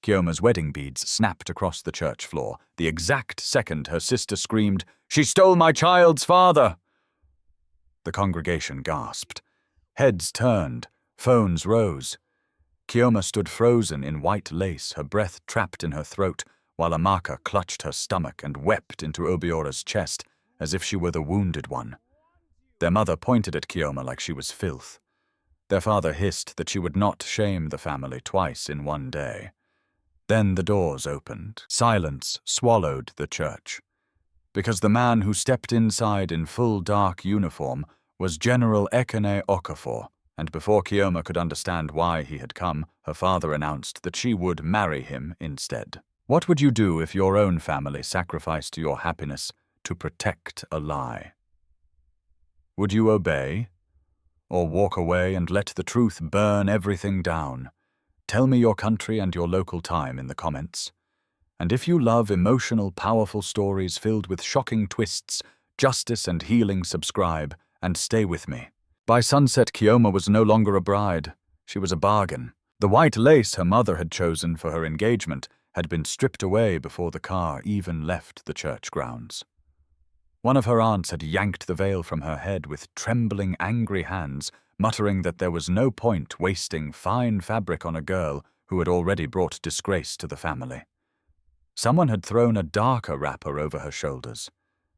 Chioma's wedding beads snapped across the church floor, the exact second her sister screamed, "She stole my child's father!" The congregation gasped. Heads turned, phones rose. Chioma stood frozen in white lace, her breath trapped in her throat, while Amaka clutched her stomach and wept into Obiora's chest, as if she were the wounded one. Their mother pointed at Chioma like she was filth. Their father hissed that she would not shame the family twice in one day. Then the doors opened. Silence swallowed the church. Because the man who stepped inside in full dark uniform was General Ekene Okafor, and before Chioma could understand why he had come, her father announced that she would marry him instead. What would you do if your own family sacrificed your happiness to protect a lie? Would you obey? Or walk away and let the truth burn everything down? Tell me your country and your local time in the comments. And if you love emotional, powerful stories filled with shocking twists, justice and healing, subscribe and stay with me. By sunset, Chioma was no longer a bride. She was a bargain. The white lace her mother had chosen for her engagement had been stripped away before the car even left the church grounds. One of her aunts had yanked the veil from her head with trembling, angry hands, muttering that there was no point wasting fine fabric on a girl who had already brought disgrace to the family. Someone had thrown a darker wrapper over her shoulders.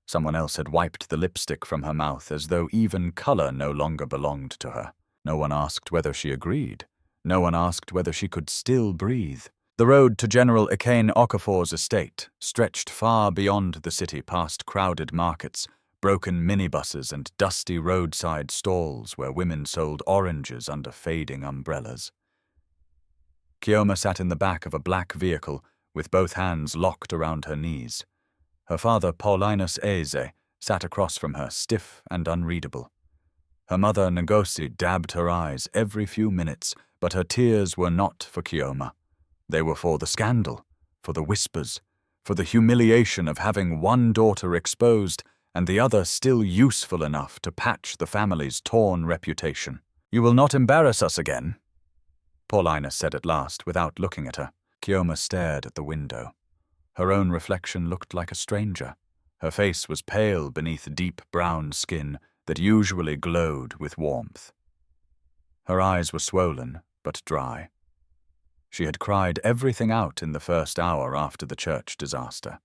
Someone else had wiped the lipstick from her mouth as though even color no longer belonged to her. No one asked whether she agreed. No one asked whether she could still breathe. The road to General Ekene Okafor's estate stretched far beyond the city, past crowded markets, broken minibuses and dusty roadside stalls where women sold oranges under fading umbrellas. Chioma sat in the back of a black vehicle with both hands locked around her knees. Her father, Paulinus Eze, sat across from her, stiff and unreadable. Her mother, Ngozi, dabbed her eyes every few minutes, but her tears were not for Chioma. They were for the scandal, for the whispers, for the humiliation of having one daughter exposed and the other still useful enough to patch the family's torn reputation. "You will not embarrass us again?" Paulinus said at last, without looking at her. Chioma stared at the window. Her own reflection looked like a stranger. Her face was pale beneath deep brown skin that usually glowed with warmth. Her eyes were swollen, but dry. She had cried everything out in the first hour after the church disaster.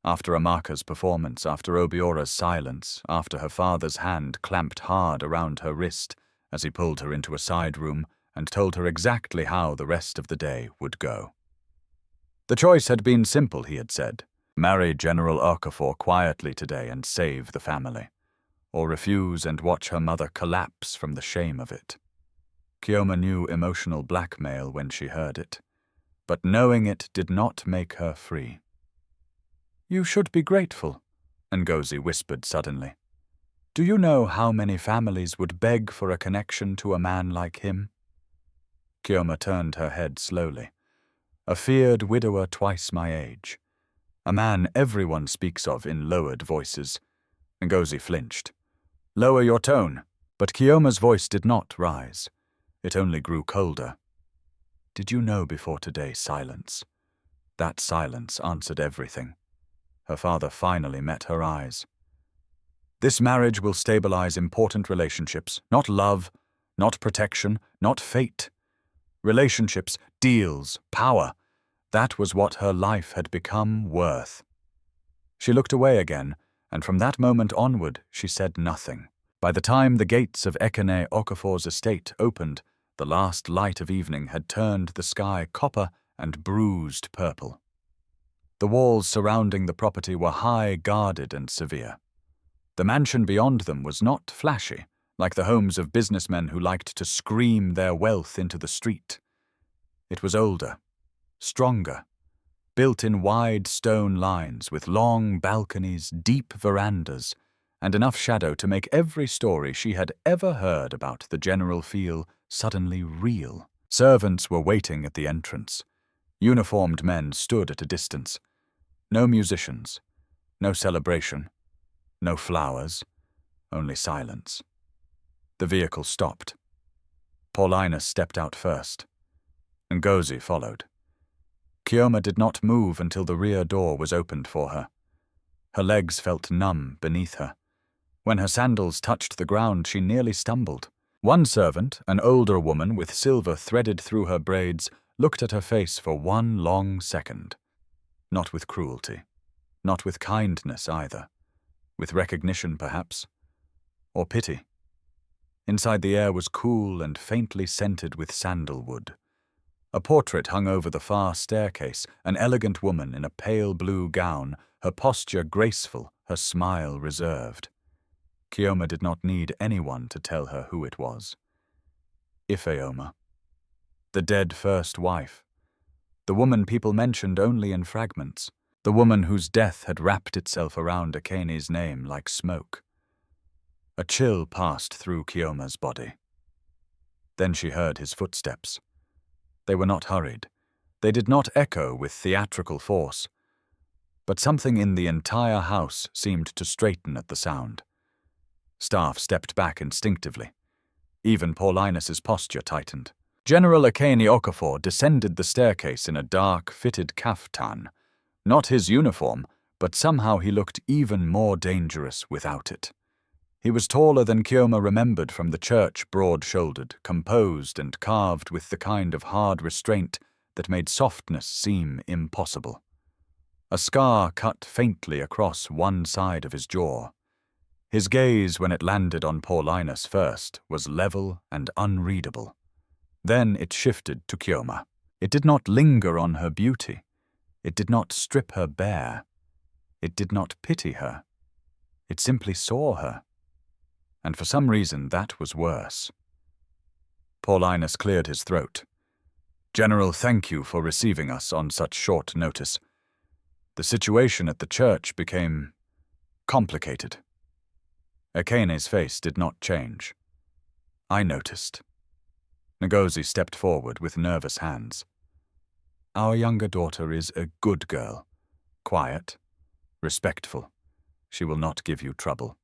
After Amaka's performance, after Obiora's silence, after her father's hand clamped hard around her wrist as he pulled her into a side room and told her exactly how the rest of the day would go. The choice had been simple, he had said. Marry General Okafor quietly today and save the family, or refuse and watch her mother collapse from the shame of it. Chioma knew emotional blackmail when she heard it, but knowing it did not make her free. "You should be grateful," Ngozi whispered suddenly. "Do you know how many families would beg for a connection to a man like him?" Chioma turned her head slowly. "A feared widower twice my age. A man everyone speaks of in lowered voices." Ngozi flinched. "Lower your tone." But Chioma's voice did not rise. It only grew colder. "Did you know before today silence?" That silence answered everything. Her father finally met her eyes. "This marriage will stabilize important relationships, not love, not protection, not fate. Relationships, deals, power. That was what her life had become worth." She looked away again, and from that moment onward she said nothing. By the time the gates of Ekene Okafor's estate opened, the last light of evening had turned the sky copper and bruised purple. The walls surrounding the property were high, guarded, and severe. The mansion beyond them was not flashy, like the homes of businessmen who liked to scream their wealth into the street. It was older, stronger, built in wide stone lines with long balconies, deep verandas, and enough shadow to make every story she had ever heard about the general feel suddenly real. Servants were waiting at the entrance. Uniformed men stood at a distance. No musicians, no celebration, no flowers, only silence. The vehicle stopped. Paulinus stepped out first. Ngozi followed. Chioma did not move until the rear door was opened for her. Her legs felt numb beneath her. When her sandals touched the ground, she nearly stumbled. One servant, an older woman with silver threaded through her braids, looked at her face for one long second. Not with cruelty. Not with kindness either. With recognition, perhaps. Or pity. Inside the air was cool and faintly scented with sandalwood. A portrait hung over the far staircase, an elegant woman in a pale blue gown, her posture graceful, her smile reserved. Chioma did not need anyone to tell her who it was. Ifeoma. The dead first wife. The woman people mentioned only in fragments. The woman whose death had wrapped itself around Ekene's name like smoke. A chill passed through Chioma's body. Then she heard his footsteps. They were not hurried. They did not echo with theatrical force. But something in the entire house seemed to straighten at the sound. Staff stepped back instinctively. Even Paulinus's posture tightened. General Ekene Okafor descended the staircase in a dark, fitted kaftan. Not his uniform, but somehow he looked even more dangerous without it. He was taller than Chioma remembered from the church, broad-shouldered, composed and carved with the kind of hard restraint that made softness seem impossible. A scar cut faintly across one side of his jaw. His gaze, when it landed on Paulinus first, was level and unreadable. Then it shifted to Chioma. It did not linger on her beauty. It did not strip her bare. It did not pity her. It simply saw her. And for some reason that was worse. Paulinus cleared his throat. "General, thank you for receiving us on such short notice. The situation at the church became complicated." Ekene's face did not change. "I noticed." Ngozi stepped forward with nervous hands. "Our younger daughter is a good girl. Quiet, respectful. She will not give you trouble."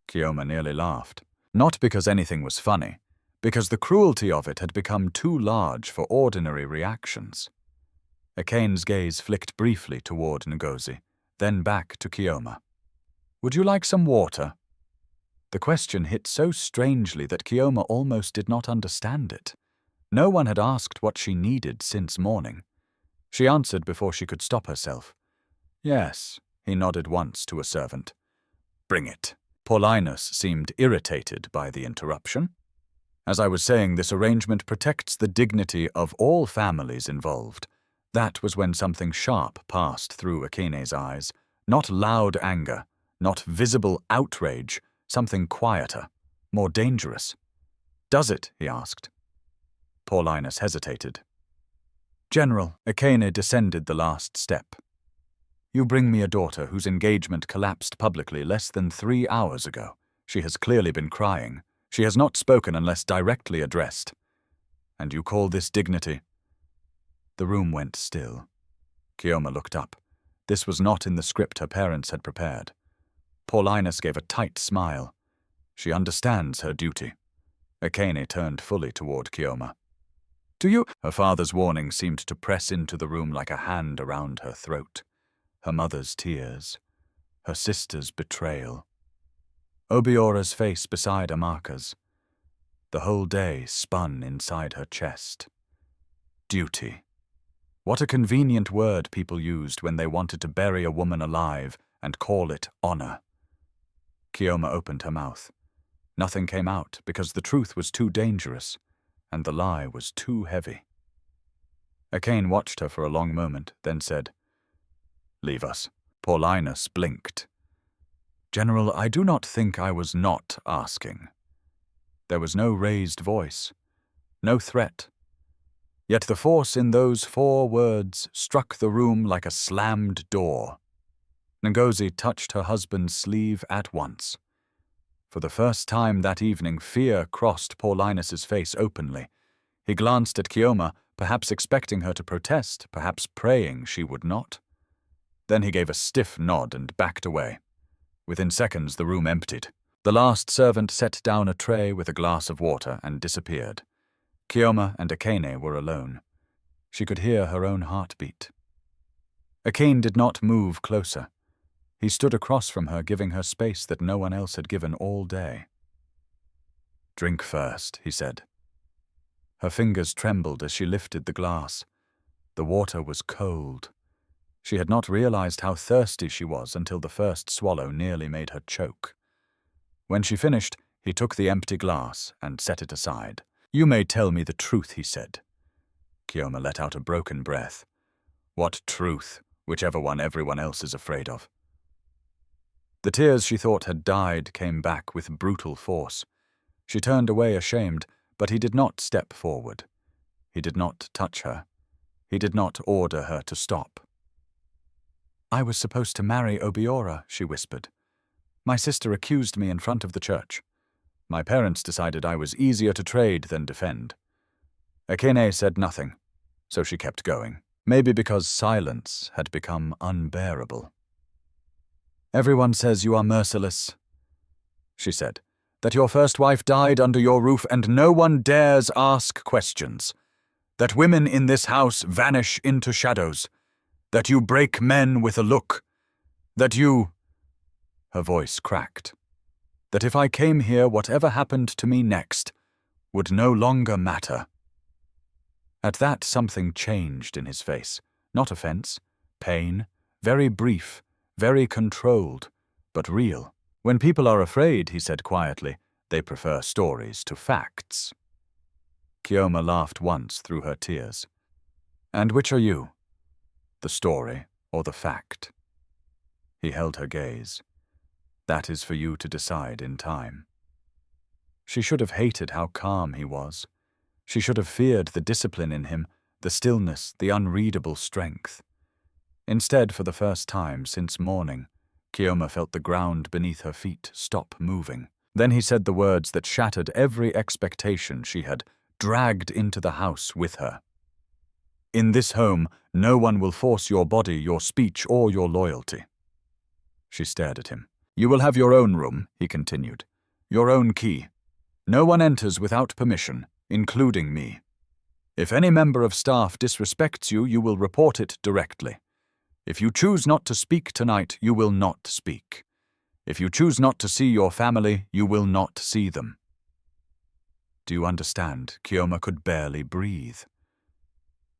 Chioma nearly laughed. Not because anything was funny, because the cruelty of it had become too large for ordinary reactions. Ekene's gaze flicked briefly toward Ngozi, then back to Chioma. "Would you like some water?" The question hit so strangely that Chioma almost did not understand it. No one had asked what she needed since morning. She answered before she could stop herself. "Yes," he nodded once to a servant. "Bring it." Paulinus seemed irritated by the interruption. "As I was saying, this arrangement protects the dignity of all families involved." That was when something sharp passed through Ekene's eyes. Not loud anger, not visible outrage, something quieter, more dangerous. "Does it?" he asked. Paulinus hesitated. "General," Ekene descended the last step. "You bring me a daughter whose engagement collapsed publicly less than 3 hours ago. She has clearly been crying. She has not spoken unless directly addressed. And you call this dignity?" The room went still. Chioma looked up. This was not in the script her parents had prepared. Paulinus gave a tight smile. She understands her duty. Ekene turned fully toward Chioma. "Do you—" Her father's warning seemed to press into the room like a hand around her throat. Her mother's tears. Her sister's betrayal. Obiora's face beside Amaka's. The whole day spun inside her chest. Duty. What a convenient word people used when they wanted to bury a woman alive and call it honor. Chioma opened her mouth. Nothing came out because the truth was too dangerous, and the lie was too heavy. Ekene watched her for a long moment, then said, "Leave us." Paulinus blinked. "General, I do not think I was not asking." There was no raised voice, no threat. Yet the force in those 4 words struck the room like a slammed door. Ngozi touched her husband's sleeve at once. For the first time that evening, fear crossed Paulinus's face openly. He glanced at Chioma, perhaps expecting her to protest, perhaps praying she would not. Then he gave a stiff nod and backed away. Within seconds, the room emptied. The last servant set down a tray with a glass of water and disappeared. Chioma and Ekene were alone. She could hear her own heartbeat. Ekene did not move closer. He stood across from her, giving her space that no one else had given all day. "Drink first," he said. Her fingers trembled as she lifted the glass. The water was cold. She had not realized how thirsty she was until the first swallow nearly made her choke. When she finished, he took the empty glass and set it aside. "You may tell me the truth," he said. Chioma let out a broken breath. What truth, whichever one everyone else is afraid of? The tears she thought had died came back with brutal force. She turned away ashamed, but he did not step forward. He did not touch her. He did not order her to stop. "I was supposed to marry Obiora," she whispered. "My sister accused me in front of the church. My parents decided I was easier to trade than defend." Ekene said nothing, so she kept going, maybe because silence had become unbearable. "Everyone says you are merciless," she said, "that your first wife died under your roof and no one dares ask questions, that women in this house vanish into shadows, that you break men with a look, that you—" Her voice cracked. "That if I came here, whatever happened to me next would no longer matter." At that, something changed in his face. Not offense, pain, very brief, very controlled, but real. "When people are afraid," he said quietly, "they prefer stories to facts." Chioma laughed once through her tears. "And which are you? The story or the fact?" He held her gaze. "That is for you to decide in time." She should have hated how calm he was. She should have feared the discipline in him, the stillness, the unreadable strength. Instead, for the first time since morning, Chioma felt the ground beneath her feet stop moving. Then he said the words that shattered every expectation she had dragged into the house with her. "In this home, no one will force your body, your speech, or your loyalty." She stared at him. "You will have your own room," he continued. "Your own key. No one enters without permission, including me. If any member of staff disrespects you, you will report it directly. If you choose not to speak tonight, you will not speak. If you choose not to see your family, you will not see them." Do you understand? Chioma could barely breathe.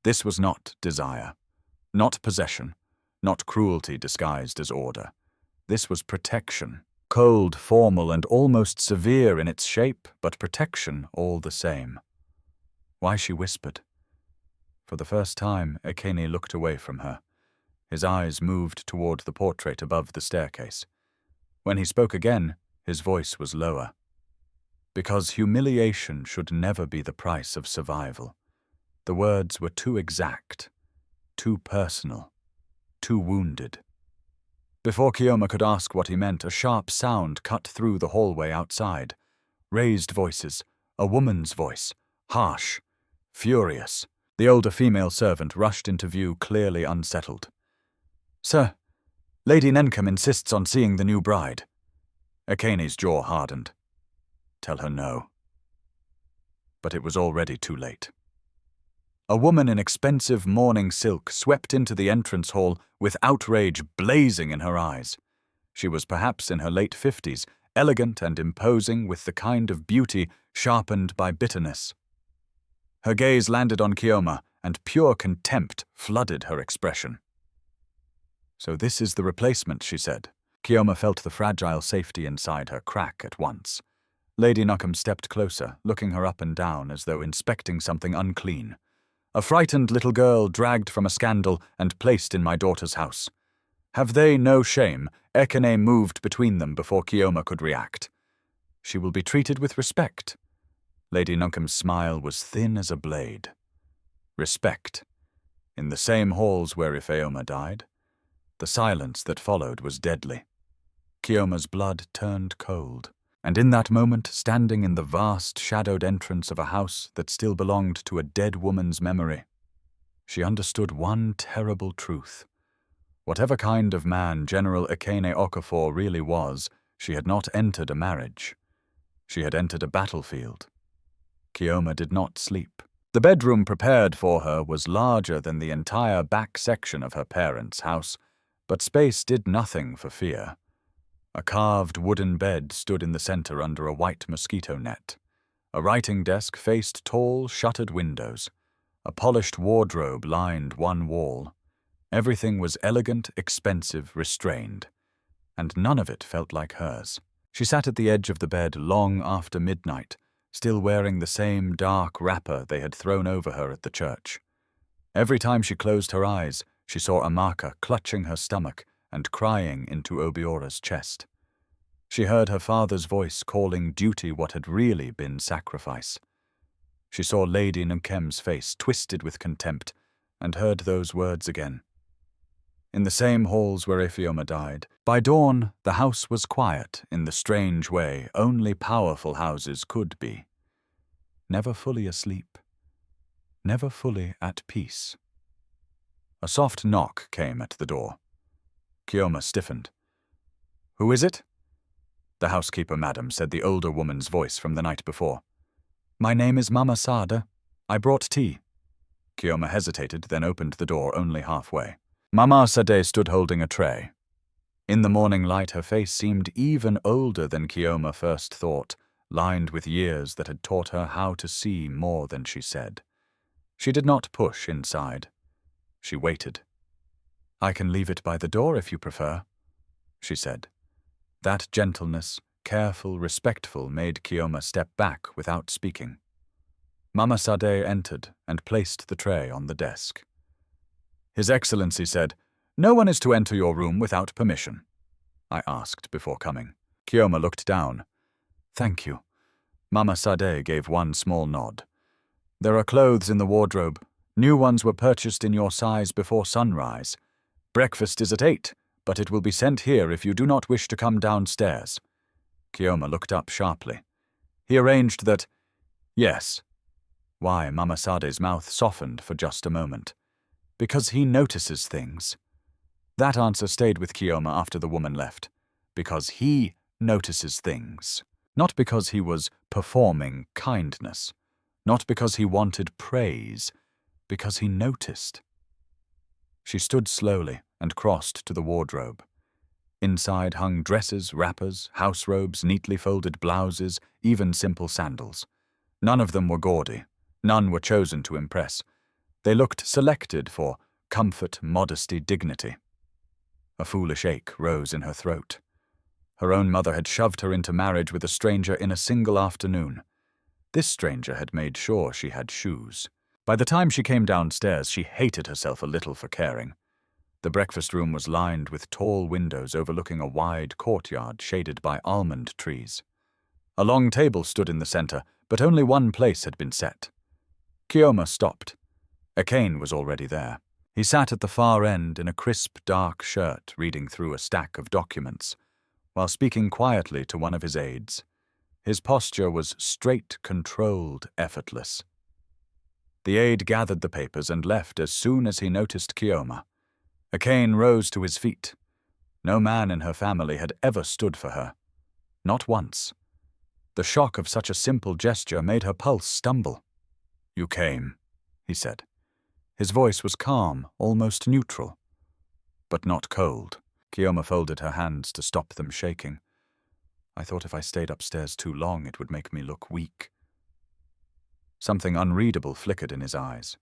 This was not desire, not possession, not cruelty disguised as order. This was protection, cold, formal, and almost severe in its shape, but protection all the same. Why, she whispered. For the first time, Ekene looked away from her. His eyes moved toward the portrait above the staircase. When he spoke again, his voice was lower. "Because humiliation should never be the price of survival." The words were too exact, too personal, too wounded. Before Chioma could ask what he meant, a sharp sound cut through the hallway outside. Raised voices, a woman's voice, harsh, furious. The older female servant rushed into view, clearly unsettled. "Sir, Lady Nencom insists on seeing the new bride." Ekene's jaw hardened. "Tell her no." But it was already too late. A woman in expensive mourning silk swept into the entrance hall with outrage blazing in her eyes. She was perhaps in her late 50s, elegant and imposing with the kind of beauty sharpened by bitterness. Her gaze landed on Chioma, and pure contempt flooded her expression. "So this is the replacement," she said. Chioma felt the fragile safety inside her crack at once. Lady Nuckham stepped closer, looking her up and down as though inspecting something unclean. "A frightened little girl dragged from a scandal and placed in my daughter's house. Have they no shame?" Ekene moved between them before Chioma could react. "She will be treated with respect." Lady Nuckham's smile was thin as a blade. Respect. In the same halls where Ifeoma died. The silence that followed was deadly. Chioma's blood turned cold. And in that moment, standing in the vast, shadowed entrance of a house that still belonged to a dead woman's memory, she understood one terrible truth. Whatever kind of man General Ekene Okafor really was, she had not entered a marriage. She had entered a battlefield. Chioma did not sleep. The bedroom prepared for her was larger than the entire back section of her parents' house, but space did nothing for fear. A carved wooden bed stood in the center under a white mosquito net. A writing desk faced tall, shuttered windows. A polished wardrobe lined one wall. Everything was elegant, expensive, restrained, and none of it felt like hers. She sat at the edge of the bed long after midnight, still wearing the same dark wrapper they had thrown over her at the church. Every time she closed her eyes, she saw Amaka clutching her stomach and crying into Obiora's chest. She heard her father's voice calling duty what had really been sacrifice. She saw Lady Nkem's face twisted with contempt and heard those words again. In the same halls where Ifeoma died, by dawn the house was quiet in the strange way only powerful houses could be. Never fully asleep, never fully at peace. A soft knock came at the door. Chioma stiffened. "Who is it?" "The housekeeper, madam," said the older woman's voice from the night before. "My name is Mama Sada. I brought tea." Chioma hesitated, then opened the door only halfway. Mama Sade stood holding a tray. In the morning light, her face seemed even older than Chioma first thought, lined with years that had taught her how to see more than she said. She did not push inside. She waited. "I can leave it by the door if you prefer," she said. That gentleness, careful, respectful, made Chioma step back without speaking. Mama Sade entered and placed the tray on the desk. "His Excellency said, 'No one is to enter your room without permission,' I asked before coming." Chioma looked down. "Thank you." Mama Sade gave one small nod. "There are clothes in the wardrobe. New ones were purchased in your size before sunrise. Breakfast is at 8, but it will be sent here if you do not wish to come downstairs." Chioma looked up sharply. "He arranged that—" "Yes." Why, Mama Sade's mouth softened for just a moment. "Because he notices things." That answer stayed with Chioma after the woman left. Because he notices things. Not because he was performing kindness. Not because he wanted praise. Because he noticed. She stood slowly and crossed to the wardrobe. Inside hung dresses, wrappers, house robes, neatly folded blouses, even simple sandals. None of them were gaudy. None were chosen to impress. They looked selected for comfort, modesty, dignity. A foolish ache rose in her throat. Her own mother had shoved her into marriage with a stranger in a single afternoon. This stranger had made sure she had shoes. By the time she came downstairs, she hated herself a little for caring. The breakfast room was lined with tall windows overlooking a wide courtyard shaded by almond trees. A long table stood in the center, but only one place had been set. Chioma stopped. Ekene was already there. He sat at the far end in a crisp, dark shirt, reading through a stack of documents, while speaking quietly to one of his aides. His posture was straight, controlled, effortless. The aide gathered the papers and left as soon as he noticed Chioma. Ekene rose to his feet. No man in her family had ever stood for her. Not once. The shock of such a simple gesture made her pulse stumble. "You came," he said. His voice was calm, almost neutral, but not cold. Chioma folded her hands to stop them shaking. "I thought if I stayed upstairs too long it would make me look weak." Something unreadable flickered in his eyes.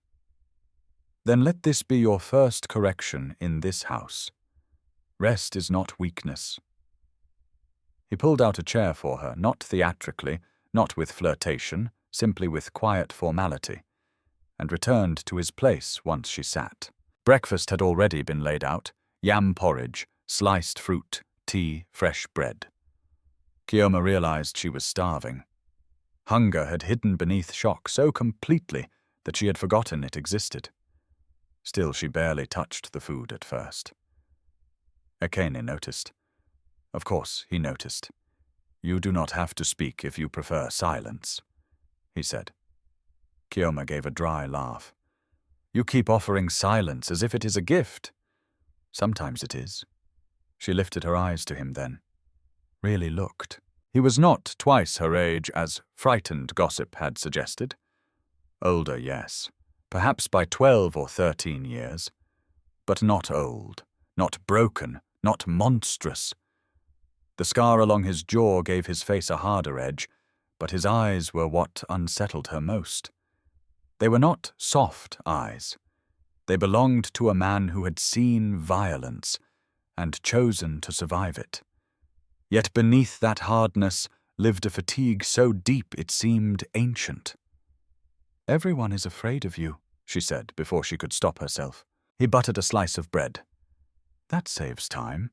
"Then let this be your first correction in this house. Rest is not weakness." He pulled out a chair for her, not theatrically, not with flirtation, simply with quiet formality, and returned to his place once she sat. Breakfast had already been laid out: yam porridge, sliced fruit, tea, fresh bread. Chioma realized she was starving. Hunger had hidden beneath shock so completely that she had forgotten it existed. Still, she barely touched the food at first. Ekene noticed. Of course, he noticed. "You do not have to speak if you prefer silence," he said. Chioma gave a dry laugh. "You keep offering silence as if it is a gift." "Sometimes it is." She lifted her eyes to him then. Really looked. He was not twice her age, as frightened gossip had suggested. Older, yes. Perhaps by 12 or 13 years. But not old, not broken, not monstrous. The scar along his jaw gave his face a harder edge, but his eyes were what unsettled her most. They were not soft eyes. They belonged to a man who had seen violence and chosen to survive it. Yet beneath that hardness lived a fatigue so deep it seemed ancient. "Everyone is afraid of you," she said before she could stop herself. He buttered a slice of bread. "That saves time."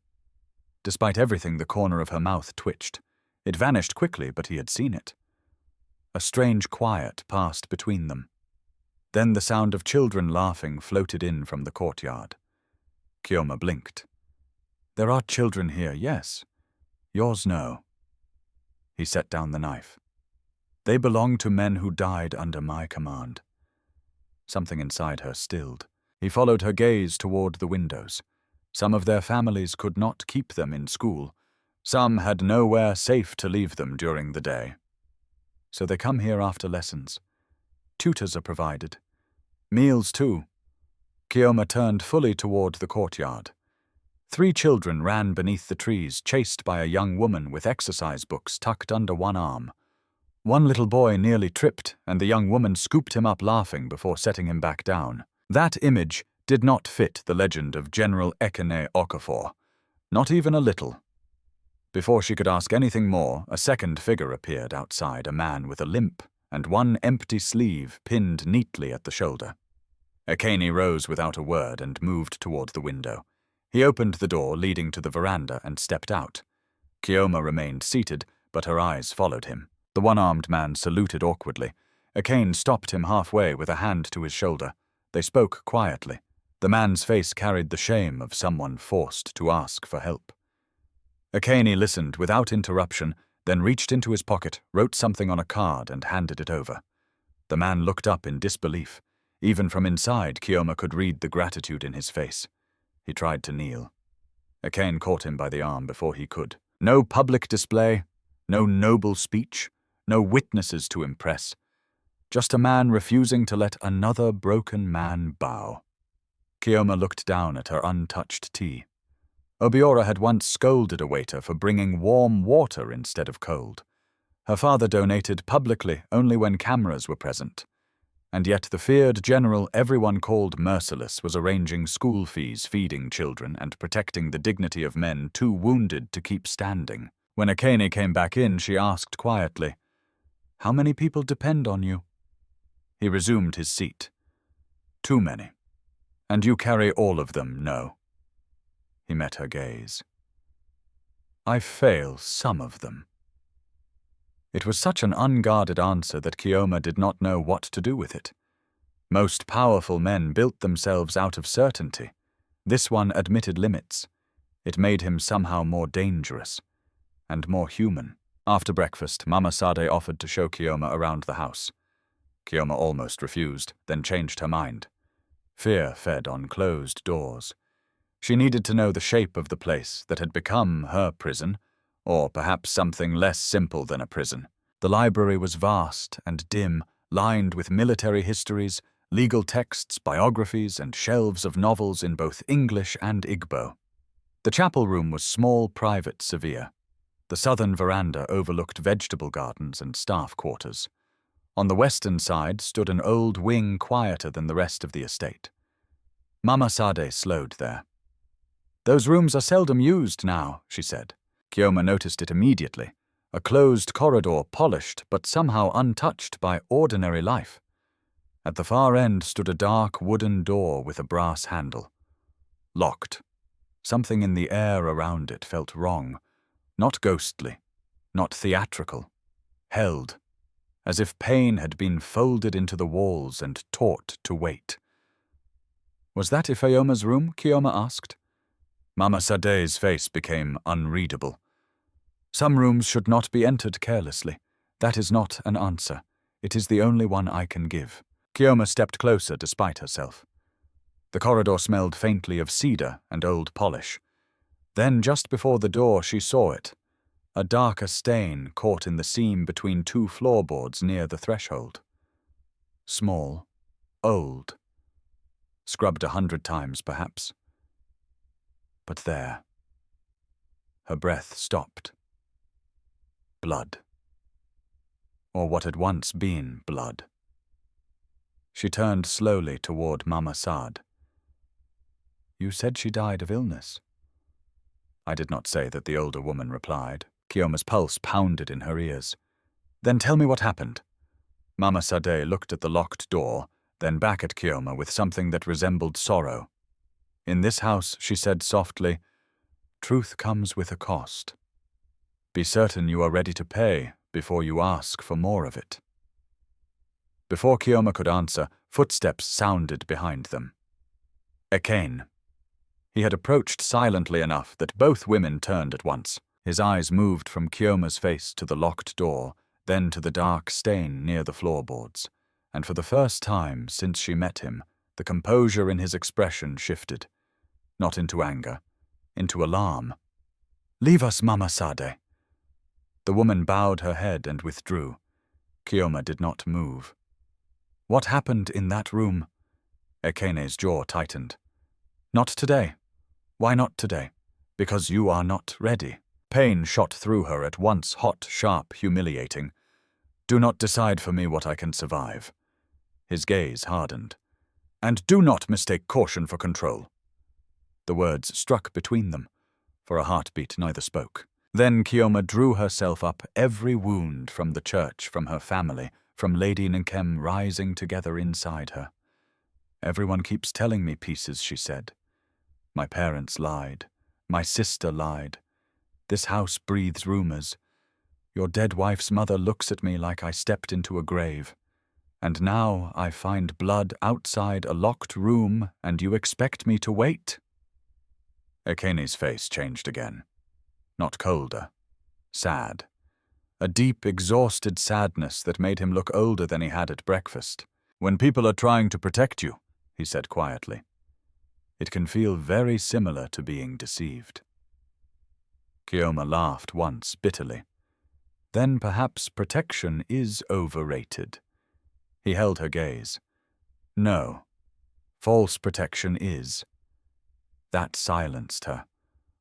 Despite everything, the corner of her mouth twitched. It vanished quickly, but he had seen it. A strange quiet passed between them. Then the sound of children laughing floated in from the courtyard. Chioma blinked. "There are children here, yes. Yours no." He set down the knife. "They belong to men who died under my command." Something inside her stilled. He followed her gaze toward the windows. Some of their families could not keep them in school. Some had nowhere safe to leave them during the day. So they come here after lessons. Tutors are provided. Meals, too. Chioma turned fully toward the courtyard. 3 children ran beneath the trees, chased by a young woman with exercise books tucked under one arm. One little boy nearly tripped, and the young woman scooped him up laughing before setting him back down. That image did not fit the legend of General Ekene Okafor, not even a little. Before she could ask anything more, a second figure appeared outside, a man with a limp and one empty sleeve pinned neatly at the shoulder. Ekene rose without a word and moved toward the window. He opened the door leading to the veranda and stepped out. Chioma remained seated, but her eyes followed him. The one-armed man saluted awkwardly. Ekene stopped him halfway with a hand to his shoulder. They spoke quietly. The man's face carried the shame of someone forced to ask for help. Ekene listened without interruption, then reached into his pocket, wrote something on a card, and handed it over. The man looked up in disbelief. Even from inside, Chioma could read the gratitude in his face. He tried to kneel. Ekene caught him by the arm before he could. No public display, no noble speech, no witnesses to impress. Just a man refusing to let another broken man bow. Chioma looked down at her untouched tea. Obiora had once scolded a waiter for bringing warm water instead of cold. Her father donated publicly only when cameras were present. And yet the feared general everyone called merciless was arranging school fees, feeding children, and protecting the dignity of men too wounded to keep standing. When Ekene came back in, she asked quietly, "How many people depend on you?" He resumed his seat. "Too many. And you carry all of them, no?" He met her gaze. "I fail some of them." It was such an unguarded answer that Chioma did not know what to do with it. Most powerful men built themselves out of certainty. This one admitted limits. It made him somehow more dangerous and more human. After breakfast, Mama Sade offered to show Chioma around the house. Chioma almost refused, then changed her mind. Fear fed on closed doors. She needed to know the shape of the place that had become her prison, or perhaps something less simple than a prison. The library was vast and dim, lined with military histories, legal texts, biographies, and shelves of novels in both English and Igbo. The chapel room was small, private, severe. The southern veranda overlooked vegetable gardens and staff quarters. On the western side stood an old wing quieter than the rest of the estate. Mama Sade slowed there. "Those rooms are seldom used now," she said. Chioma noticed it immediately. A closed corridor, polished but somehow untouched by ordinary life. At the far end stood a dark wooden door with a brass handle. Locked. Something in the air around it felt wrong. Not ghostly, not theatrical. Held, as if pain had been folded into the walls and taught to wait. "Was that Ifeoma's room?" Chioma asked. Mama Sade's face became unreadable. "Some rooms should not be entered carelessly. That is not an answer. It is the only one I can give." Chioma stepped closer despite herself. The corridor smelled faintly of cedar and old polish. Then, just before the door, she saw it. A darker stain caught in the seam between 2 floorboards near the threshold. small, old, scrubbed 100 times perhaps. But there. Her breath stopped. Blood. Or what had once been blood. She turned slowly toward Mama Saad. You said she died of illness. I did not say that, the older woman replied. Chioma's pulse pounded in her ears. Then tell me what happened. Mama Sade looked at the locked door, then back at Chioma with something that resembled sorrow. In this house, she said softly, truth comes with a cost. Be certain you are ready to pay before you ask for more of it. Before Chioma could answer, footsteps sounded behind them. Ekene. He had approached silently enough that both women turned at once. His eyes moved from Chioma's face to the locked door, then to the dark stain near the floorboards, and for the first time since she met him, the composure in his expression shifted, not into anger, into alarm. Leave us, Mama Sade. The woman bowed her head and withdrew. Chioma did not move. What happened in that room? Ekene's jaw tightened. Not today. Why not today? Because you are not ready. Pain shot through her at once, hot, sharp, humiliating. Do not decide for me what I can survive. His gaze hardened. And do not mistake caution for control. The words struck between them. For a heartbeat, neither spoke. Then Chioma drew herself up, every wound from the church, from her family, from Lady Nkem rising together inside her. Everyone keeps telling me pieces, she said. My parents lied. My sister lied. This house breathes rumors. Your dead wife's mother looks at me like I stepped into a grave. And now I find blood outside a locked room, and you expect me to wait? Ekene's face changed again. Not colder. Sad. A deep, exhausted sadness that made him look older than he had at breakfast. When people are trying to protect you, he said quietly, it can feel very similar to being deceived. Chioma laughed once, bitterly. Then perhaps protection is overrated. He held her gaze. No, false protection is. That silenced her.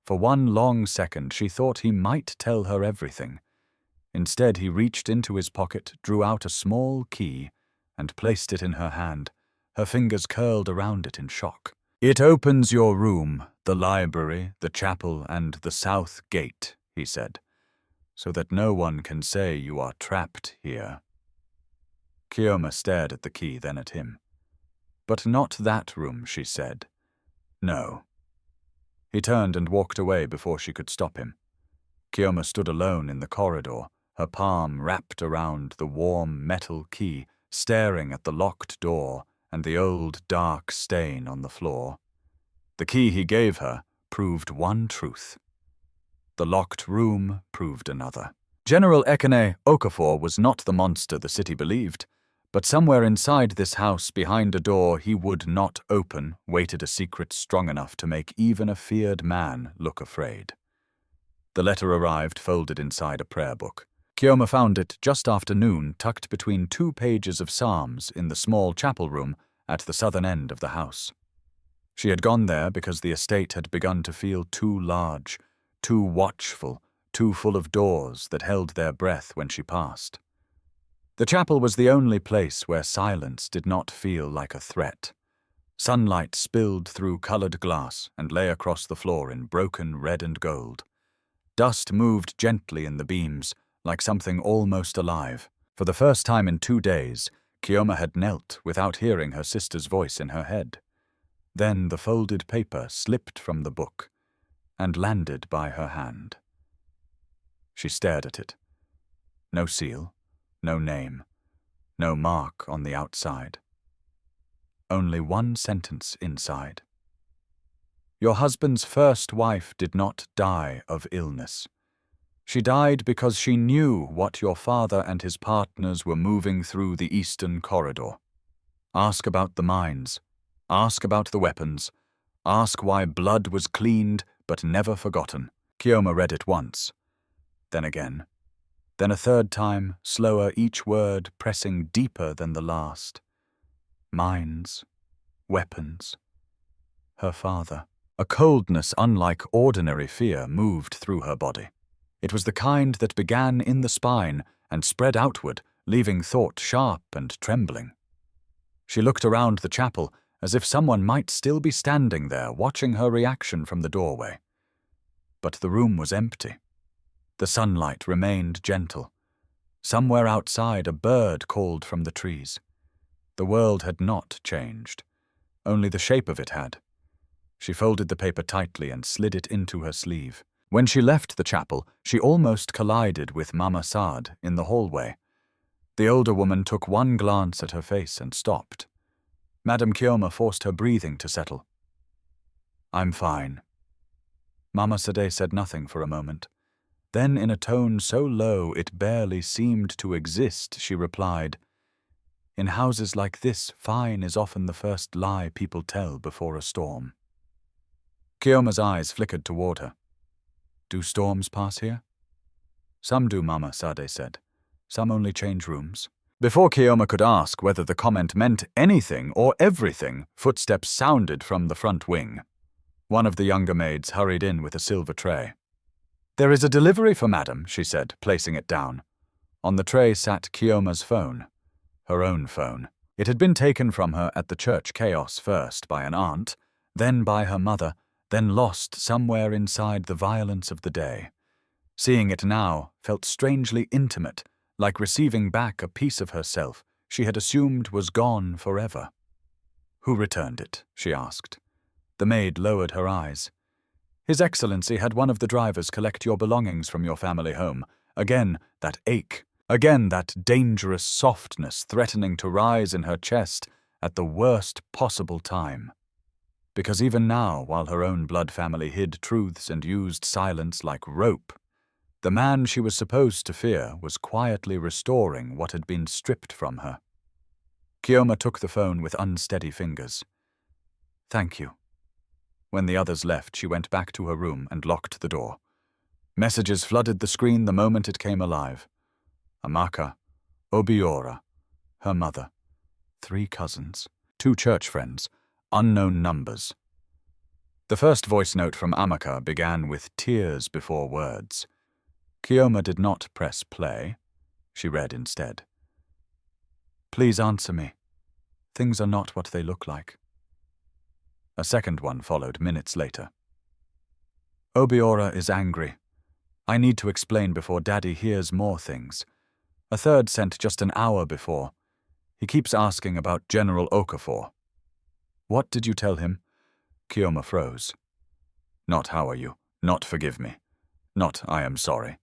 For one long second she thought he might tell her everything. Instead he reached into his pocket, drew out a small key, and placed it in her hand, her fingers curled around it in shock. It opens your room, the library, the chapel, and the south gate, he said, so that no one can say you are trapped here. Chioma stared at the key, then at him. But not that room, she said. No. He turned and walked away before she could stop him. Chioma stood alone in the corridor, her palm wrapped around the warm metal key, staring at the locked door and the old dark stain on the floor. The key he gave her proved one truth. The locked room proved another. General Ekene Okafor was not the monster the city believed, but somewhere inside this house, behind a door he would not open, waited a secret strong enough to make even a feared man look afraid. The letter arrived folded inside a prayer book. Chioma found it just after noon, tucked between 2 pages of psalms in the small chapel room at the southern end of the house. She had gone there because the estate had begun to feel too large, too watchful, too full of doors that held their breath when she passed. The chapel was the only place where silence did not feel like a threat. Sunlight spilled through colored glass and lay across the floor in broken red and gold. Dust moved gently in the beams, like something almost alive. For the first time in 2 days, Chioma had knelt without hearing her sister's voice in her head. Then the folded paper slipped from the book and landed by her hand. She stared at it. No seal, no name, no mark on the outside. Only one sentence inside. Your husband's first wife did not die of illness. She died because she knew what your father and his partners were moving through the eastern corridor. Ask about the mines. Ask about the weapons. Ask why blood was cleaned but never forgotten. Chioma read it once. Then again. Then a third time, slower, each word pressing deeper than the last. Mines, weapons, her father. A coldness unlike ordinary fear moved through her body. It was the kind that began in the spine and spread outward, leaving thought sharp and trembling. She looked around the chapel as if someone might still be standing there watching her reaction from the doorway. But the room was empty. The sunlight remained gentle. Somewhere outside a bird called from the trees. The world had not changed. Only the shape of it had. She folded the paper tightly and slid it into her sleeve. When she left the chapel, she almost collided with Mama Saad in the hallway. The older woman took one glance at her face and stopped. Madame Chioma forced her breathing to settle. "I'm fine." Mama Sade said nothing for a moment. Then, in a tone so low it barely seemed to exist, she replied, "In houses like this, fine is often the first lie people tell before a storm." Chioma's eyes flickered toward her. "Do storms pass here?" "Some do," Mama Sade said. "Some only change rooms." Before Chioma could ask whether the comment meant anything or everything, footsteps sounded from the front wing. One of the younger maids hurried in with a silver tray. "There is a delivery for Madam," she said, placing it down. On the tray sat Chioma's phone. Her own phone. It had been taken from her at the church chaos first by an aunt, then by her mother, then lost somewhere inside the violence of the day. Seeing it now felt strangely intimate, like receiving back a piece of herself she had assumed was gone forever. "Who returned it?" she asked. The maid lowered her eyes. "His Excellency had one of the drivers collect your belongings from your family home." Again, that ache. Again, that dangerous softness threatening to rise in her chest at the worst possible time. Because even now, while her own blood family hid truths and used silence like rope, the man she was supposed to fear was quietly restoring what had been stripped from her. Chioma took the phone with unsteady fingers. "Thank you." When the others left, she went back to her room and locked the door. Messages flooded the screen the moment it came alive. Amaka, Obiora, her mother, 3 cousins, 2 church friends, unknown numbers. The first voice note from Amaka began with tears before words. Chioma did not press play. She read instead. "Please answer me. Things are not what they look like." A second one followed minutes later. "Obiora is angry. I need to explain before Daddy hears more things." A third sent just an hour before. "He keeps asking about General Okafor." "What did you tell him?" Chioma froze. Not "how are you?" Not "forgive me." Not "I am sorry."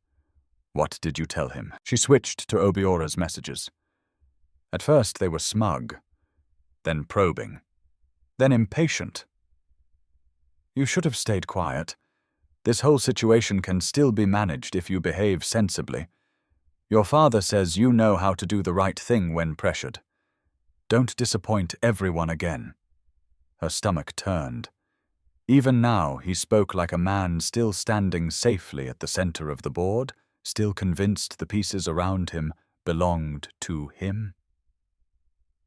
What did you tell him? She switched to Obiora's messages. At first they were smug, then probing, then impatient. "You should have stayed quiet. This whole situation can still be managed if you behave sensibly. Your father says you know how to do the right thing when pressured. Don't disappoint everyone again." Her stomach turned. Even now he spoke like a man still standing safely at the center of the board, still convinced the pieces around him belonged to him.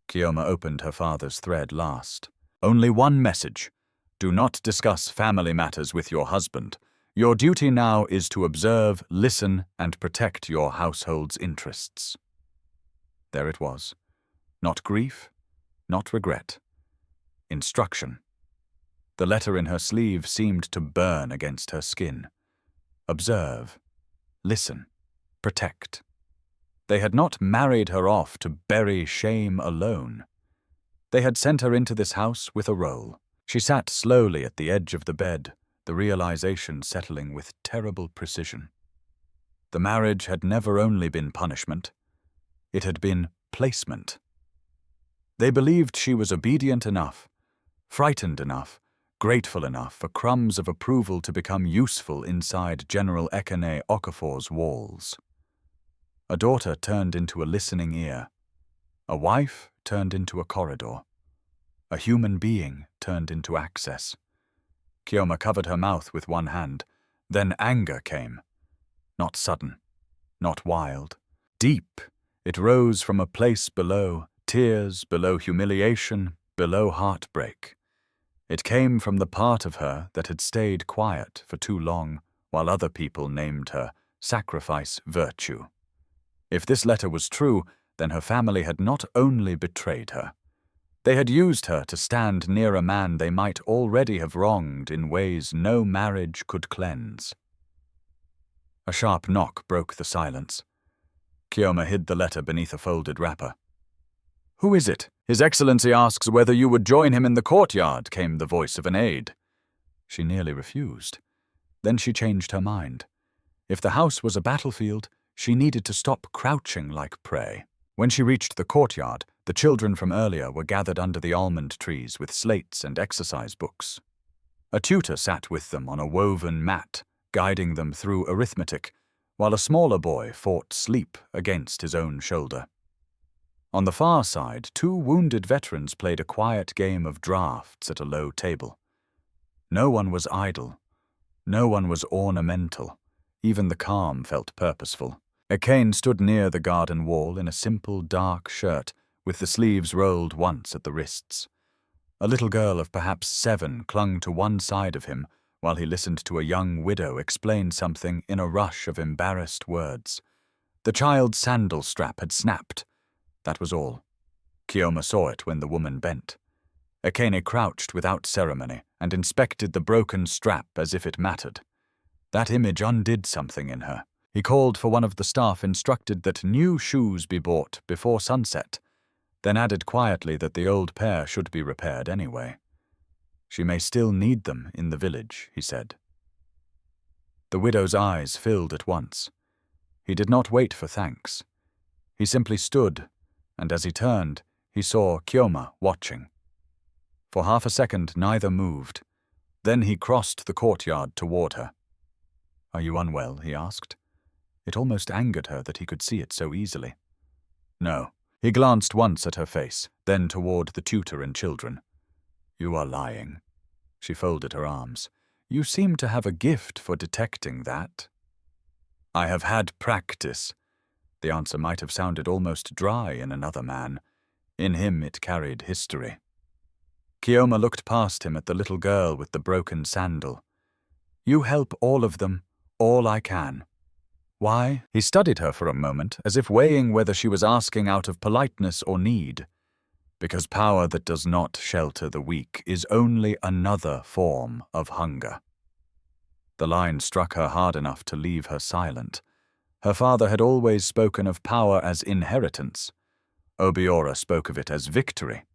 Chioma opened her father's thread last. "Only one message. Do not discuss family matters with your husband. Your duty now is to observe, listen, and protect your household's interests." There it was. Not grief, not regret. Instruction. The letter in her sleeve seemed to burn against her skin. Observe, listen, protect. They had not married her off to bury shame alone. They had sent her into this house with a role. She sat slowly at the edge of the bed, the realization settling with terrible precision. The marriage had never only been punishment. It had been placement. They believed she was obedient enough, frightened enough, grateful enough for crumbs of approval to become useful inside General Ekene Okafor's walls. A daughter turned into a listening ear. A wife turned into a corridor. A human being turned into access. Chioma covered her mouth with one hand. Then anger came. Not sudden, not wild. Deep, it rose from a place below, tears, below humiliation, below heartbreak. It came from the part of her that had stayed quiet for too long, while other people named her sacrifice virtue. If this letter was true, then her family had not only betrayed her. They had used her to stand near a man they might already have wronged in ways no marriage could cleanse. A sharp knock broke the silence. Chioma hid the letter beneath a folded wrapper. "Who is it? His Excellency asks whether you would join him in the courtyard," came the voice of an aide. She nearly refused. Then she changed her mind. If the house was a battlefield, she needed to stop crouching like prey. When she reached the courtyard, the children from earlier were gathered under the almond trees with slates and exercise books. A tutor sat with them on a woven mat, guiding them through arithmetic, while a smaller boy fought sleep against his own shoulder. On the far side, 2 wounded veterans played a quiet game of draughts at a low table. No one was idle. No one was ornamental. Even the calm felt purposeful. Ekene stood near the garden wall in a simple dark shirt, with the sleeves rolled once at the wrists. A little girl of perhaps 7 clung to one side of him while he listened to a young widow explain something in a rush of embarrassed words. The child's sandal strap had snapped. That was all. Chioma saw it when the woman bent. Ekene crouched without ceremony and inspected the broken strap as if it mattered. That image undid something in her. He called for one of the staff, instructed that new shoes be bought before sunset, then added quietly that the old pair should be repaired anyway. "She may still need them in the village," he said. The widow's eyes filled at once. He did not wait for thanks. He simply stood, and as he turned, he saw Chioma watching. For half a second neither moved. Then he crossed the courtyard toward her. "Are you unwell?" he asked. It almost angered her that he could see it so easily. "No." He glanced once at her face, then toward the tutor and children. "You are lying." She folded her arms. "You seem to have a gift for detecting that." "I have had practice." The answer might have sounded almost dry in another man. In him it carried history. Chioma looked past him at the little girl with the broken sandal. "You help all of them, all I can." "Why?" He studied her for a moment, as if weighing whether she was asking out of politeness or need. "Because power that does not shelter the weak is only another form of hunger." The line struck her hard enough to leave her silent. Her father had always spoken of power as inheritance. Obiora spoke of it as victory.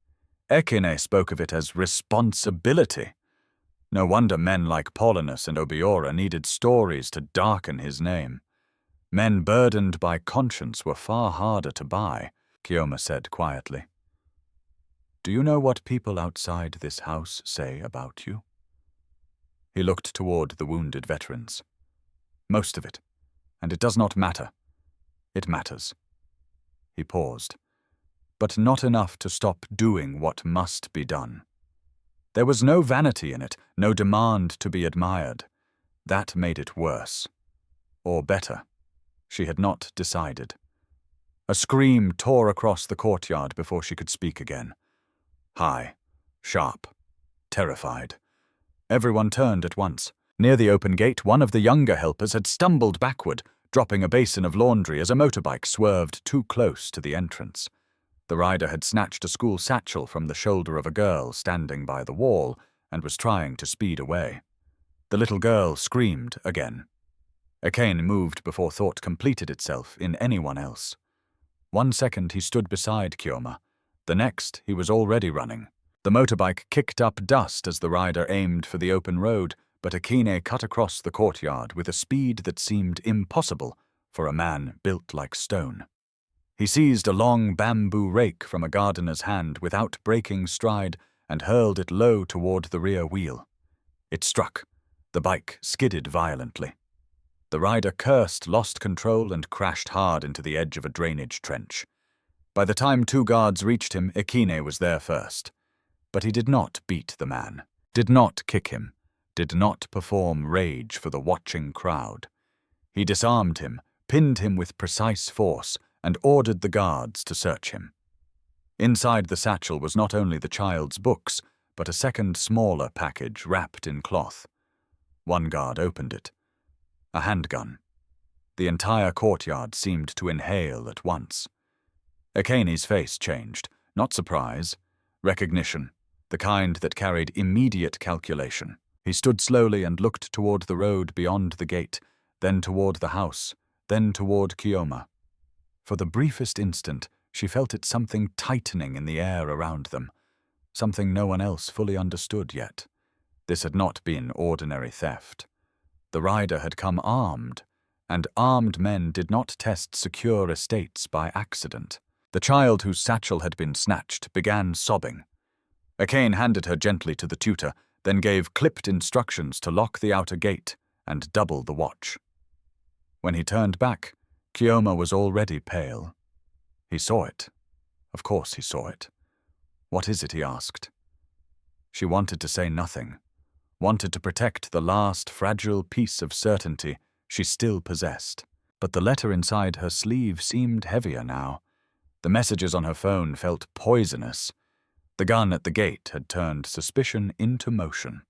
Ekene spoke of it as responsibility. No wonder men like Paulinus and Obiora needed stories to darken his name. Men burdened by conscience were far harder to buy, Chioma said quietly. "Do you know what people outside this house say about you?" He looked toward the wounded veterans. "Most of it. And it does not matter. It matters." He paused. But not enough to stop doing what must be done. There was no vanity in it, no demand to be admired. That made it worse. Or better. She had not decided. A scream tore across the courtyard before she could speak again. High, sharp, terrified. Everyone turned at once. Near the open gate, one of the younger helpers had stumbled backward, dropping a basin of laundry as a motorbike swerved too close to the entrance. The rider had snatched a school satchel from the shoulder of a girl standing by the wall and was trying to speed away. The little girl screamed again. Ekene moved before thought completed itself in anyone else. 1 second he stood beside Chioma. The next he was already running. The motorbike kicked up dust as the rider aimed for the open road, but Ekene cut across the courtyard with a speed that seemed impossible for a man built like stone. He seized a long bamboo rake from a gardener's hand without breaking stride and hurled it low toward the rear wheel. It struck. The bike skidded violently. The rider cursed, lost control, and crashed hard into the edge of a drainage trench. By the time 2 guards reached him, Ekene was there first. But he did not beat the man, did not kick him, did not perform rage for the watching crowd. He disarmed him, pinned him with precise force, and ordered the guards to search him. Inside the satchel was not only the child's books, but a second smaller package wrapped in cloth. One guard opened it. A handgun. The entire courtyard seemed to inhale at once. Ekene's face changed, not surprise, recognition, the kind that carried immediate calculation. He stood slowly and looked toward the road beyond the gate, then toward the house, then toward Chioma. For the briefest instant, she felt it something tightening in the air around them, something no one else fully understood yet. This had not been ordinary theft. The rider had come armed, and armed men did not test secure estates by accident. The child whose satchel had been snatched began sobbing. Ekene handed her gently to the tutor, then gave clipped instructions to lock the outer gate and double the watch. When he turned back, Chioma was already pale. He saw it. Of course he saw it. "What is it?" he asked. She wanted to say nothing, wanted to protect the last fragile piece of certainty she still possessed. But the letter inside her sleeve seemed heavier now. The messages on her phone felt poisonous. The gun at the gate had turned suspicion into motion.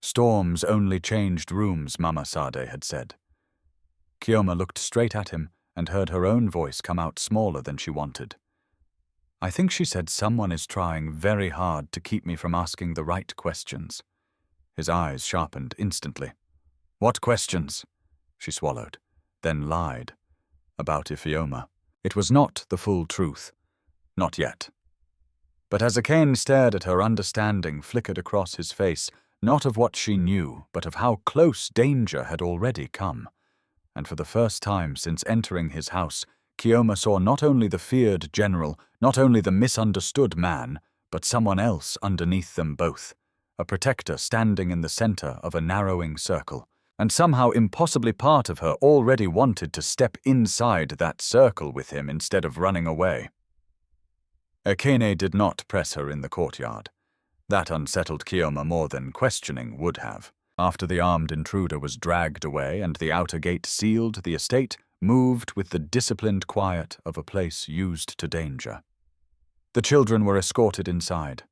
Storms only changed rooms, Mama Sade had said. Chioma looked straight at him and heard her own voice come out smaller than she wanted. "I think she said someone is trying very hard to keep me from asking the right questions." His eyes sharpened instantly. "What questions?" She swallowed, then lied. About Ifeoma. It was not the full truth. Not yet. But as Ekene stared at her, understanding flickered across his face, not of what she knew, but of how close danger had already come. And for the first time since entering his house, Chioma saw not only the feared general, not only the misunderstood man, but someone else underneath them both, a protector standing in the center of a narrowing circle. And somehow impossibly part of her already wanted to step inside that circle with him instead of running away. Ekene did not press her in the courtyard. That unsettled Chioma more than questioning would have. After the armed intruder was dragged away and the outer gate sealed, the estate moved with the disciplined quiet of a place used to danger. The children were escorted inside.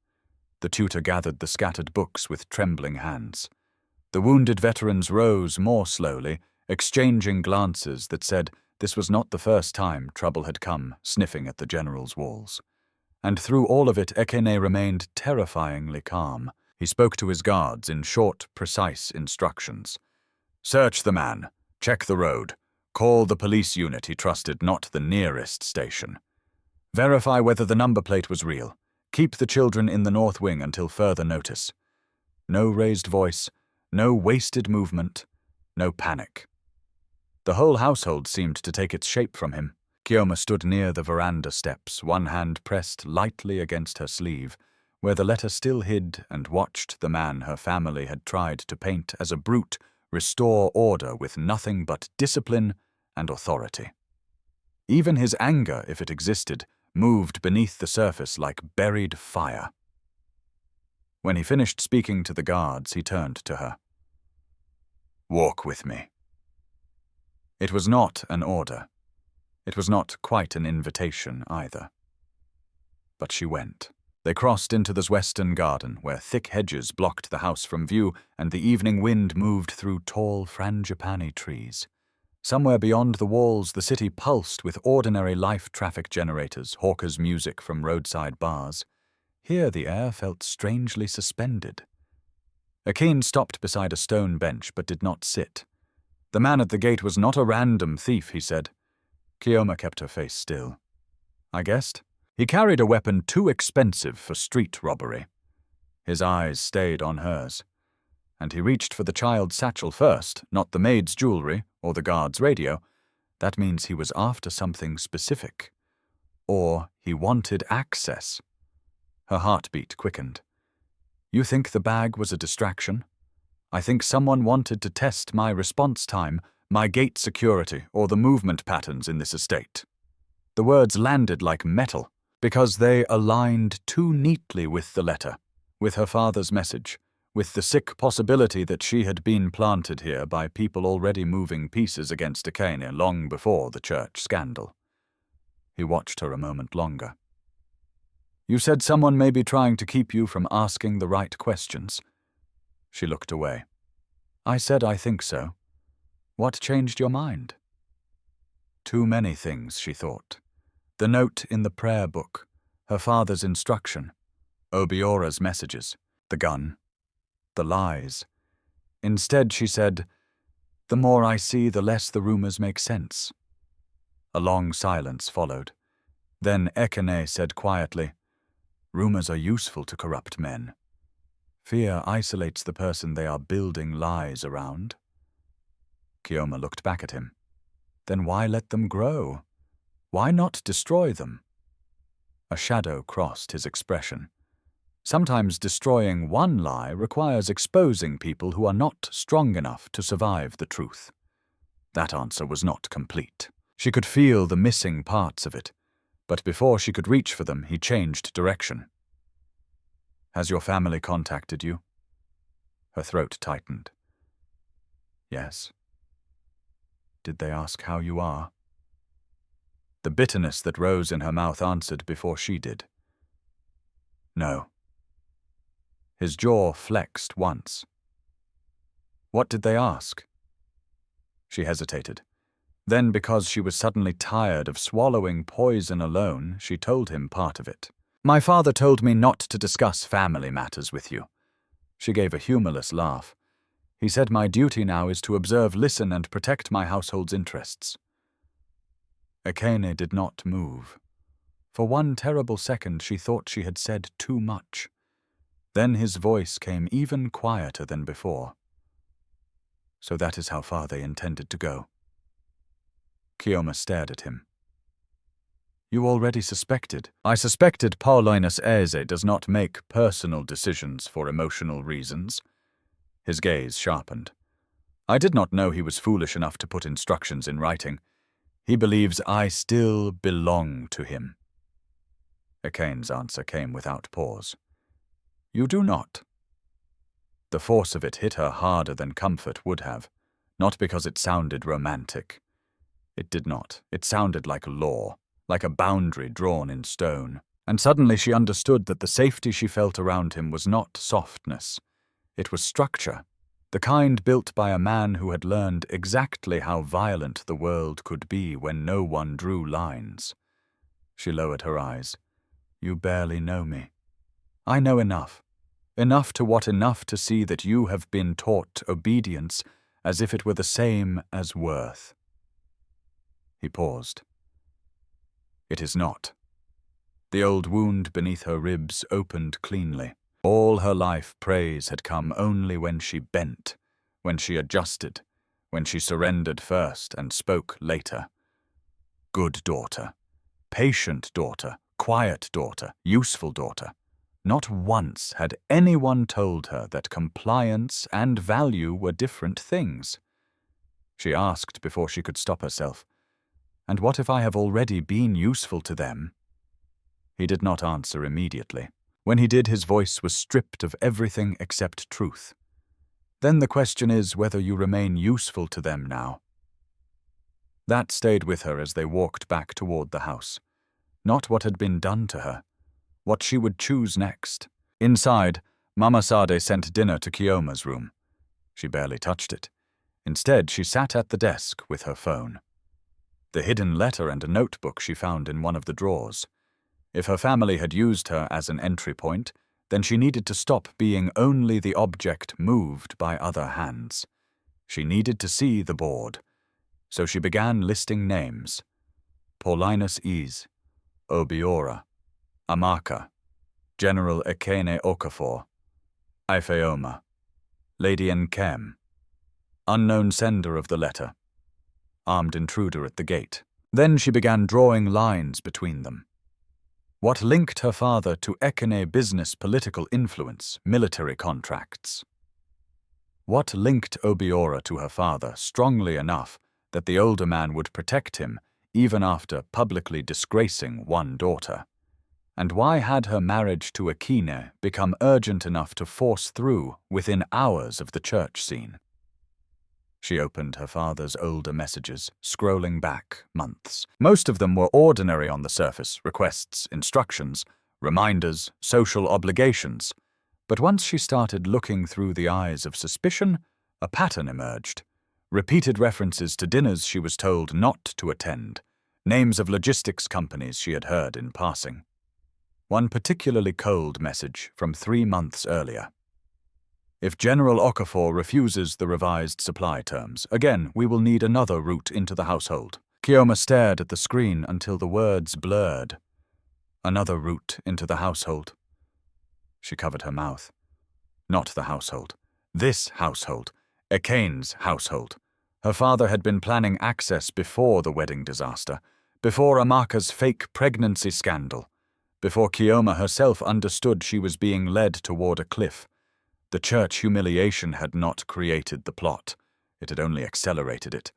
The tutor gathered the scattered books with trembling hands. The wounded veterans rose more slowly, exchanging glances that said this was not the first time trouble had come sniffing at the general's walls. And through all of it, Ekene remained terrifyingly calm. He spoke to his guards in short, precise instructions. "Search the man. Check the road. Call the police unit he trusted, not the nearest station. Verify whether the number plate was real. Keep the children in the north wing until further notice. No raised voice, no wasted movement, no panic." The whole household seemed to take its shape from him. Chioma stood near the veranda steps, one hand pressed lightly against her sleeve, where the letter still hid, and watched the man her family had tried to paint as a brute restore order with nothing but discipline and authority. Even his anger, if it existed, moved beneath the surface like buried fire. When he finished speaking to the guards, he turned to her. "Walk with me." It was not an order. It was not quite an invitation either. But she went. They crossed into the western garden, where thick hedges blocked the house from view, and the evening wind moved through tall frangipani trees. Somewhere beyond the walls, the city pulsed with ordinary life traffic generators, hawkers' music from roadside bars. Here the air felt strangely suspended. Ekene stopped beside a stone bench, but did not sit. The man at the gate was not a random thief, he said. Chioma kept her face still. I guessed. He carried a weapon too expensive for street robbery. His eyes stayed on hers. And he reached for the child's satchel first, not the maid's jewelry or the guard's radio. That means he was after something specific. Or he wanted access. Her heartbeat quickened. You think the bag was a distraction? I think someone wanted to test my response time, my gate security, or the movement patterns in this estate. The words landed like metal, because they aligned too neatly with the letter, with her father's message, with the sick possibility that she had been planted here by people already moving pieces against Ekene long before the church scandal. He watched her a moment longer. You said someone may be trying to keep you from asking the right questions. She looked away. I said I think so. What changed your mind? Too many things, she thought. The note in the prayer book, her father's instruction, Obiora's messages, the gun, the lies. Instead, she said, the more I see, the less the rumors make sense. A long silence followed. Then Ekene said quietly, rumors are useful to corrupt men. Fear isolates the person they are building lies around. Chioma looked back at him. Then why let them grow? Why not destroy them? A shadow crossed his expression. Sometimes destroying one lie requires exposing people who are not strong enough to survive the truth. That answer was not complete. She could feel the missing parts of it, but before she could reach for them, he changed direction. Has your family contacted you? Her throat tightened. Yes. Did they ask how you are? The bitterness that rose in her mouth answered before she did. No. His jaw flexed once. What did they ask? She hesitated. Then, because she was suddenly tired of swallowing poison alone, she told him part of it. My father told me not to discuss family matters with you. She gave a humorless laugh. He said my duty now is to observe, listen, and protect my household's interests. Ekene did not move. For one terrible second she thought she had said too much. Then his voice came even quieter than before. So that is how far they intended to go. Chioma stared at him. You already suspected. I suspected Paulinus Eze does not make personal decisions for emotional reasons. His gaze sharpened. I did not know he was foolish enough to put instructions in writing. He believes I still belong to him. Ekene's answer came without pause. You do not. The force of it hit her harder than comfort would have, not because it sounded romantic. It did not. It sounded like law, like a boundary drawn in stone. And suddenly she understood that the safety she felt around him was not softness. It was structure, the kind built by a man who had learned exactly how violent the world could be when no one drew lines. She lowered her eyes. You barely know me. I know enough. Enough to see that you have been taught obedience as if it were the same as worth. He paused. It is not. The old wound beneath her ribs opened cleanly. All her life praise had come only when she bent, when she adjusted, when she surrendered first and spoke later. Good daughter, patient daughter, quiet daughter, useful daughter. Not once had anyone told her that compliance and value were different things. She asked before she could stop herself, and what if I have already been useful to them? He did not answer immediately. When he did, his voice was stripped of everything except truth. Then the question is whether you remain useful to them now. That stayed with her as they walked back toward the house. Not what had been done to her, what she would choose next. Inside, Mama Sade sent dinner to Chioma's room. She barely touched it. Instead, she sat at the desk with her phone. The hidden letter and a notebook she found in one of the drawers. If her family had used her as an entry point, then she needed to stop being only the object moved by other hands. She needed to see the board. So she began listing names. Paulinus Eze, Obiora, Amaka, General Ekene Okafor, Ifeoma, Lady Nkem, unknown sender of the letter, armed intruder at the gate. Then she began drawing lines between them. What linked her father to Ekene business, political influence, military contracts? What linked Obiora to her father strongly enough that the older man would protect him even after publicly disgracing one daughter? And why had her marriage to Ekene become urgent enough to force through within hours of the church scene? She opened her father's older messages, scrolling back months. Most of them were ordinary on the surface, requests, instructions, reminders, social obligations. But once she started looking through the eyes of suspicion, a pattern emerged. Repeated references to dinners she was told not to attend, names of logistics companies she had heard in passing. One particularly cold message from 3 months earlier. If General Okafor refuses the revised supply terms, again we will need another route into the household. Chioma stared at the screen until the words blurred. Another route into the household. She covered her mouth. Not the household. This household. Ekene's household. Her father had been planning access before the wedding disaster, before Amaka's fake pregnancy scandal, before Chioma herself understood she was being led toward a cliff. The church humiliation had not created the plot. It had only accelerated it.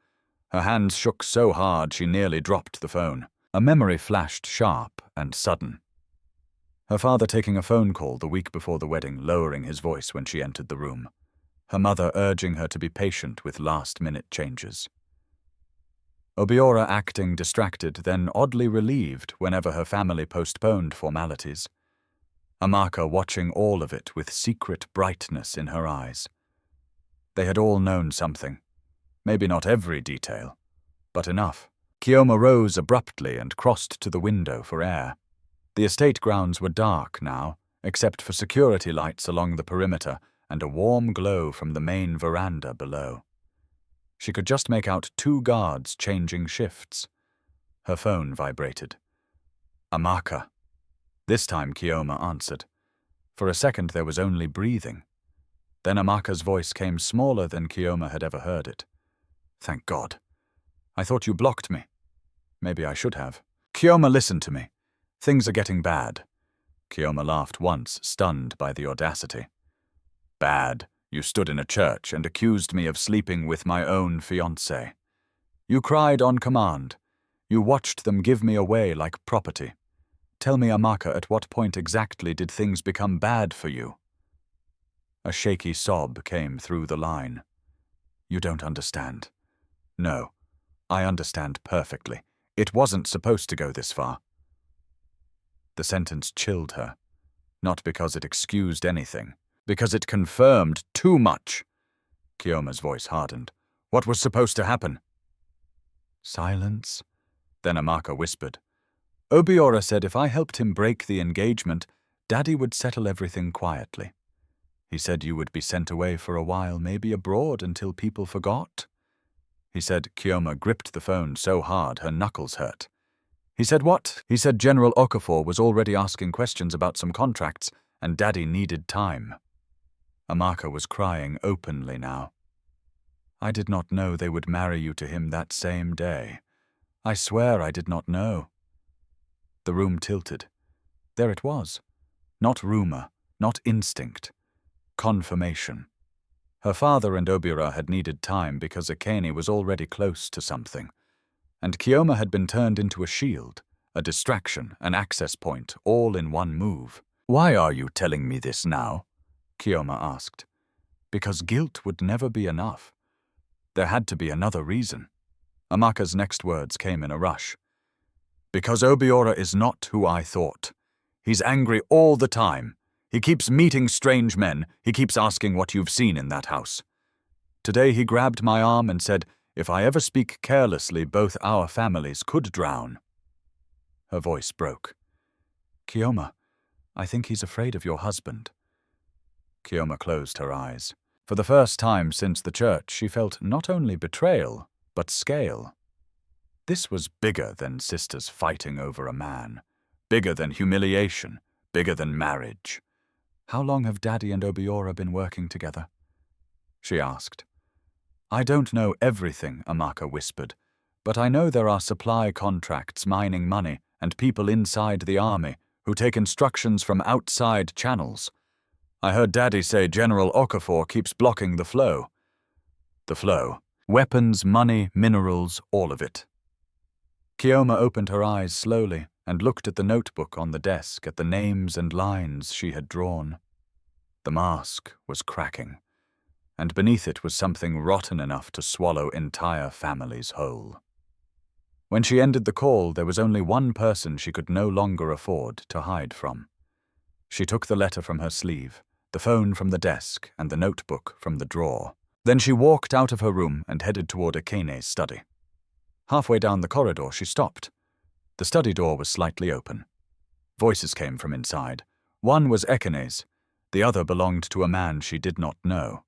Her hands shook so hard she nearly dropped the phone. A memory flashed sharp and sudden. Her father taking a phone call the week before the wedding, lowering his voice when she entered the room. Her mother urging her to be patient with last-minute changes. Obiora acting distracted, then oddly relieved whenever her family postponed formalities. Amaka watching all of it with secret brightness in her eyes. They had all known something. Maybe not every detail, but enough. Chioma rose abruptly and crossed to the window for air. The estate grounds were dark now, except for security lights along the perimeter and a warm glow from the main veranda below. She could just make out 2 guards changing shifts. Her phone vibrated. Amaka. This time Chioma answered. For a second there was only breathing. Then Amaka's voice came smaller than Chioma had ever heard it. Thank God. I thought you blocked me. Maybe I should have. Chioma, listen to me. Things are getting bad. Chioma laughed once, stunned by the audacity. Bad. You stood in a church and accused me of sleeping with my own fiancé. You cried on command. You watched them give me away like property. Tell me, Amaka, at what point exactly did things become bad for you? A shaky sob came through the line. You don't understand. No, I understand perfectly. It wasn't supposed to go this far. The sentence chilled her, not because it excused anything, because it confirmed too much. Chioma's voice hardened. What was supposed to happen? Silence. Then Amaka whispered. Obiora said if I helped him break the engagement, Daddy would settle everything quietly. He said you would be sent away for a while, maybe abroad, until people forgot. He said Chioma gripped the phone so hard her knuckles hurt. He said what? He said General Okafor was already asking questions about some contracts, and Daddy needed time. Amaka was crying openly now. I did not know they would marry you to him that same day. I swear I did not know. The room tilted. There it was. Not rumor, not instinct. Confirmation. Her father and Obiora had needed time because Ekene was already close to something. And Chioma had been turned into a shield, a distraction, an access point, all in one move. Why are you telling me this now? Chioma asked. Because guilt would never be enough. There had to be another reason. Amaka's next words came in a rush. Because Obiora is not who I thought. He's angry all the time. He keeps meeting strange men. He keeps asking what you've seen in that house. Today he grabbed my arm and said, if I ever speak carelessly, both our families could drown. Her voice broke. Chioma, I think he's afraid of your husband. Chioma closed her eyes. For the first time since the church, she felt not only betrayal, but scale. This was bigger than sisters fighting over a man, bigger than humiliation, bigger than marriage. How long have Daddy and Obiora been working together? She asked. I don't know everything, Amaka whispered, but I know there are supply contracts mining money and people inside the army who take instructions from outside channels. I heard Daddy say General Okafor keeps blocking the flow. The flow. Weapons, money, minerals, all of it. Chioma opened her eyes slowly and looked at the notebook on the desk, at the names and lines she had drawn. The mask was cracking, and beneath it was something rotten enough to swallow entire families whole. When she ended the call, there was only one person she could no longer afford to hide from. She took the letter from her sleeve, the phone from the desk, and the notebook from the drawer. Then she walked out of her room and headed toward Ekene's study. Halfway down the corridor, she stopped. The study door was slightly open. Voices came from inside. One was Ekene's, the other belonged to a man she did not know.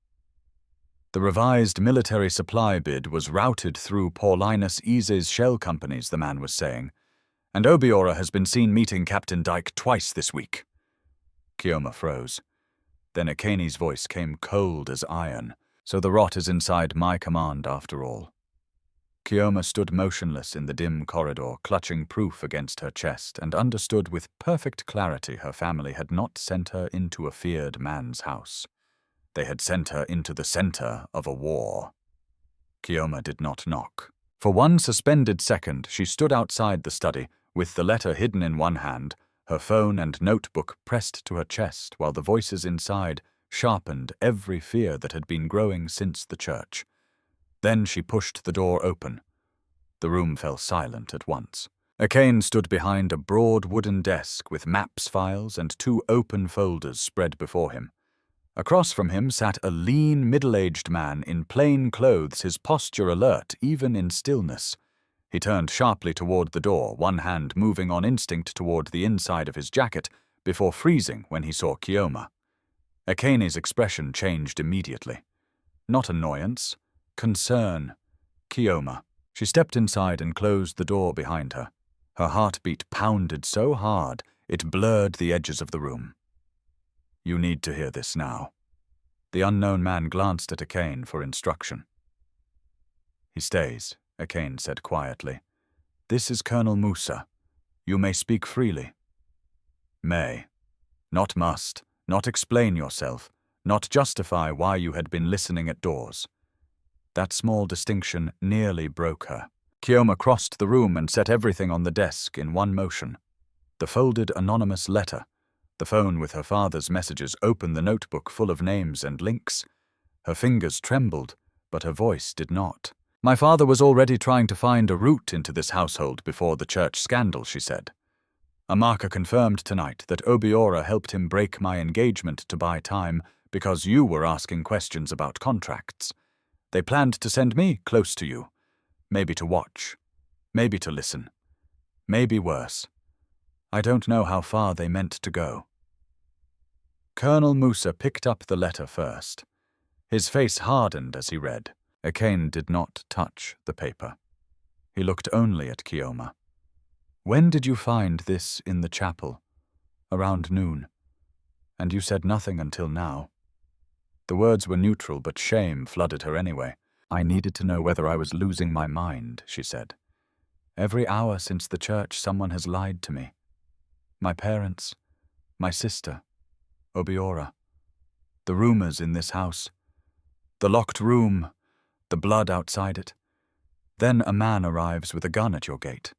The revised military supply bid was routed through Paulinus Ease's shell companies, the man was saying, and Obiora has been seen meeting Captain Dyke twice this week. Chioma froze. Then Ekene's voice came cold as iron. So the rot is inside my command after all. Chioma stood motionless in the dim corridor, clutching proof against her chest, and understood with perfect clarity her family had not sent her into a feared man's house. They had sent her into the center of a war. Chioma did not knock. For one suspended second, she stood outside the study, with the letter hidden in one hand, her phone and notebook pressed to her chest, while the voices inside sharpened every fear that had been growing since the church. Then she pushed the door open. The room fell silent at once. Ekene stood behind a broad wooden desk with maps files and 2 open folders spread before him. Across from him sat a lean, middle-aged man in plain clothes, his posture alert even in stillness. He turned sharply toward the door, one hand moving on instinct toward the inside of his jacket, before freezing when he saw Chioma. Ekene's expression changed immediately. Not annoyance, concern. Chioma. She stepped inside and closed the door behind her. Her heartbeat pounded so hard it blurred the edges of the room. You need to hear this now. The unknown man glanced at Ekene for instruction. He stays, Ekene said quietly. This is Colonel Musa. You may speak freely. May. Not must. Not explain yourself, not justify why you had been listening at doors. That small distinction nearly broke her. Chioma crossed the room and set everything on the desk in one motion. The folded anonymous letter, the phone with her father's messages, open the notebook full of names and links. Her fingers trembled, but her voice did not. My father was already trying to find a route into this household before the church scandal, she said. Amaka confirmed tonight that Obiora helped him break my engagement to buy time because you were asking questions about contracts. They planned to send me close to you, maybe to watch, maybe to listen, maybe worse. I don't know how far they meant to go. Colonel Musa picked up the letter first. His face hardened as he read. Ekene did not touch the paper. He looked only at Chioma. When did you find this in the chapel? Around noon. And you said nothing until now. The words were neutral, but shame flooded her anyway. I needed to know whether I was losing my mind, she said. Every hour since the church, someone has lied to me. My parents, my sister, Obiora, the rumors in this house, the locked room, the blood outside it. Then a man arrives with a gun at your gate.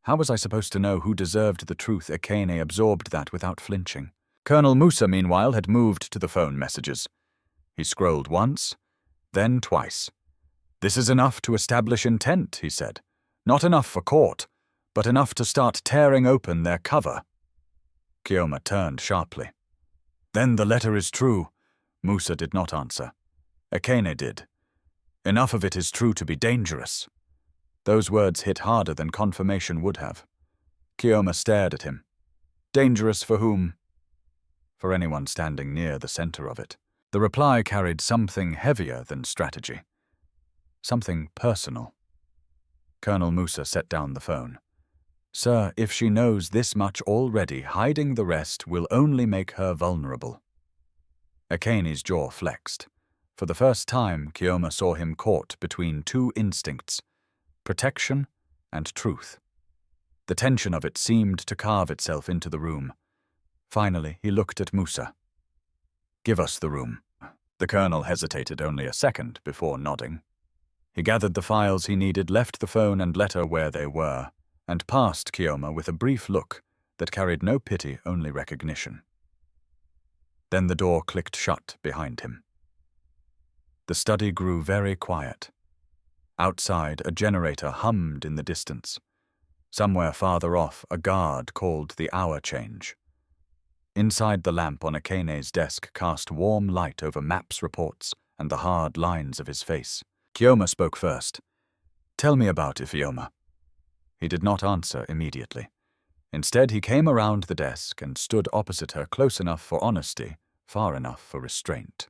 How was I supposed to know who deserved the truth? Ekene absorbed that without flinching. Colonel Musa, meanwhile, had moved to the phone messages. He scrolled once, then twice. This is enough to establish intent, he said. Not enough for court, but enough to start tearing open their cover. Chioma turned sharply. Then the letter is true. Musa did not answer. Ekene did. Enough of it is true to be dangerous. Those words hit harder than confirmation would have. Chioma stared at him. Dangerous for whom? For anyone standing near the center of it. The reply carried something heavier than strategy. Something personal. Colonel Musa set down the phone. Sir, if she knows this much already, hiding the rest will only make her vulnerable. Ekene's jaw flexed. For the first time, Chioma saw him caught between 2 instincts. Protection and truth. The tension of it seemed to carve itself into the room. Finally, he looked at Musa. Give us the room. The colonel hesitated only a second before nodding. He gathered the files he needed, left the phone and letter where they were, and passed Chioma with a brief look that carried no pity, only recognition. Then the door clicked shut behind him. The study grew very quiet. Outside, a generator hummed in the distance. Somewhere farther off, a guard called the hour change. Inside the lamp on Ekene's desk cast warm light over maps, reports, and the hard lines of his face. Chioma spoke first. "Tell me about Ifeoma." He did not answer immediately. Instead, he came around the desk and stood opposite her, close enough for honesty, far enough for restraint.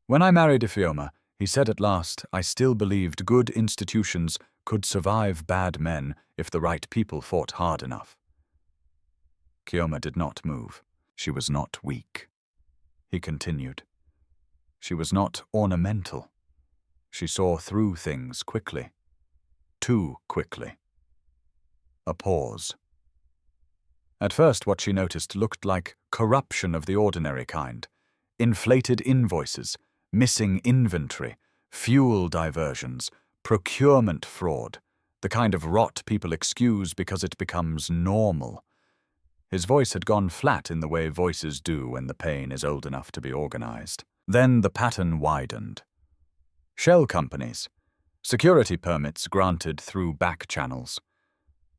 "When I married Ifeoma, he said at last, I still believed good institutions could survive bad men if the right people fought hard enough." Chioma did not move. She was not weak. He continued. She was not ornamental. She saw through things quickly. Too quickly. A pause. At first, what she noticed looked like corruption of the ordinary kind. Inflated invoices, missing inventory, fuel diversions, procurement fraud, the kind of rot people excuse because it becomes normal. His voice had gone flat in the way voices do when the pain is old enough to be organized. Then the pattern widened. Shell companies. Security permits granted through back channels.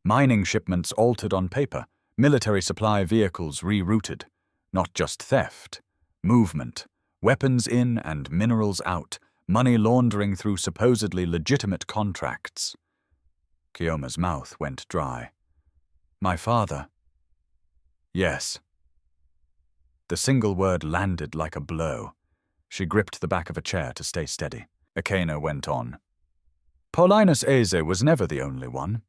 Mining shipments altered on paper. Military supply vehicles rerouted. Not just theft. Movement. Weapons in and minerals out. Money laundering through supposedly legitimate contracts. Chioma's mouth went dry. "My father." "Yes." The single word landed like a blow. She gripped the back of a chair to stay steady. Ekene went on. "Paulinus Eze was never the only one.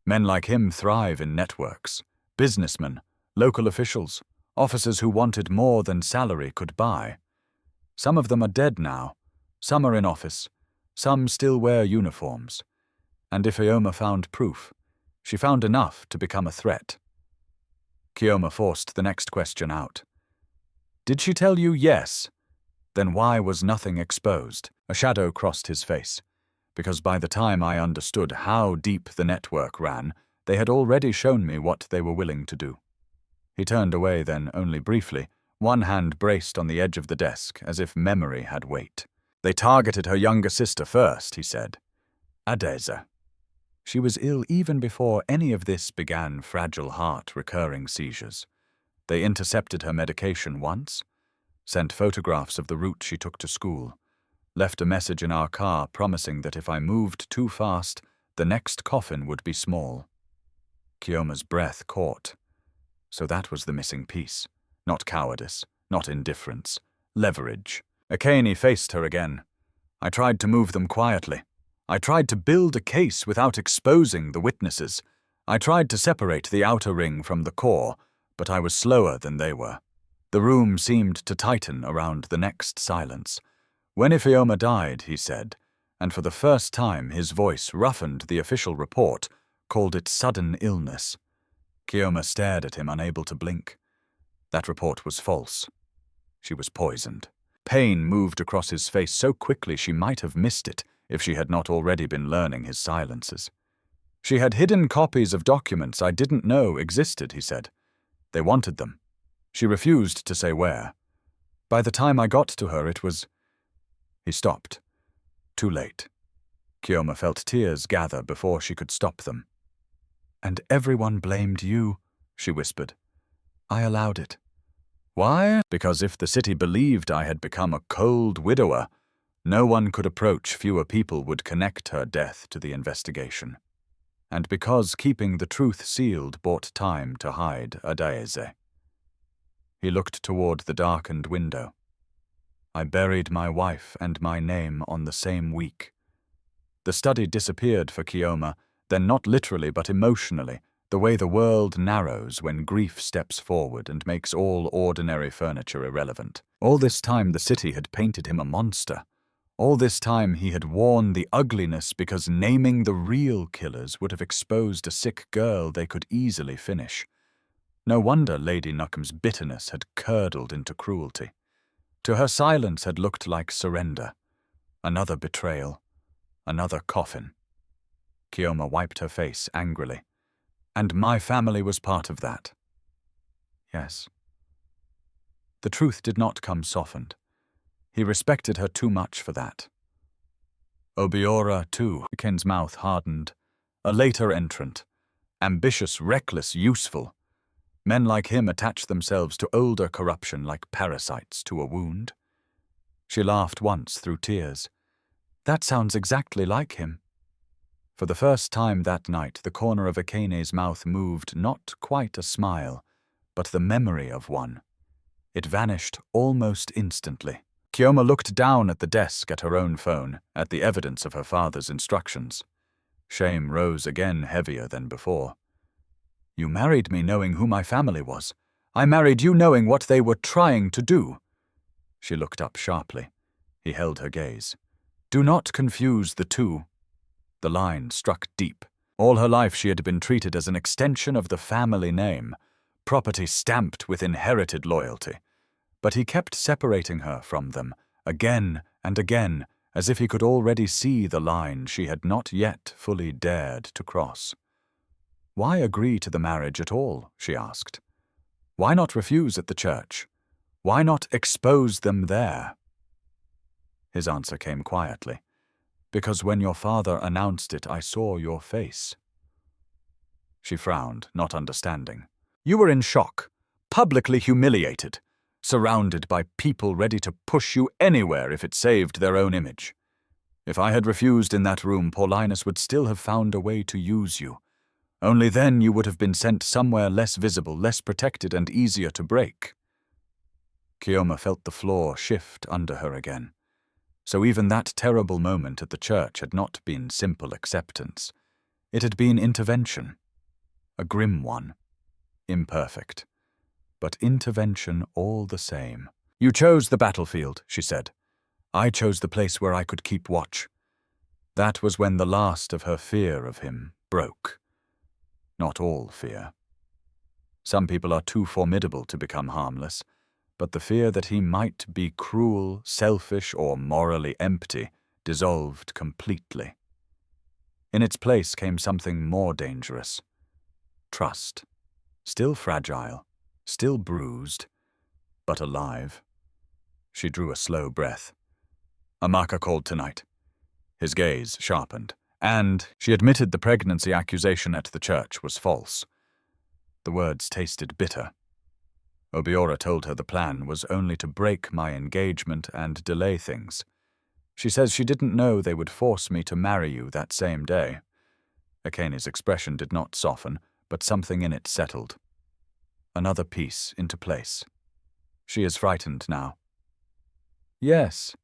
Men like him thrive in networks. Businessmen, local officials, officers who wanted more than salary could buy. Some of them are dead now. Some are in office. Some still wear uniforms. And Ifeoma found proof. She found enough to become a threat." Chioma forced the next question out. "Did she tell you yes? Then why was nothing exposed?" A shadow crossed his face. "Because by the time I understood how deep the network ran, they had already shown me what they were willing to do." He turned away then, only briefly, one hand braced on the edge of the desk, as if memory had weight. "They targeted her younger sister first," he said. "Adeza. She was ill even before any of this began, fragile heart, recurring seizures. They intercepted her medication once, sent photographs of the route she took to school, left a message in our car promising that if I moved too fast, the next coffin would be small." Chioma's breath caught. So that was the missing piece. Not cowardice, not indifference. Leverage. Ekene faced her again. "I tried to move them quietly. I tried to build a case without exposing the witnesses. I tried to separate the outer ring from the core, but I was slower than they were." The room seemed to tighten around the next silence. "When Ifeoma died," he said, and for the first time his voice roughened the official report, called it sudden illness. Chioma stared at him, unable to blink. That report was false. She was poisoned. Pain moved across his face so quickly she might have missed it if she had not already been learning his silences. "She had hidden copies of documents I didn't know existed," he said. "They wanted them. She refused to say where. By the time I got to her, it was—" He stopped. Too late. Chioma felt tears gather before she could stop them. "And everyone blamed you," she whispered. "I allowed it." "Why?" "Because if the city believed I had become a cold widower, no one could approach, fewer people would connect her death to the investigation. And because keeping the truth sealed bought time to hide Adeze." He looked toward the darkened window. "I buried my wife and my name on the same week." The study disappeared for Chioma, then not literally but emotionally, the way the world narrows when grief steps forward and makes all ordinary furniture irrelevant. All this time the city had painted him a monster. All this time he had worn the ugliness because naming the real killers would have exposed a sick girl they could easily finish. No wonder Lady Nuckham's bitterness had curdled into cruelty. To her, silence had looked like surrender. Another betrayal. Another coffin. Chioma wiped her face angrily. "And my family was part of that." Yes. The truth did not come softened. He respected her too much for that. Obiora, too. Ken's mouth hardened. A later entrant. Ambitious, reckless, useful. Men like him attach themselves to older corruption like parasites to a wound. She laughed once through tears. That sounds exactly like him. For the first time that night, the corner of Ekene's mouth moved not quite a smile, but the memory of one. It vanished almost instantly. Chioma looked down at the desk at her own phone, at the evidence of her father's instructions. Shame rose again heavier than before. You married me knowing who my family was. I married you knowing what they were trying to do. She looked up sharply. He held her gaze. Do not confuse the two. The line struck deep. All her life she had been treated as an extension of the family name, property stamped with inherited loyalty. But he kept separating her from them, again and again, as if he could already see the line she had not yet fully dared to cross. Why agree to the marriage at all, she asked. Why not refuse at the church? Why not expose them there? His answer came quietly. Because when your father announced it, I saw your face. She frowned, not understanding. You were in shock, publicly humiliated, surrounded by people ready to push you anywhere if it saved their own image. If I had refused in that room, Paulinus would still have found a way to use you. Only then you would have been sent somewhere less visible, less protected, and easier to break. Chioma felt the floor shift under her again. So even that terrible moment at the church had not been simple acceptance. It had been intervention. A grim one. Imperfect. But intervention all the same. You chose the battlefield, she said. I chose the place where I could keep watch. That was when the last of her fear of him broke. Not all fear. Some people are too formidable to become harmless, but the fear that he might be cruel, selfish, or morally empty dissolved completely. In its place came something more dangerous. Trust. Still fragile, still bruised, but alive. She drew a slow breath. Amaka called tonight. His gaze sharpened, and she admitted the pregnancy accusation at the church was false. The words tasted bitter. Obiora told her the plan was only to break my engagement and delay things. She says she didn't know they would force me to marry you that same day. Ekene's expression did not soften, but something in it settled. Another piece into place. She is frightened now. Yes,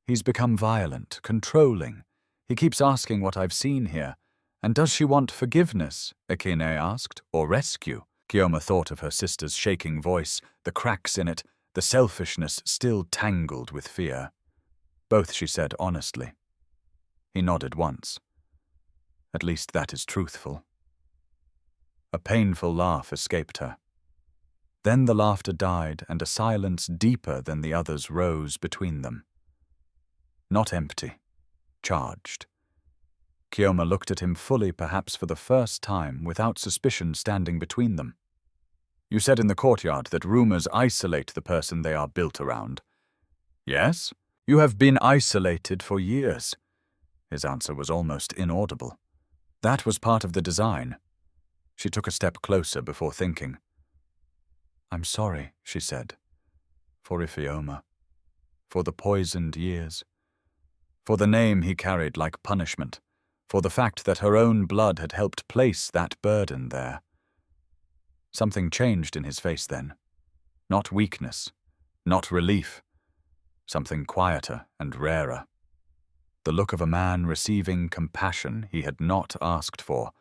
he's become violent, controlling. He keeps asking what I've seen here. And does she want forgiveness, Ekene asked, or rescue? Chioma thought of her sister's shaking voice, the cracks in it, the selfishness still tangled with fear. Both, she said honestly. He nodded once. At least that is truthful. A painful laugh escaped her. Then the laughter died, and a silence deeper than the others rose between them. Not empty, charged. Chioma looked at him fully, perhaps for the first time, without suspicion standing between them. You said in the courtyard that rumors isolate the person they are built around. Yes? You have been isolated for years. His answer was almost inaudible. That was part of the design. She took a step closer before thinking. I'm sorry, she said. For Ifeoma. For the poisoned years. For the name he carried like punishment. For the fact that her own blood had helped place that burden there. Something changed in his face then. Not weakness, not relief. Something quieter and rarer. The look of a man receiving compassion he had not asked for,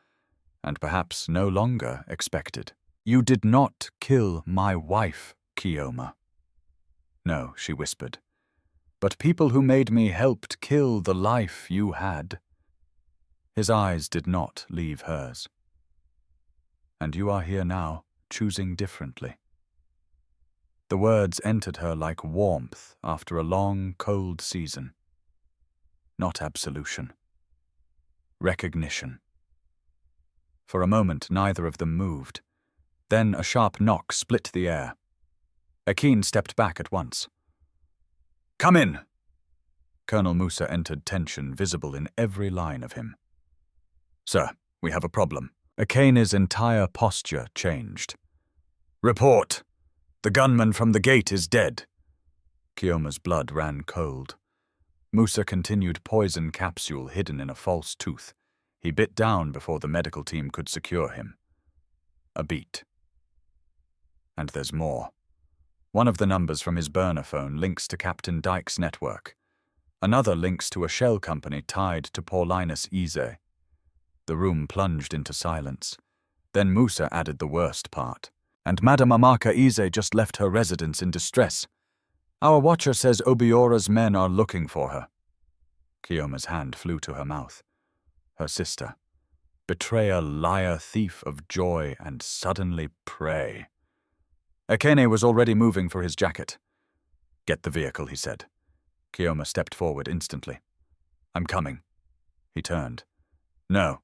and perhaps no longer expected. You did not kill my wife, Chioma. No, she whispered. But people who made me helped kill the life you had. His eyes did not leave hers. And you are here now, choosing differently. The words entered her like warmth after a long, cold season. Not absolution. Recognition. For a moment, neither of them moved. Then a sharp knock split the air. Ekene stepped back at once. Come in! Colonel Musa entered, tension visible in every line of him. Sir, we have a problem. Ekene's entire posture changed. Report! The gunman from the gate is dead. Chioma's blood ran cold. Musa continued poison capsule hidden in a false tooth. He bit down before the medical team could secure him. A beat. And there's more. One of the numbers from his burner phone links to Captain Dyke's network. Another links to a shell company tied to Paulinus Eze. The room plunged into silence. Then Musa added the worst part. And Madame Amaka Eze just left her residence in distress. Our watcher says Obiora's men are looking for her. Chioma's hand flew to her mouth. Her sister. Betrayer, liar, thief of joy, and suddenly prey. Ekene was already moving for his jacket. Get the vehicle, he said. Chioma stepped forward instantly. I'm coming. He turned. No.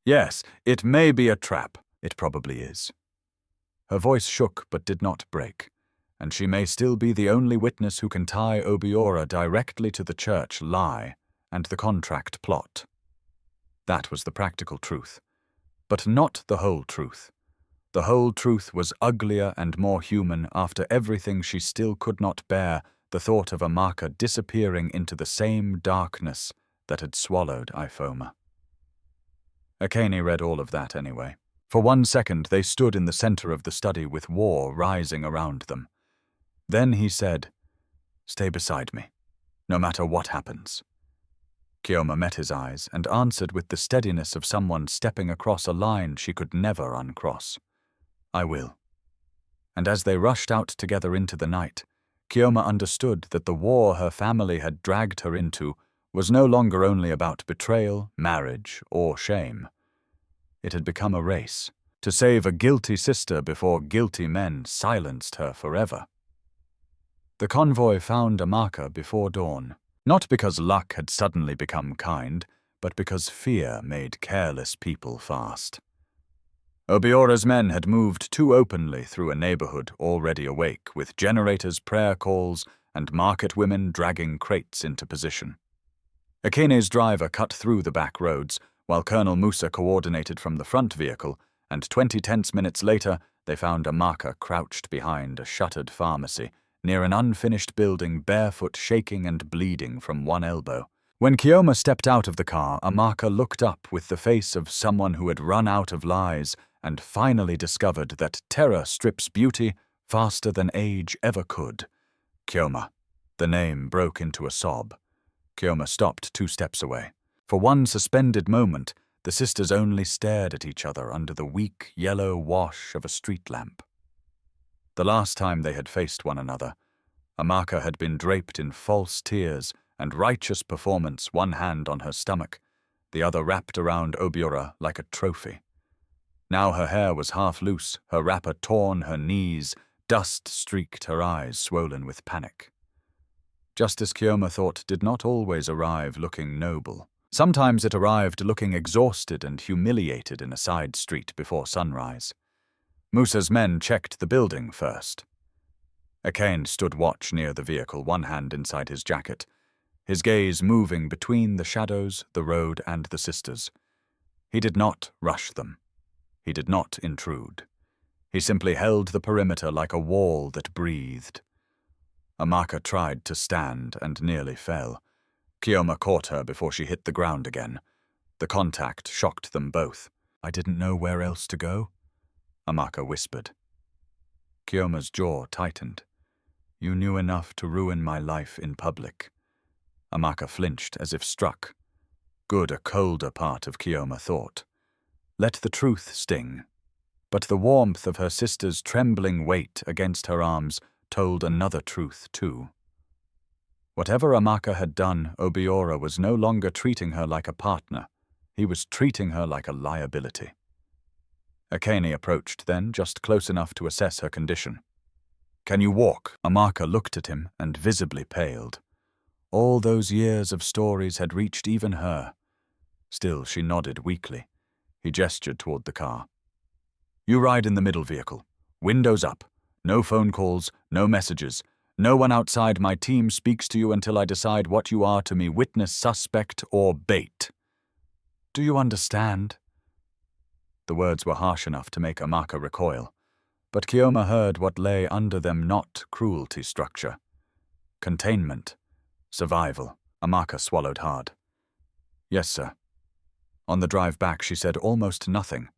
Yes, it may be a trap. It probably is. Her voice shook but did not break, and she may still be the only witness who can tie Obiora directly to the church lie and the contract plot. That was the practical truth, but not the whole truth. The whole truth was uglier and more human after everything she still could not bear, the thought of Amaka disappearing into the same darkness that had swallowed Ifoma. Ekene read all of that anyway. For 1 second they stood in the center of the study with war rising around them. Then he said, Stay beside me, no matter what happens. Chioma met his eyes and answered with the steadiness of someone stepping across a line she could never uncross. I will. And as they rushed out together into the night, Chioma understood that the war her family had dragged her into was no longer only about betrayal, marriage, or shame. It had become a race, to save a guilty sister before guilty men silenced her forever. The convoy found Amaka before dawn, not because luck had suddenly become kind, but because fear made careless people fast. Obiora's men had moved too openly through a neighborhood already awake, with generators, prayer calls, and market women dragging crates into position. Ekene's driver cut through the back roads, while Colonel Musa coordinated from the front vehicle, and 20 tense minutes later they found Amaka crouched behind a shuttered pharmacy, near an unfinished building, barefoot, shaking and bleeding from one elbow. When Chioma stepped out of the car, Amaka looked up with the face of someone who had run out of lies and finally discovered that terror strips beauty faster than age ever could. Chioma. The name broke into a sob. Chioma stopped 2 steps away. For one suspended moment, the sisters only stared at each other under the weak yellow wash of a street lamp. The last time they had faced one another, Amaka had been draped in false tears and righteous performance, one hand on her stomach, the other wrapped around Obiora like a trophy. Now her hair was half loose, her wrapper torn, her knees, dust streaked her eyes, swollen with panic. Justice Chioma thought did not always arrive looking noble. Sometimes it arrived looking exhausted and humiliated in a side street before sunrise. Musa's men checked the building first. Ekene stood watch near the vehicle, one hand inside his jacket, his gaze moving between the shadows, the road, and the sisters. He did not rush them. He did not intrude. He simply held the perimeter like a wall that breathed. Amaka tried to stand and nearly fell. Chioma caught her before she hit the ground again. The contact shocked them both. I didn't know where else to go, Amaka whispered. Chioma's jaw tightened. You knew enough to ruin my life in public. Amaka flinched as if struck. Good, a colder part of Chioma thought. Let the truth sting. But the warmth of her sister's trembling weight against her arms told another truth too. Whatever Amaka had done, Obiora was no longer treating her like a partner. He was treating her like a liability. Ekene approached then, just close enough to assess her condition. Can you walk? Amaka looked at him and visibly paled. All those years of stories had reached even her. Still, she nodded weakly. He gestured toward the car. You ride in the middle vehicle. Windows up. No phone calls, no messages. No one outside my team speaks to you until I decide what you are to me, witness, suspect, or bait. Do you understand? The words were harsh enough to make Amaka recoil, But Chioma heard what lay under them, not cruelty structure. Containment. Survival. Amaka swallowed hard. Yes, sir. On the drive back, she said almost nothing.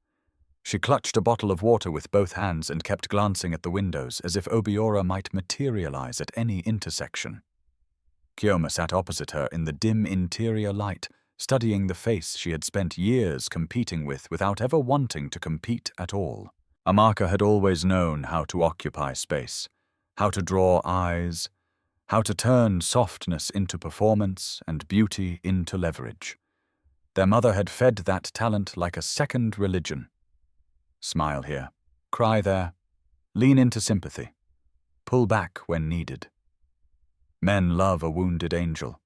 She clutched a bottle of water with both hands and kept glancing at the windows as if Obiora might materialize at any intersection. Chioma sat opposite her in the dim interior light, studying the face she had spent years competing with without ever wanting to compete at all. Amaka had always known how to occupy space, how to draw eyes, how to turn softness into performance and beauty into leverage. Their mother had fed that talent like a second religion. Smile here, cry there, lean into sympathy, pull back when needed. Men love a wounded angel.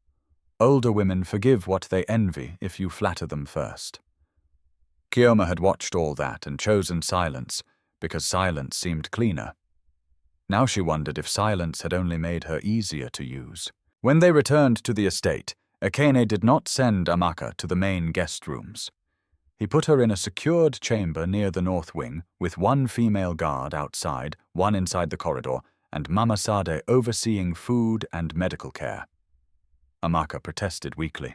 Older women forgive what they envy if you flatter them first. Chioma had watched all that and chosen silence because silence seemed cleaner. Now she wondered if silence had only made her easier to use. When they returned to the estate, Ekene did not send Amaka to the main guest rooms. He put her in a secured chamber near the north wing, with one female guard outside, one inside the corridor, and Mama Sade overseeing food and medical care. Amaka protested weakly.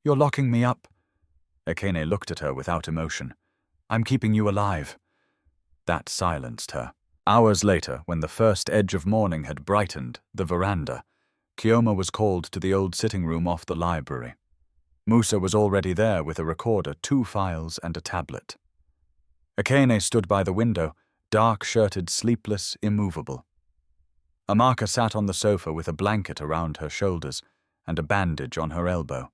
"You're locking me up." Ekene looked at her without emotion. "I'm keeping you alive." That silenced her. Hours later, when the first edge of morning had brightened the veranda, Chioma was called to the old sitting room off the library. Musa was already there with a recorder, 2 files, and a tablet. Ekene stood by the window, dark-shirted, sleepless, immovable. Amaka sat on the sofa with a blanket around her shoulders and a bandage on her elbow.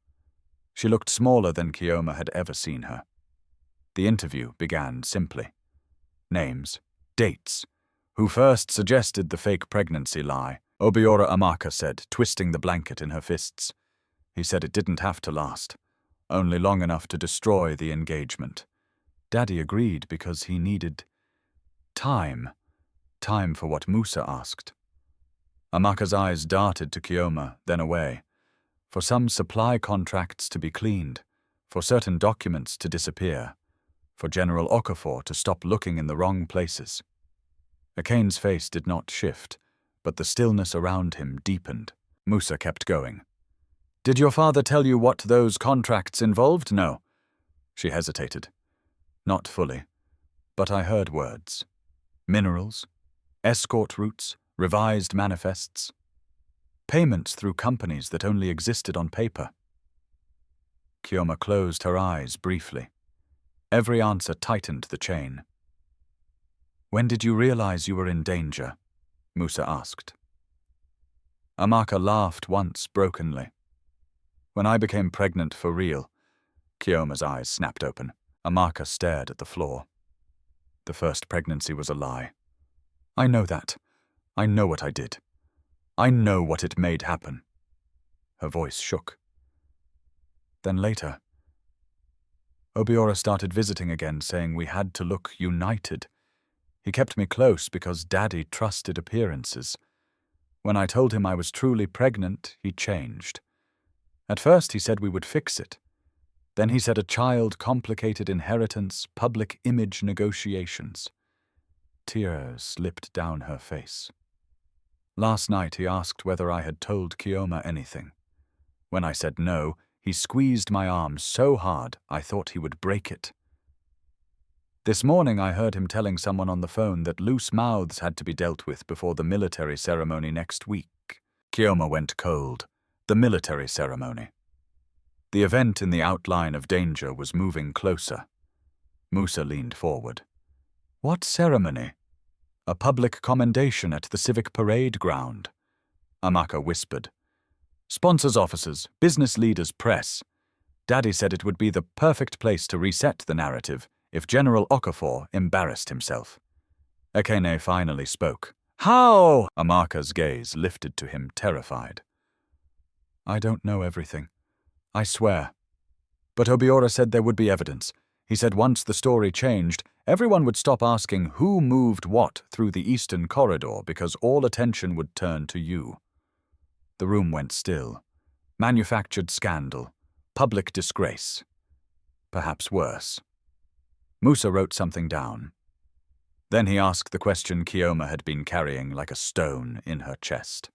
She looked smaller than Chioma had ever seen her. The interview began simply. Names, dates, who first suggested the fake pregnancy lie, Obiora Amaka said, twisting the blanket in her fists. He said it didn't have to last, only long enough to destroy the engagement. Daddy agreed because he needed time for what Musa asked. Amaka's eyes darted to Chioma, then away. For some supply contracts to be cleaned, for certain documents to disappear, for General Okafor to stop looking in the wrong places. Ekene's face did not shift, but the stillness around him deepened. Musa kept going. "Did your father tell you what those contracts involved?" "No." She hesitated. "Not fully, but I heard words. Minerals, escort routes, revised manifests, payments through companies that only existed on paper." Chioma closed her eyes briefly. Every answer tightened the chain. "When did you realize you were in danger?" Musa asked. Amaka laughed once brokenly. "When I became pregnant for real." Chioma's eyes snapped open. Amaka stared at the floor. "The first pregnancy was a lie. I know that. I know what I did. I know what it made happen." Her voice shook. Then later, Obiora started visiting again, saying we had to look united. He kept me close because Daddy trusted appearances. When I told him I was truly pregnant, he changed. At first he said we would fix it. Then he said a child complicated inheritance, public image negotiations. Tears slipped down her face. Last night he asked whether I had told Chioma anything. When I said no, he squeezed my arm so hard I thought he would break it. This morning I heard him telling someone on the phone that loose mouths had to be dealt with before the military ceremony next week. Chioma went cold. The military ceremony. The event in the outline of danger was moving closer. Musa leaned forward. "What ceremony?" "A public commendation at the civic parade ground." Amaka whispered. "Sponsors' officers, business leaders, press. Daddy said it would be the perfect place to reset the narrative if General Okafor embarrassed himself." Ekene finally spoke. "How?" Amaka's gaze lifted to him, terrified. "I don't know everything. I swear. But Obiora said there would be evidence. He said once the story changed, everyone would stop asking who moved what through the eastern corridor because all attention would turn to you." The room went still. Manufactured scandal. Public disgrace. Perhaps worse. Musa wrote something down. Then he asked the question Chioma had been carrying like a stone in her chest.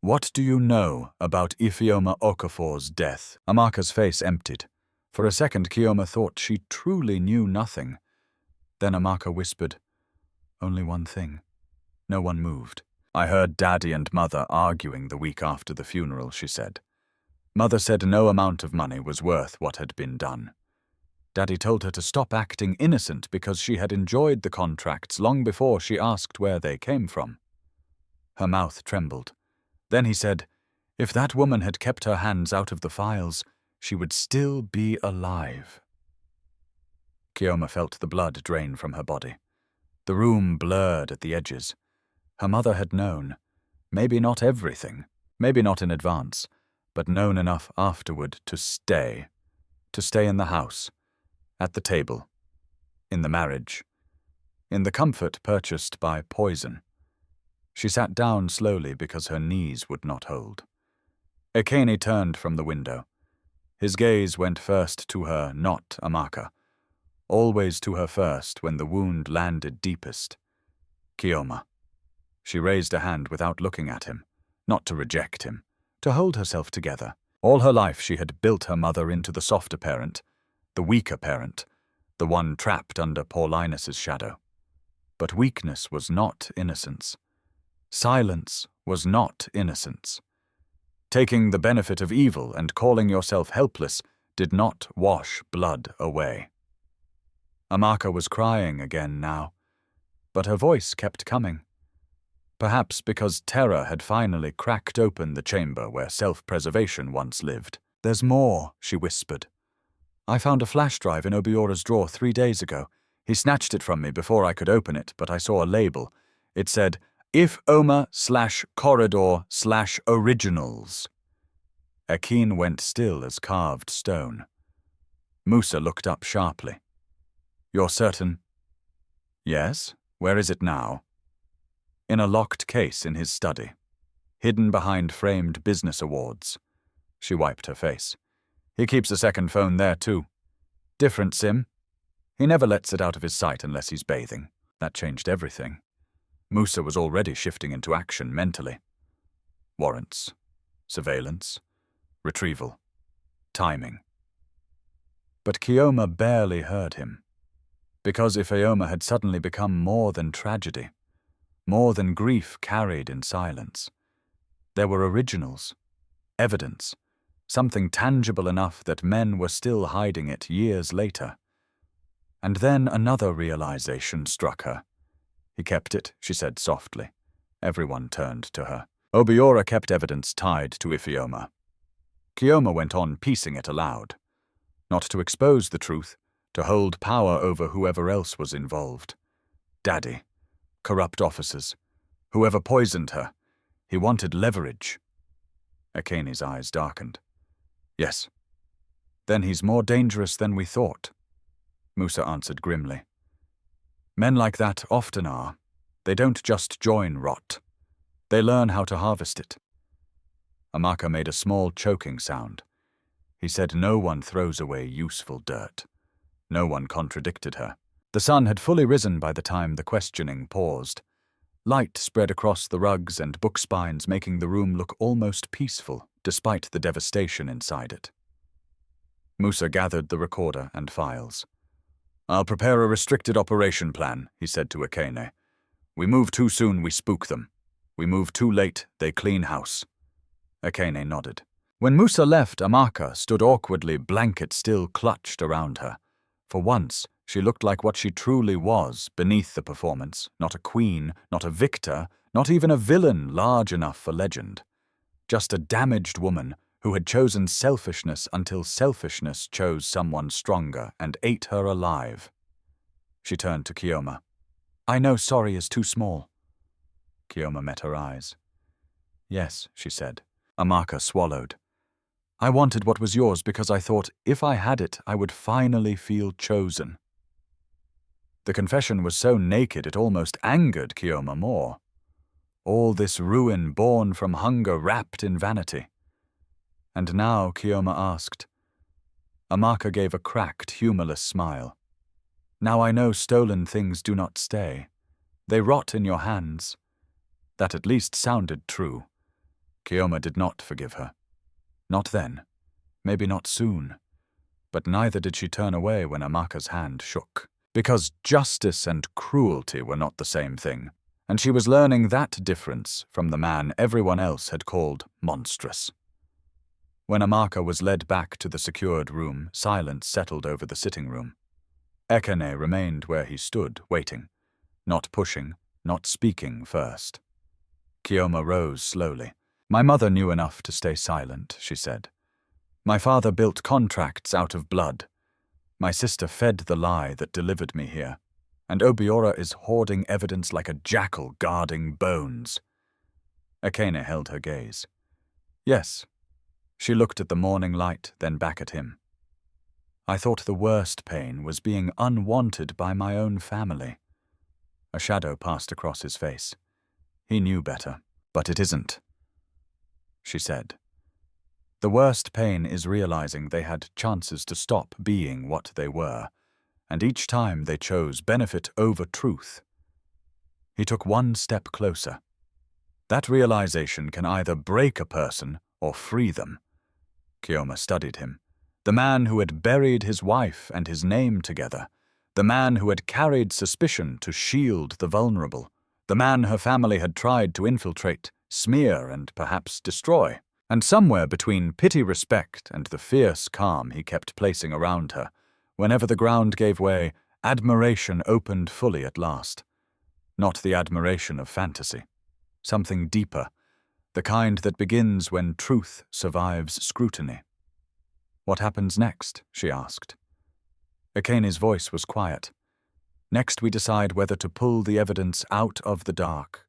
"What do you know about Ifioma Okafor's death?" Amaka's face emptied. For a second, Chioma thought she truly knew nothing. Then Amaka whispered, "Only one thing." No one moved. "I heard Daddy and Mother arguing the week after the funeral," she said. "Mother said no amount of money was worth what had been done. Daddy told her to stop acting innocent because she had enjoyed the contracts long before she asked where they came from." Her mouth trembled. Then he said, "If that woman had kept her hands out of the files, she would still be alive." Chioma felt the blood drain from her body. The room blurred at the edges. Her mother had known. Maybe not everything, maybe not in advance, but known enough afterward to stay. To stay in the house, at the table, in the marriage, in the comfort purchased by poison. She sat down slowly because her knees would not hold. Ekene turned from the window. His gaze went first to her, not Amaka. Always to her first when the wound landed deepest. Chioma. She raised a hand without looking at him, not to reject him, to hold herself together. All her life she had built her mother into the softer parent, the weaker parent, the one trapped under poor Linus's shadow. But weakness was not innocence. Silence was not innocence. Taking the benefit of evil and calling yourself helpless did not wash blood away. Amaka was crying again now, but her voice kept coming. Perhaps because terror had finally cracked open the chamber where self-preservation once lived. "There's more," she whispered. "I found a flash drive in Obiora's drawer 3 days ago. He snatched it from me before I could open it, but I saw a label. It said, IfOma/corridor/originals. Ekene went still as carved stone. Musa looked up sharply. "You're certain?" "Yes. Where is it now?" "In a locked case in his study, hidden behind framed business awards." She wiped her face. "He keeps a second phone there too. Different SIM. He never lets it out of his sight unless he's bathing." That changed everything. Musa was already shifting into action mentally. Warrants, surveillance, retrieval, timing. But Chioma barely heard him. Because Ifeoma had suddenly become more than tragedy, more than grief carried in silence. There were originals, evidence, something tangible enough that men were still hiding it years later. And then another realization struck her. "He kept it," she said softly. Everyone turned to her. Obiora kept evidence tied to Ifeoma. Chioma went on piecing it aloud. Not to expose the truth, to hold power over whoever else was involved. Daddy, corrupt officers, whoever poisoned her. He wanted leverage. Ekene's eyes darkened. "Yes. Then he's more dangerous than we thought," Musa answered grimly. "Men like that often are. They don't just join rot. They learn how to harvest it." Amaka made a small choking sound. He said no one throws away useful dirt. No one contradicted her. The sun had fully risen by the time the questioning paused. Light spread across the rugs and book spines, making the room look almost peaceful, despite the devastation inside it. Musa gathered the recorder and files. "I'll prepare a restricted operation plan," he said to Ekene. "We move too soon, we spook them. We move too late, they clean house." Ekene nodded. When Musa left, Amaka stood awkwardly, blanket still clutched around her. For once, she looked like what she truly was beneath the performance, not a queen, not a victor, not even a villain large enough for legend. Just a damaged woman who had chosen selfishness until selfishness chose someone stronger and ate her alive. She turned to Chioma. "I know sorry is too small." Chioma met her eyes. "Yes," she said. Amaka swallowed. "I wanted what was yours because I thought if I had it, I would finally feel chosen." The confession was so naked it almost angered Chioma more. All this ruin born from hunger wrapped in vanity. And now Chioma asked. Amaka gave a cracked, humorless smile. Now I know stolen things do not stay. They rot in your hands. That at least sounded true. Chioma did not forgive her. Not then. Maybe not soon. But neither did she turn away when Amaka's hand shook. Because justice and cruelty were not the same thing, and she was learning that difference from the man everyone else had called monstrous. When Amaka was led back to the secured room, silence settled over the sitting room. Ekene remained where he stood, waiting, not pushing, not speaking first. Chioma rose slowly. My mother knew enough to stay silent, she said. My father built contracts out of blood. My sister fed the lie that delivered me here, and Obiora is hoarding evidence like a jackal guarding bones. Ekene held her gaze. Yes. She looked at the morning light, then back at him. I thought the worst pain was being unwanted by my own family. A shadow passed across his face. He knew better. But it isn't, she said. The worst pain is realizing they had chances to stop being what they were, and each time they chose benefit over truth. He took one step closer. That realization can either break a person or free them. Chioma studied him. The man who had buried his wife and his name together. The man who had carried suspicion to shield the vulnerable. The man her family had tried to infiltrate, smear, and perhaps destroy. And somewhere between pity-respect and the fierce calm he kept placing around her, whenever the ground gave way, admiration opened fully at last. Not the admiration of fantasy. Something deeper, the kind that begins when truth survives scrutiny. What happens next? She asked. Ekene's voice was quiet. Next we decide whether to pull the evidence out of the dark,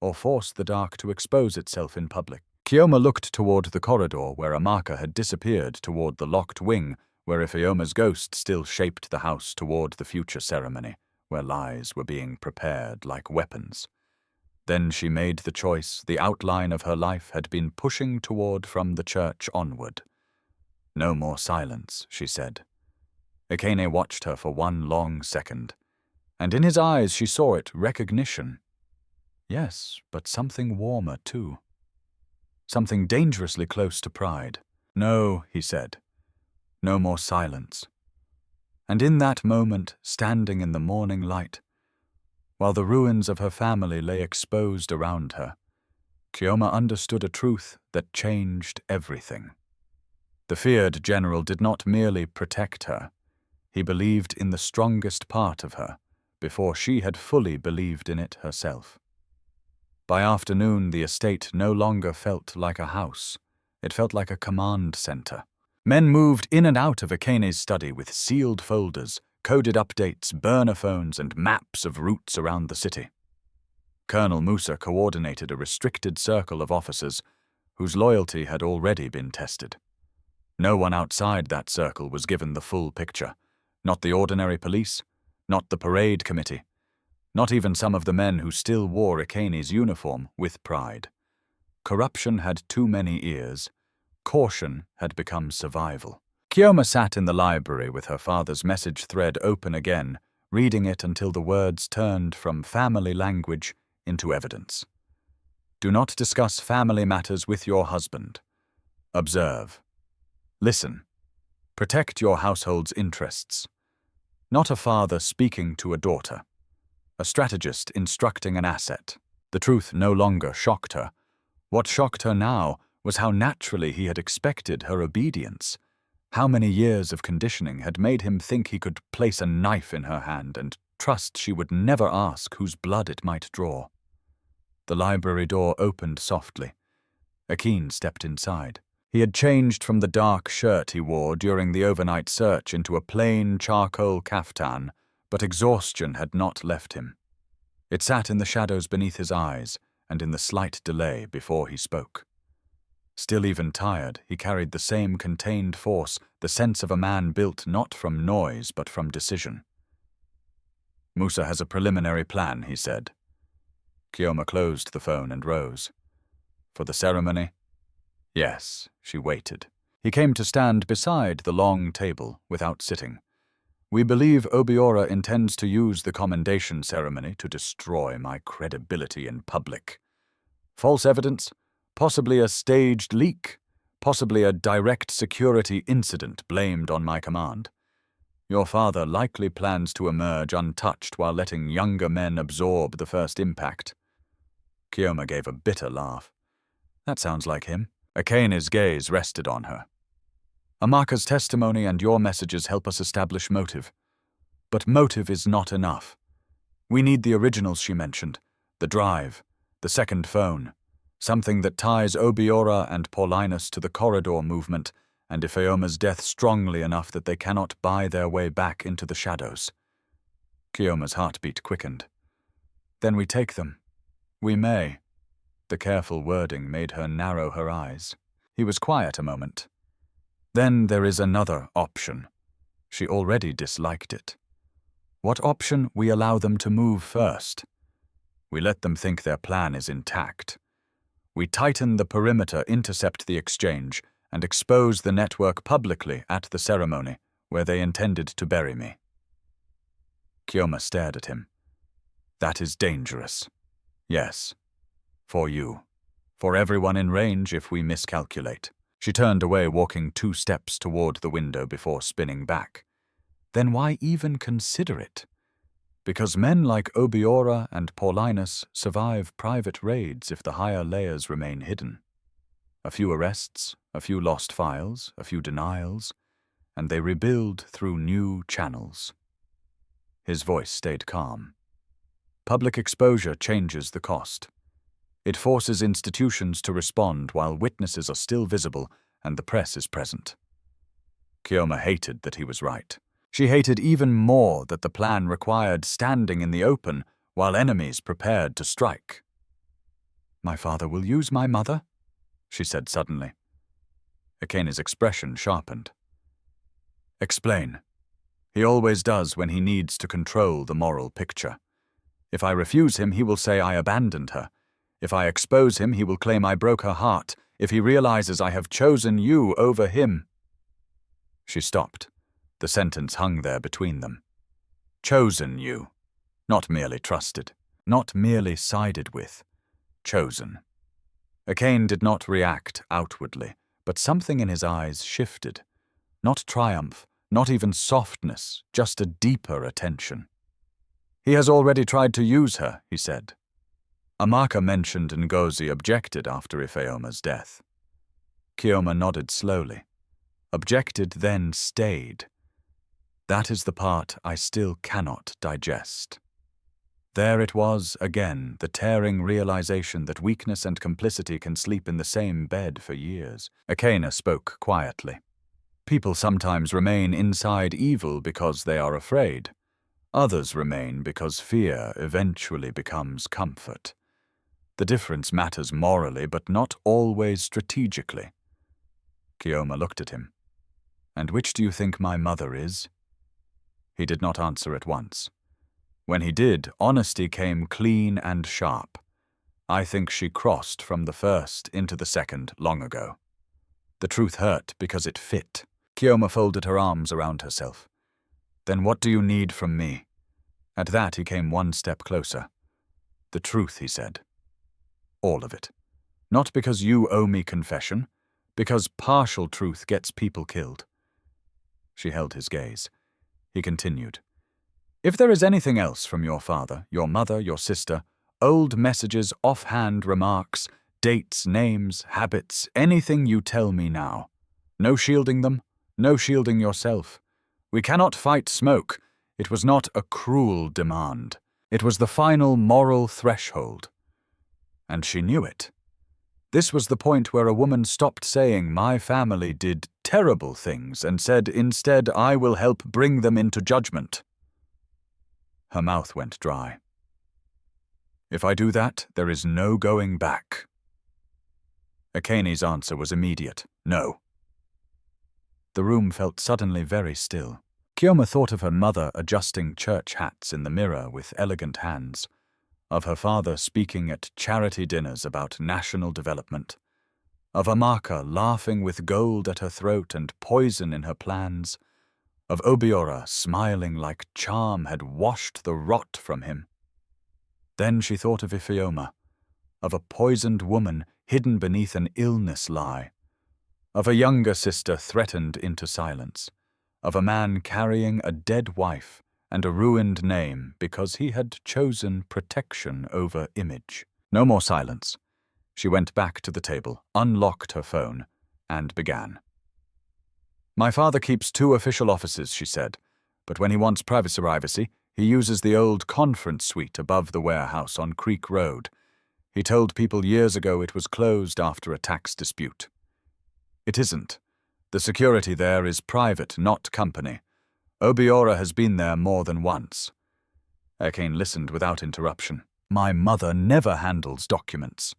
or force the dark to expose itself in public. Chioma looked toward the corridor where Amaka had disappeared toward the locked wing where Ifeoma's ghost still shaped the house toward the future ceremony, where lies were being prepared like weapons. Then she made the choice the outline of her life had been pushing toward from the church onward. No more silence, she said. Ekene watched her for one long second, and in his eyes she saw it, recognition. Yes, but something warmer too. Something dangerously close to pride. No, he said. No more silence. And in that moment, standing in the morning light, while the ruins of her family lay exposed around her, Chioma understood a truth that changed everything. The feared general did not merely protect her. He believed in the strongest part of her, before she had fully believed in it herself. By afternoon, the estate no longer felt like a house. It felt like a command center. Men moved in and out of Ekene's study with sealed folders, coded updates, burner phones, and maps of routes around the city. Colonel Musa coordinated a restricted circle of officers whose loyalty had already been tested. No one outside that circle was given the full picture. Not the ordinary police, not the parade committee, not even some of the men who still wore Ekene's uniform with pride. Corruption had too many ears. Caution had become survival. Chioma sat in the library with her father's message thread open again, reading it until the words turned from family language into evidence. Do not discuss family matters with your husband. Observe. Listen. Protect your household's interests. Not a father speaking to a daughter. A strategist instructing an asset. The truth no longer shocked her. What shocked her now was how naturally he had expected her obedience. How many years of conditioning had made him think he could place a knife in her hand and trust she would never ask whose blood it might draw. The library door opened softly. Ekene stepped inside. He had changed from the dark shirt he wore during the overnight search into a plain charcoal kaftan, but exhaustion had not left him. It sat in the shadows beneath his eyes and in the slight delay before he spoke. Still even tired, he carried the same contained force, the sense of a man built not from noise but from decision. Musa has a preliminary plan, he said. Chioma closed the phone and rose. For the ceremony? Yes, she waited. He came to stand beside the long table without sitting. We believe Obiora intends to use the commendation ceremony to destroy my credibility in public. False evidence? Possibly a staged leak? Possibly a direct security incident blamed on my command. Your father likely plans to emerge untouched while letting younger men absorb the first impact. Chioma gave a bitter laugh. That sounds like him. Ekene's gaze rested on her. Amaka's testimony and your messages help us establish motive. But motive is not enough. We need the originals she mentioned, the drive, the second phone, something that ties Obiora and Paulinus to the corridor movement and Ifeoma's death strongly enough that they cannot buy their way back into the shadows. Chioma's heartbeat quickened. Then we take them. We may. The careful wording made her narrow her eyes. He was quiet a moment. Then there is another option. She already disliked it. What option? We allow them to move first. We let them think their plan is intact. We tighten the perimeter, intercept the exchange, and expose the network publicly at the ceremony where they intended to bury me. Chioma stared at him. That is dangerous. Yes. For you. For everyone in range if we miscalculate. She turned away, walking 2 steps toward the window before spinning back. Then why even consider it? Because men like Obiora and Paulinus survive private raids if the higher layers remain hidden. A few arrests, a few lost files, a few denials, and they rebuild through new channels. His voice stayed calm. Public exposure changes the cost. It forces institutions to respond while witnesses are still visible and the press is present. Chioma hated that he was right. She hated even more that the plan required standing in the open while enemies prepared to strike. My father will use my mother, she said suddenly. Ekene's expression sharpened. Explain. He always does when he needs to control the moral picture. If I refuse him, he will say I abandoned her. If I expose him, he will claim I broke her heart. If he realizes I have chosen you over him. She stopped. The sentence hung there between them. Chosen you. Not merely trusted. Not merely sided with. Chosen. Ekene did not react outwardly, but something in his eyes shifted. Not triumph, not even softness, just a deeper attention. He has already tried to use her, he said. Amaka mentioned Ngozi objected after Ifeoma's death. Chioma nodded slowly. Objected, then stayed. That is the part I still cannot digest. There it was, again, the tearing realization that weakness and complicity can sleep in the same bed for years. Ekene spoke quietly. People sometimes remain inside evil because they are afraid. Others remain because fear eventually becomes comfort. The difference matters morally, but not always strategically. Chioma looked at him. And which do you think my mother is? He did not answer at once. When he did, honesty came clean and sharp. I think she crossed from the first into the second long ago. The truth hurt because it fit. Chioma folded her arms around herself. Then what do you need from me? At that he came 1 step closer. The truth, he said. All of it. Not because you owe me confession, because partial truth gets people killed. She held his gaze. He continued. If there is anything else from your father, your mother, your sister, old messages, offhand remarks, dates, names, habits, anything you tell me now. No shielding them, no shielding yourself. We cannot fight smoke. It was not a cruel demand. It was the final moral threshold. And she knew it. This was the point where a woman stopped saying, my family did terrible things, and said, instead, I will help bring them into judgment. Her mouth went dry. If I do that, there is no going back. Ekene's answer was immediate, no. The room felt suddenly very still. Chioma thought of her mother adjusting church hats in the mirror with elegant hands, of her father speaking at charity dinners about national development, of Amaka laughing with gold at her throat and poison in her plans, of Obiora smiling like charm had washed the rot from him. Then she thought of Ifeoma, of a poisoned woman hidden beneath an illness lie, of a younger sister threatened into silence, of a man carrying a dead wife and a ruined name because he had chosen protection over image. No more silence. She went back to the table, unlocked her phone, and began. "My father keeps 2 official offices," she said, "but when he wants privacy, he uses the old conference suite above the warehouse on Creek Road. He told people years ago it was closed after a tax dispute. It isn't. The security there is private, not company. Obiora has been there more than once." Ekene listened without interruption. "My mother never handles documents."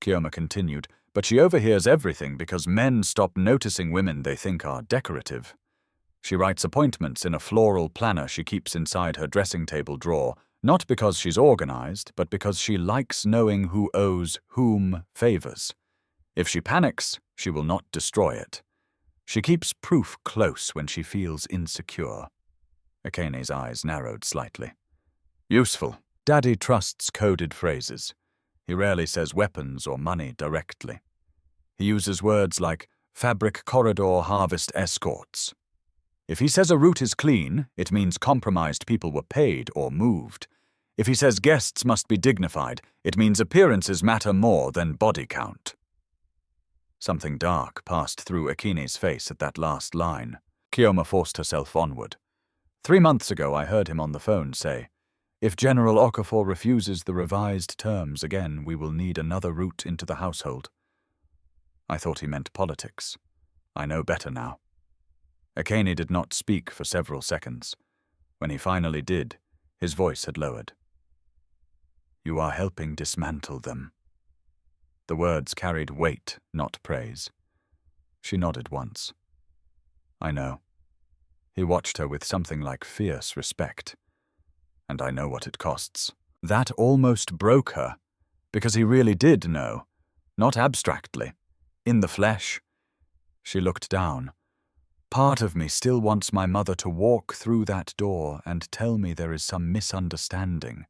Chioma continued, "But she overhears everything because men stop noticing women they think are decorative. She writes appointments in a floral planner she keeps inside her dressing table drawer, not because she's organized, but because she likes knowing who owes whom favors. If she panics, she will not destroy it. She keeps proof close when she feels insecure." Ekene's eyes narrowed slightly. "Useful. Daddy trusts coded phrases. He rarely says weapons or money directly. He uses words like fabric corridor harvest escorts. If he says a route is clean, it means compromised people were paid or moved. If he says guests must be dignified, it means appearances matter more than body count." Something dark passed through Ekene's face at that last line. Chioma forced herself onward. "3 months ago I heard him on the phone say, 'If General Okafor refuses the revised terms again, we will need another route into the household.' I thought he meant politics. I know better now." Ekene did not speak for several seconds. When he finally did, his voice had lowered. "You are helping dismantle them." The words carried weight, not praise. She nodded once. "I know." He watched her with something like fierce respect. "And I know what it costs." That almost broke her, because he really did know, not abstractly, in the flesh. She looked down. "Part of me still wants my mother to walk through that door and tell me there is some misunderstanding,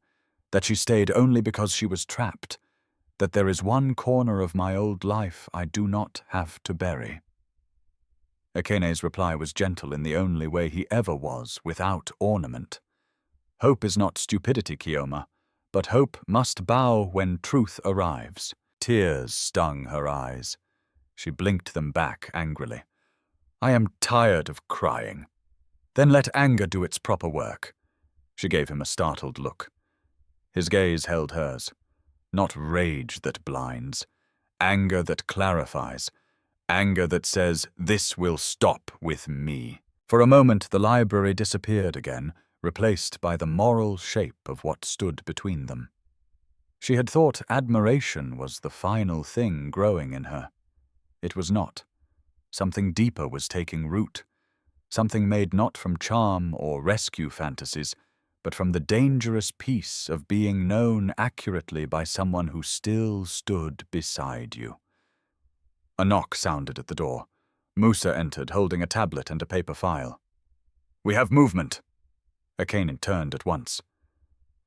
that she stayed only because she was trapped, that there is one corner of my old life I do not have to bury." Ekene's reply was gentle in the only way he ever was, without ornament. "Hope is not stupidity, Chioma, but hope must bow when truth arrives." Tears stung her eyes. She blinked them back angrily. "I am tired of crying." "Then let anger do its proper work." She gave him a startled look. His gaze held hers. Not rage that blinds, anger that clarifies, anger that says, "This will stop with me." For a moment the library disappeared again, replaced by the moral shape of what stood between them. She had thought admiration was the final thing growing in her. It was not. Something deeper was taking root, something made not from charm or rescue fantasies, but from the dangerous peace of being known accurately by someone who still stood beside you. A knock sounded at the door. Musa entered, holding a tablet and a paper file. "We have movement." Ekene turned at once.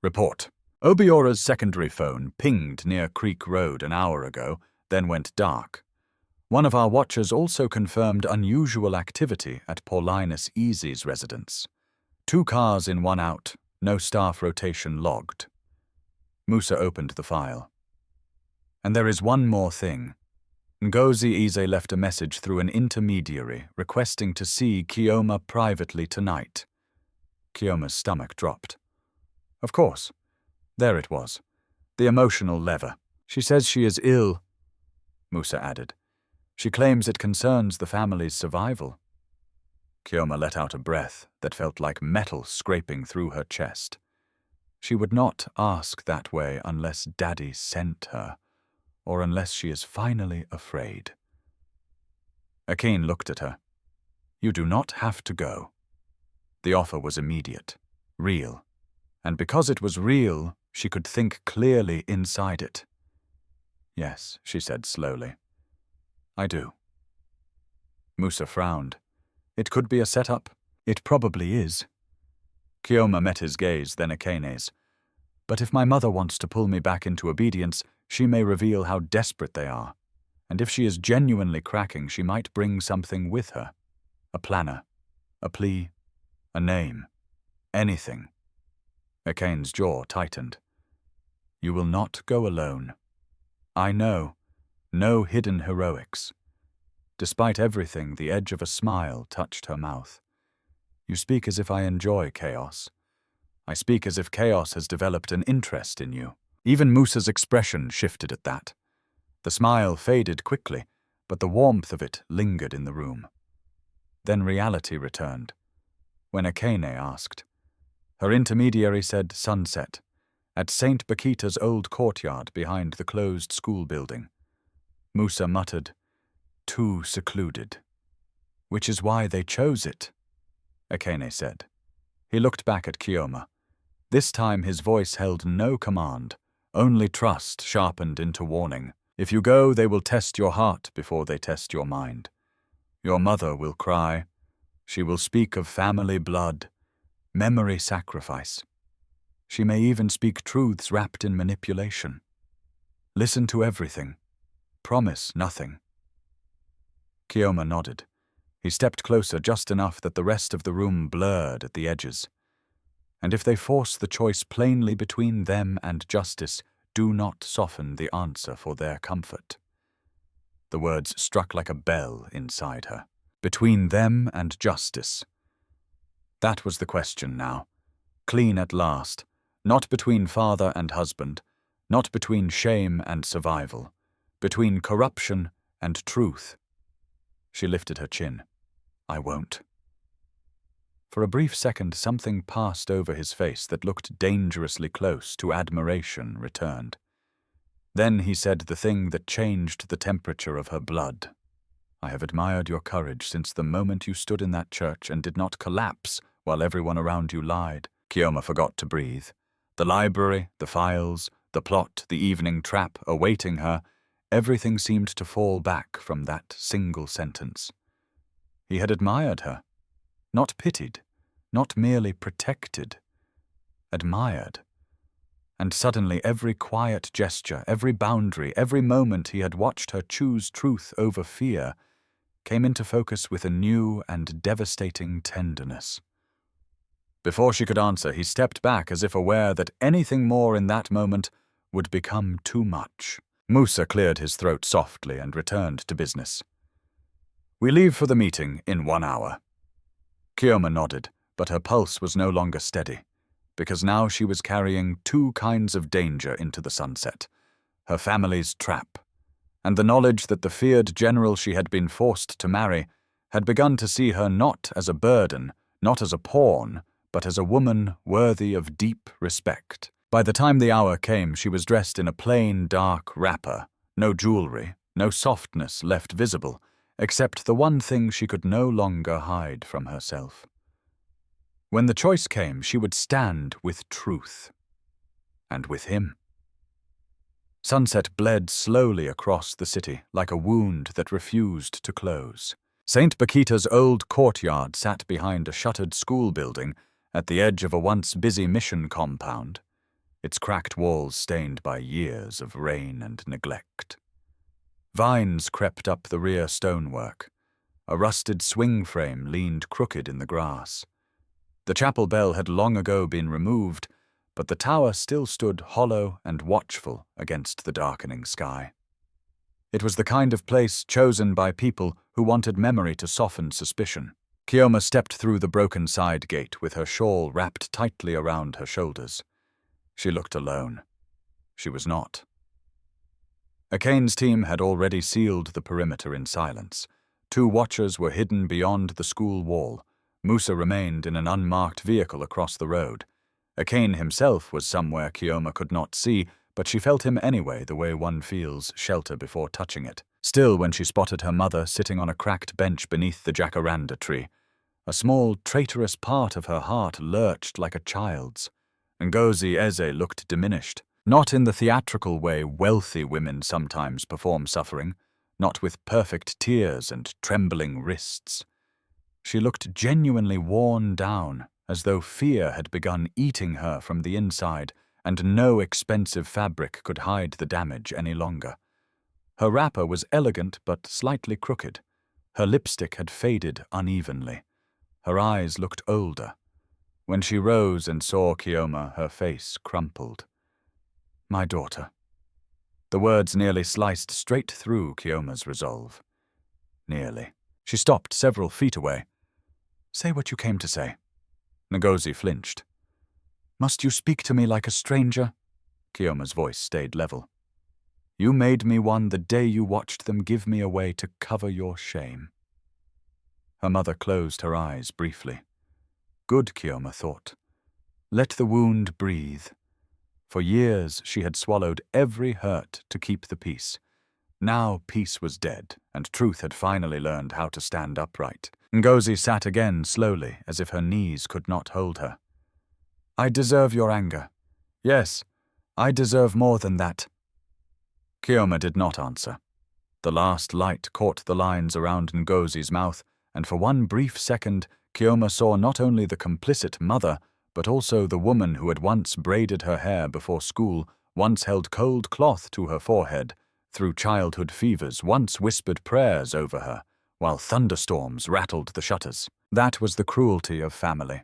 "Report. Obiora's secondary phone pinged near Creek Road an hour ago, then went dark. One of our watchers also confirmed unusual activity at Paulinus Easy's residence. 2 cars in, 1 out, no staff rotation logged." Musa opened the file. "And there is one more thing. Ngozi Eze left a message through an intermediary requesting to see Chioma privately tonight." Chioma's stomach dropped. Of course. There it was. The emotional lever. "She says she is ill," Musa added. "She claims it concerns the family's survival." Chioma let out a breath that felt like metal scraping through her chest. She would not ask that way unless Daddy sent her, or unless she is finally afraid. Ekene looked at her. "You do not have to go." The offer was immediate, real, and because it was real, she could think clearly inside it. "Yes," she said slowly. "I do." Musa frowned. It could be a setup, It probably is. Chioma met his gaze, then Ekene's. But if my mother wants to pull me back into obedience, she may reveal how desperate they are. And if she is genuinely cracking, she might bring something with her. A planner, a plea, a name, anything. Ekene's jaw tightened. You will not go alone. I know, no hidden heroics. Despite everything, the edge of a smile touched her mouth. You speak as if I enjoy chaos. I speak as if chaos has developed an interest in you. Even Musa's expression shifted at that. The smile faded quickly, but the warmth of it lingered in the room. Then reality returned. When Ekene asked, her intermediary said sunset, at St. Bakita's old courtyard behind the closed school building. Musa muttered, too secluded. Which is why they chose it, Ekene said. He looked back at Chioma. This time his voice held no command, only trust sharpened into warning. If you go, they will test your heart before they test your mind. Your mother will cry. She will speak of family blood, memory sacrifice. She may even speak truths wrapped in manipulation. Listen to everything. Promise nothing. Chioma nodded. He stepped closer just enough that the rest of the room blurred at the edges. And if they force the choice plainly between them and justice, do not soften the answer for their comfort. The words struck like a bell inside her. Between them and justice. That was the question now. Clean at last. Not between father and husband. Not between shame and survival. Between corruption and truth. She lifted her chin. I won't. For a brief second, something passed over his face that looked dangerously close to admiration returned. Then he said the thing that changed the temperature of her blood. I have admired your courage since the moment you stood in that church and did not collapse while everyone around you lied. Chioma forgot to breathe. The library, the files, the plot, the evening trap awaiting her, everything seemed to fall back from that single sentence. He had admired her. Not pitied, not merely protected, admired. And suddenly every quiet gesture, every boundary, every moment he had watched her choose truth over fear, came into focus with a new and devastating tenderness. Before she could answer, he stepped back as if aware that anything more in that moment would become too much. Musa cleared his throat softly and returned to business. We leave for the meeting in 1 hour. Chioma nodded, but her pulse was no longer steady, because now she was carrying two kinds of danger into the sunset. Her family's trap, and the knowledge that the feared general she had been forced to marry had begun to see her not as a burden, not as a pawn, but as a woman worthy of deep respect. By the time the hour came, she was dressed in a plain, dark wrapper, no jewelry, no softness left visible, except the one thing she could no longer hide from herself. When the choice came, she would stand with truth. And with him. Sunset bled slowly across the city, like a wound that refused to close. St. Bakita's old courtyard sat behind a shuttered school building at the edge of a once busy mission compound, its cracked walls stained by years of rain and neglect. Vines crept up the rear stonework. A rusted swing frame leaned crooked in the grass. The chapel bell had long ago been removed, but the tower still stood hollow and watchful against the darkening sky. It was the kind of place chosen by people who wanted memory to soften suspicion. Chioma stepped through the broken side gate with her shawl wrapped tightly around her shoulders. She looked alone. She was not. Ekene's team had already sealed the perimeter in silence. 2 watchers were hidden beyond the school wall. Musa remained in an unmarked vehicle across the road. Ekene himself was somewhere Chioma could not see, but she felt him anyway, the way one feels shelter before touching it. Still, when she spotted her mother sitting on a cracked bench beneath the jacaranda tree, a small, traitorous part of her heart lurched like a child's. Ngozi Eze looked diminished, not in the theatrical way wealthy women sometimes perform suffering, not with perfect tears and trembling wrists. She looked genuinely worn down, as though fear had begun eating her from the inside, and no expensive fabric could hide the damage any longer. Her wrapper was elegant but slightly crooked. Her lipstick had faded unevenly. Her eyes looked older. When she rose and saw Chioma, her face crumpled. "My daughter." The words nearly sliced straight through Chioma's resolve. Nearly. She stopped several feet away. "Say what you came to say." Ngozi flinched. "Must you speak to me like a stranger?" Chioma's voice stayed level. "You made me one the day you watched them give me away to cover your shame." Her mother closed her eyes briefly. Good, Chioma thought. Let the wound breathe. For years she had swallowed every hurt to keep the peace. Now peace was dead, and truth had finally learned how to stand upright. Ngozi sat again slowly, as if her knees could not hold her. "I deserve your anger. Yes, I deserve more than that." Chioma did not answer. The last light caught the lines around Ngozi's mouth, and for one brief second, Chioma saw not only the complicit mother, but also the woman who had once braided her hair before school, once held cold cloth to her forehead, through childhood fevers, once whispered prayers over her, while thunderstorms rattled the shutters. That was the cruelty of family.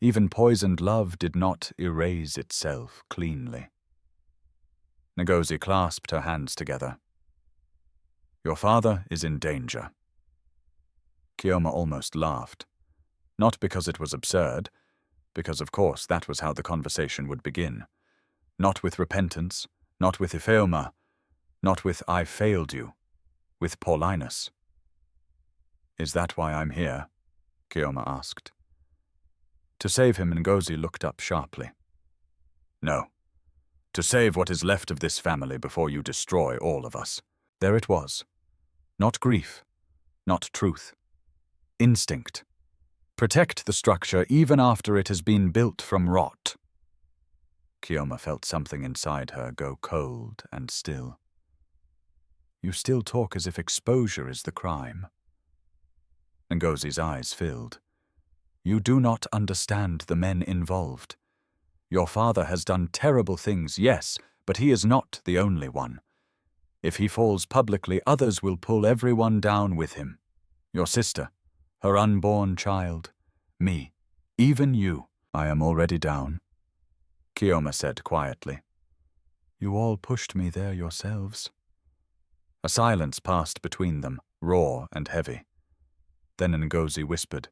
Even poisoned love did not erase itself cleanly. Ngozi clasped her hands together. "Your father is in danger." Chioma almost laughed. Not because it was absurd, because of course that was how the conversation would begin. Not with repentance, not with Ifeoma, not with "I failed you," with Paulinus. "Is that why I'm here?" Chioma asked. To save him, Ngozi looked up sharply. "No. To save what is left of this family before you destroy all of us." There it was. Not grief, not truth. Instinct. Protect the structure even after it has been built from rot. Chioma felt something inside her go cold and still. "You still talk as if exposure is the crime." Ngozi's eyes filled. "You do not understand the men involved. Your father has done terrible things, yes, but he is not the only one. If he falls publicly, others will pull everyone down with him. Your sister, her unborn child, me, even you." "I am already down," Chioma said quietly. "You all pushed me there yourselves." A silence passed between them, raw and heavy. Then Ngozi whispered,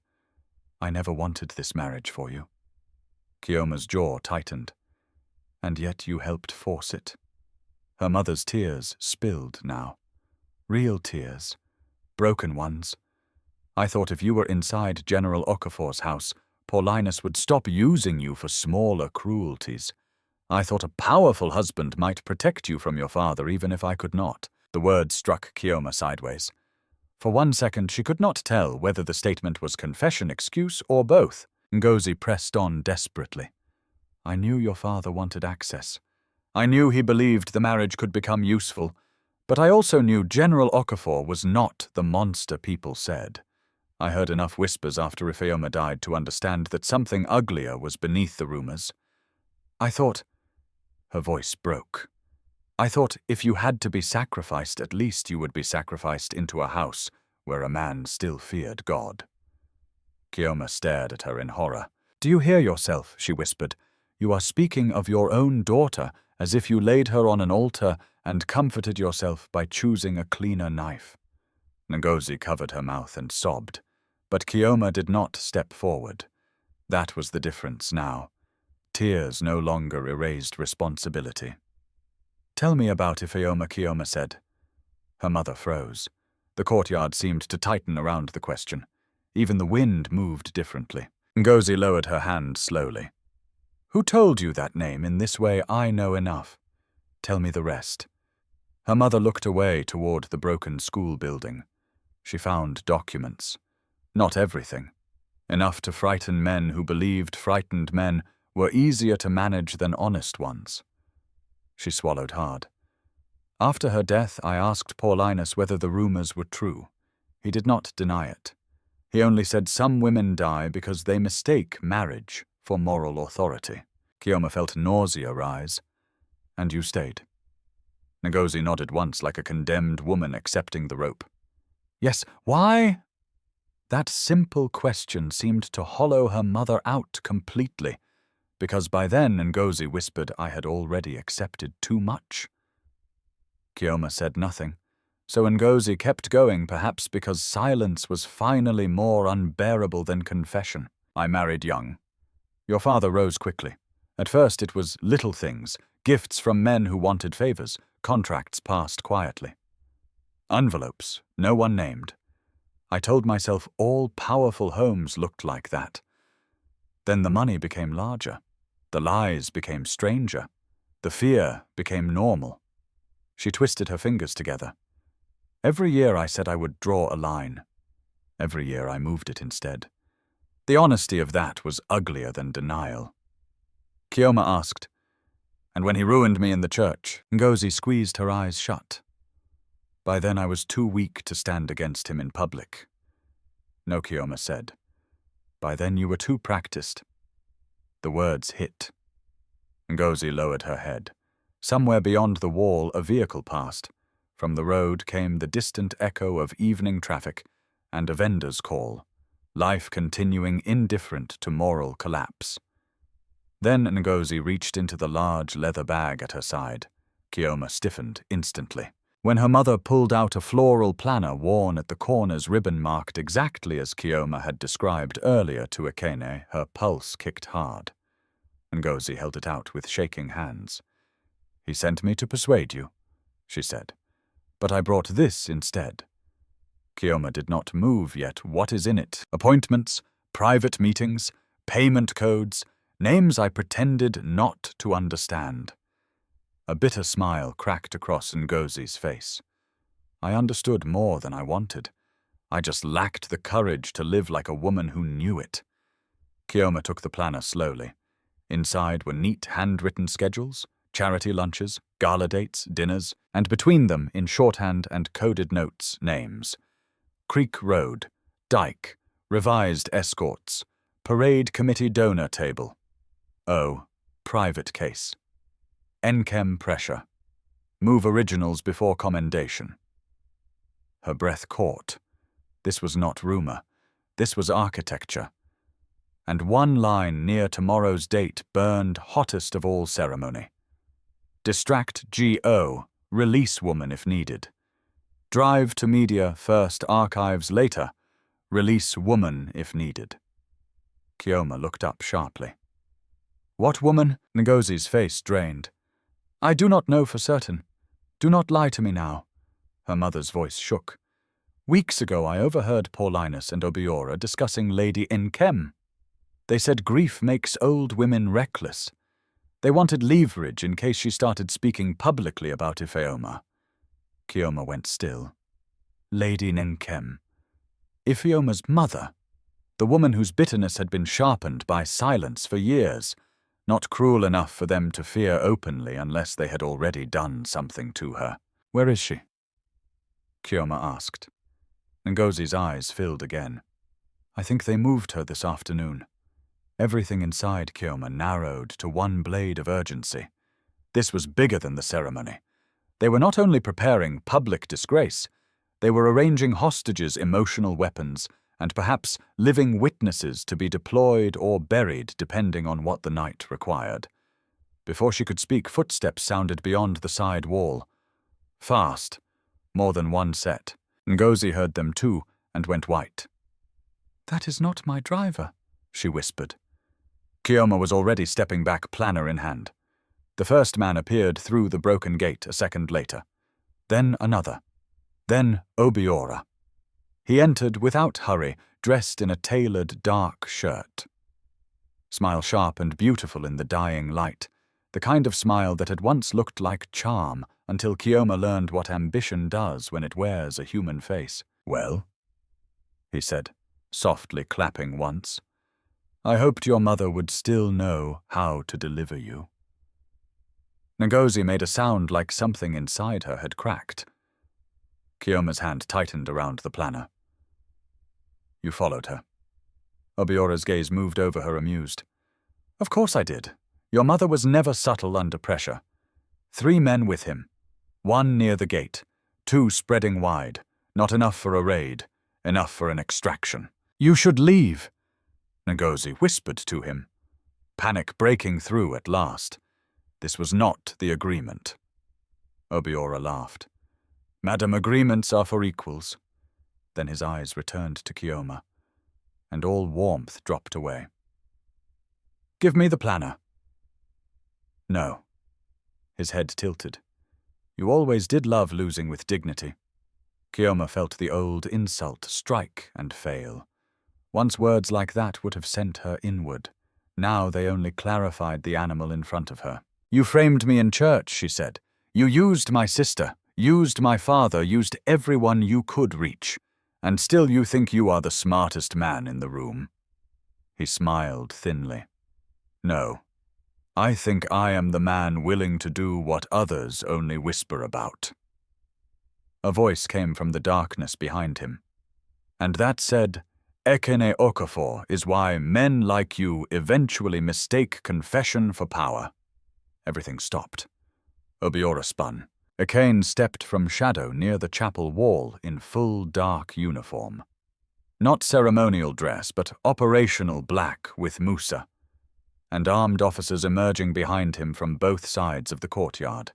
"I never wanted this marriage for you." Chioma's jaw tightened. "And yet you helped force it." Her mother's tears spilled now. Real tears. Broken ones. "I thought if you were inside General Okafor's house, Paulinus would stop using you for smaller cruelties. I thought a powerful husband might protect you from your father even if I could not." The words struck Chioma sideways. For one second she could not tell whether the statement was confession, excuse, or both. Ngozi pressed on desperately. "I knew your father wanted access. I knew he believed the marriage could become useful, but I also knew General Okafor was not the monster people said. I heard enough whispers after Ifeoma died to understand that something uglier was beneath the rumors. I thought—" Her voice broke. "I thought if you had to be sacrificed, at least you would be sacrificed into a house where a man still feared God." Chioma stared at her in horror. "Do you hear yourself?" she whispered. "You are speaking of your own daughter as if you laid her on an altar and comforted yourself by choosing a cleaner knife." Ngozi covered her mouth and sobbed, but Chioma did not step forward. That was the difference now. Tears no longer erased responsibility. "Tell me about Ifeoma," Chioma said. Her mother froze. The courtyard seemed to tighten around the question. Even the wind moved differently. Ngozi lowered her hand slowly. "Who told you that name? In this way I know enough. Tell me the rest." Her mother looked away toward the broken school building. She found documents. Not everything. Enough to frighten men who believed frightened men were easier to manage than honest ones. She swallowed hard. "After her death, I asked Paulinus whether the rumors were true. He did not deny it. He only said some women die because they mistake marriage for moral authority. Chioma felt nausea rise. And you stayed. Ngozi nodded once like a condemned woman accepting the rope. Yes, why? That simple question seemed to hollow her mother out completely, because by then Ngozi whispered I had already accepted too much. Chioma said nothing, so Ngozi kept going, perhaps because silence was finally more unbearable than confession. I married young. Your father rose quickly. At first it was little things, gifts from men who wanted favors, contracts passed quietly. Envelopes, no one named. I told myself all powerful homes looked like that. Then the money became larger. The lies became stranger. The fear became normal. She twisted her fingers together. Every year I said I would draw a line. Every year I moved it instead. The honesty of that was uglier than denial. Chioma asked, and when he ruined me in the church, Ngozi squeezed her eyes shut. By then I was too weak to stand against him in public. No, Chioma said. By then you were too practiced. The words hit. Ngozi lowered her head. Somewhere beyond the wall a vehicle passed. From the road came the distant echo of evening traffic and a vendor's call, life continuing indifferent to moral collapse. Then Ngozi reached into the large leather bag at her side. Chioma stiffened instantly. When her mother pulled out a floral planner worn at the corners ribbon marked exactly as Chioma had described earlier to Ekene, her pulse kicked hard. Ngozi held it out with shaking hands. He sent me to persuade you, she said. But I brought this instead. Chioma did not move yet. What is in it? Appointments, private meetings, payment codes, names I pretended not to understand. A bitter smile cracked across Ngozi's face. I understood more than I wanted. I just lacked the courage to live like a woman who knew it. Chioma took the planner slowly. Inside were neat handwritten schedules, charity lunches, gala dates, dinners, and between them, in shorthand and coded notes, names. Creek Road, Dyke, revised escorts, parade committee donor table. O, private case. NChem pressure. Move originals before commendation. Her breath caught. This was not rumor. This was architecture. And one line near tomorrow's date burned hottest of all ceremony. Distract G.O., release woman if needed. Drive to media first, archives later. Release woman if needed. Chioma looked up sharply. What woman? Ngozi's face drained. I do not know for certain. Do not lie to me now. Her mother's voice shook. Weeks ago I overheard Paulinus and Obiora discussing Lady Nkhem. They said grief makes old women reckless. They wanted leverage in case she started speaking publicly about Ifeoma. Chioma went still. Lady Nkhem. Ifeoma's mother. The woman whose bitterness had been sharpened by silence for years. Not cruel enough for them to fear openly unless they had already done something to her. Where is she? Chioma asked. Ngozi's eyes filled again. I think they moved her this afternoon. Everything inside Chioma narrowed to one blade of urgency. This was bigger than the ceremony. They were not only preparing public disgrace, they were arranging hostages, emotional weapons, and perhaps living witnesses to be deployed or buried depending on what the night required. Before she could speak, footsteps sounded beyond the side wall. Fast, more than one set. Ngozi heard them too and went white. That is not my driver, she whispered. Chioma was already stepping back, planner in hand. The first man appeared through the broken gate a second later. Then another. Then Obiora. He entered without hurry, dressed in a tailored dark shirt. Smile sharp and beautiful in the dying light, the kind of smile that had once looked like charm until Chioma learned what ambition does when it wears a human face. Well, he said, softly clapping once. I hoped your mother would still know how to deliver you. Ngozi made a sound like something inside her had cracked. Chioma's hand tightened around the planner. You followed her. Obiora's gaze moved over her, amused. Of course I did. Your mother was never subtle under pressure. 3 men with him. 1 near the gate. 2 spreading wide. Not enough for a raid. Enough for an extraction. You should leave, Ngozi whispered to him. Panic breaking through at last. This was not the agreement. Obiora laughed. Madam, agreements are for equals. Then his eyes returned to Chioma, and all warmth dropped away. Give me the planner. No. His head tilted. You always did love losing with dignity. Chioma felt the old insult strike and fail. Once words like that would have sent her inward. Now they only clarified the animal in front of her. You framed me in church, she said. You used my sister, used my father, used everyone you could reach. And still you think you are the smartest man in the room. He smiled thinly. No. I think I am the man willing to do what others only whisper about. A voice came from the darkness behind him. And that said, Ekene Okafor is why men like you eventually mistake confession for power. Everything stopped. Obiora spun. Ekene stepped from shadow near the chapel wall in full dark uniform. Not ceremonial dress, but operational black with Musa, and armed officers emerging behind him from both sides of the courtyard.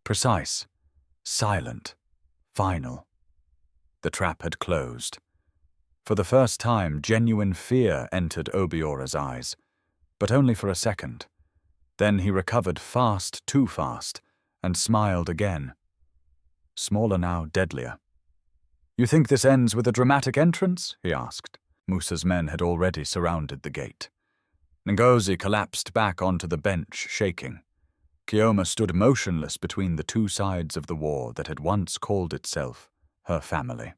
Precise, silent, final. The trap had closed. For the first time, genuine fear entered Obiora's eyes, but only for a second. Then he recovered fast, too fast, and smiled again. Smaller now, deadlier. You think this ends with a dramatic entrance? He asked. Musa's men had already surrounded the gate. Ngozi collapsed back onto the bench, shaking. Chioma stood motionless between the 2 sides of the war that had once called itself her family.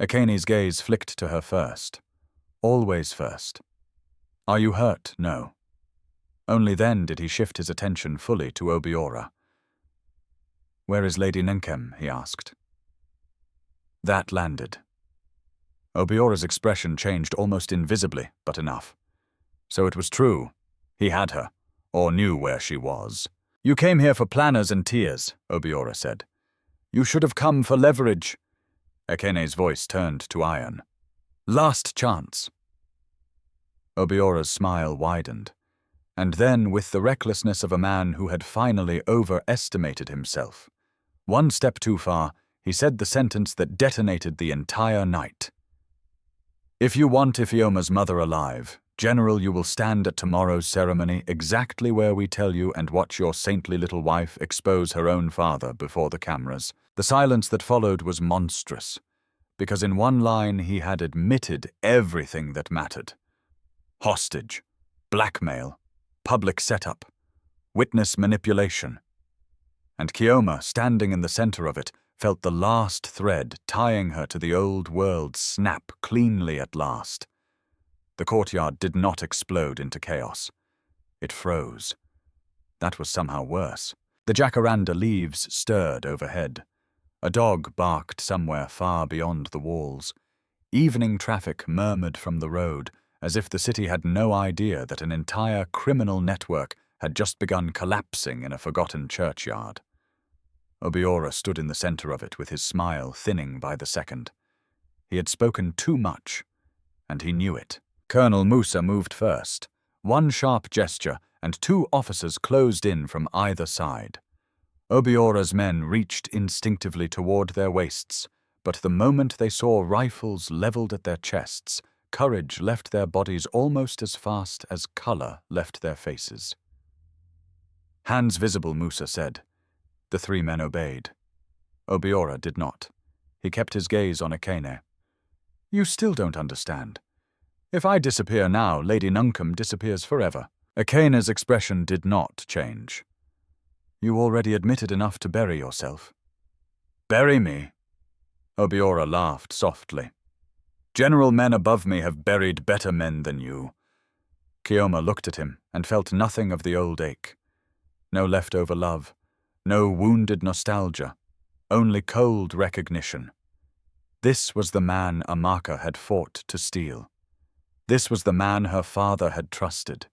Ekene's gaze flicked to her first. Always first. Are you hurt? No. Only then did he shift his attention fully to Obiora. Where is Lady Nkem? He asked. That landed. Obiora's expression changed almost invisibly, but enough. So it was true. He had her, or knew where she was. You came here for planners and tears, Obiora said. You should have come for leverage. Ekene's voice turned to iron. Last chance. Obiora's smile widened, and then with the recklessness of a man who had finally overestimated himself. 1 step too far, he said the sentence that detonated the entire night. If you want Ifeoma's mother alive, General, you will stand at tomorrow's ceremony exactly where we tell you and watch your saintly little wife expose her own father before the cameras. The silence that followed was monstrous, because in 1 line he had admitted everything that mattered. Hostage, blackmail, public setup, witness manipulation. And Chioma, standing in the center of it, felt the last thread tying her to the old world snap cleanly at last. The courtyard did not explode into chaos. It froze. That was somehow worse. The jacaranda leaves stirred overhead. A dog barked somewhere far beyond the walls. Evening traffic murmured from the road, as if the city had no idea that an entire criminal network had just begun collapsing in a forgotten churchyard. Obiora stood in the center of it with his smile thinning by the second. He had spoken too much, and he knew it. Colonel Musa moved first. 1 sharp gesture, and 2 officers closed in from either side. Obiora's men reached instinctively toward their waists, but the moment they saw rifles leveled at their chests, courage left their bodies almost as fast as color left their faces. Hands visible, Musa said. The 3 men obeyed. Obiora did not. He kept his gaze on Ekene. You still don't understand. If I disappear now, Lady Nkem disappears forever. Ekene's expression did not change. You already admitted enough to bury yourself. Bury me? Obiora laughed softly. General men above me have buried better men than you. Chioma looked at him and felt nothing of the old ache. No leftover love, no wounded nostalgia, only cold recognition. This was the man Amaka had fought to steal. This was the man her father had trusted.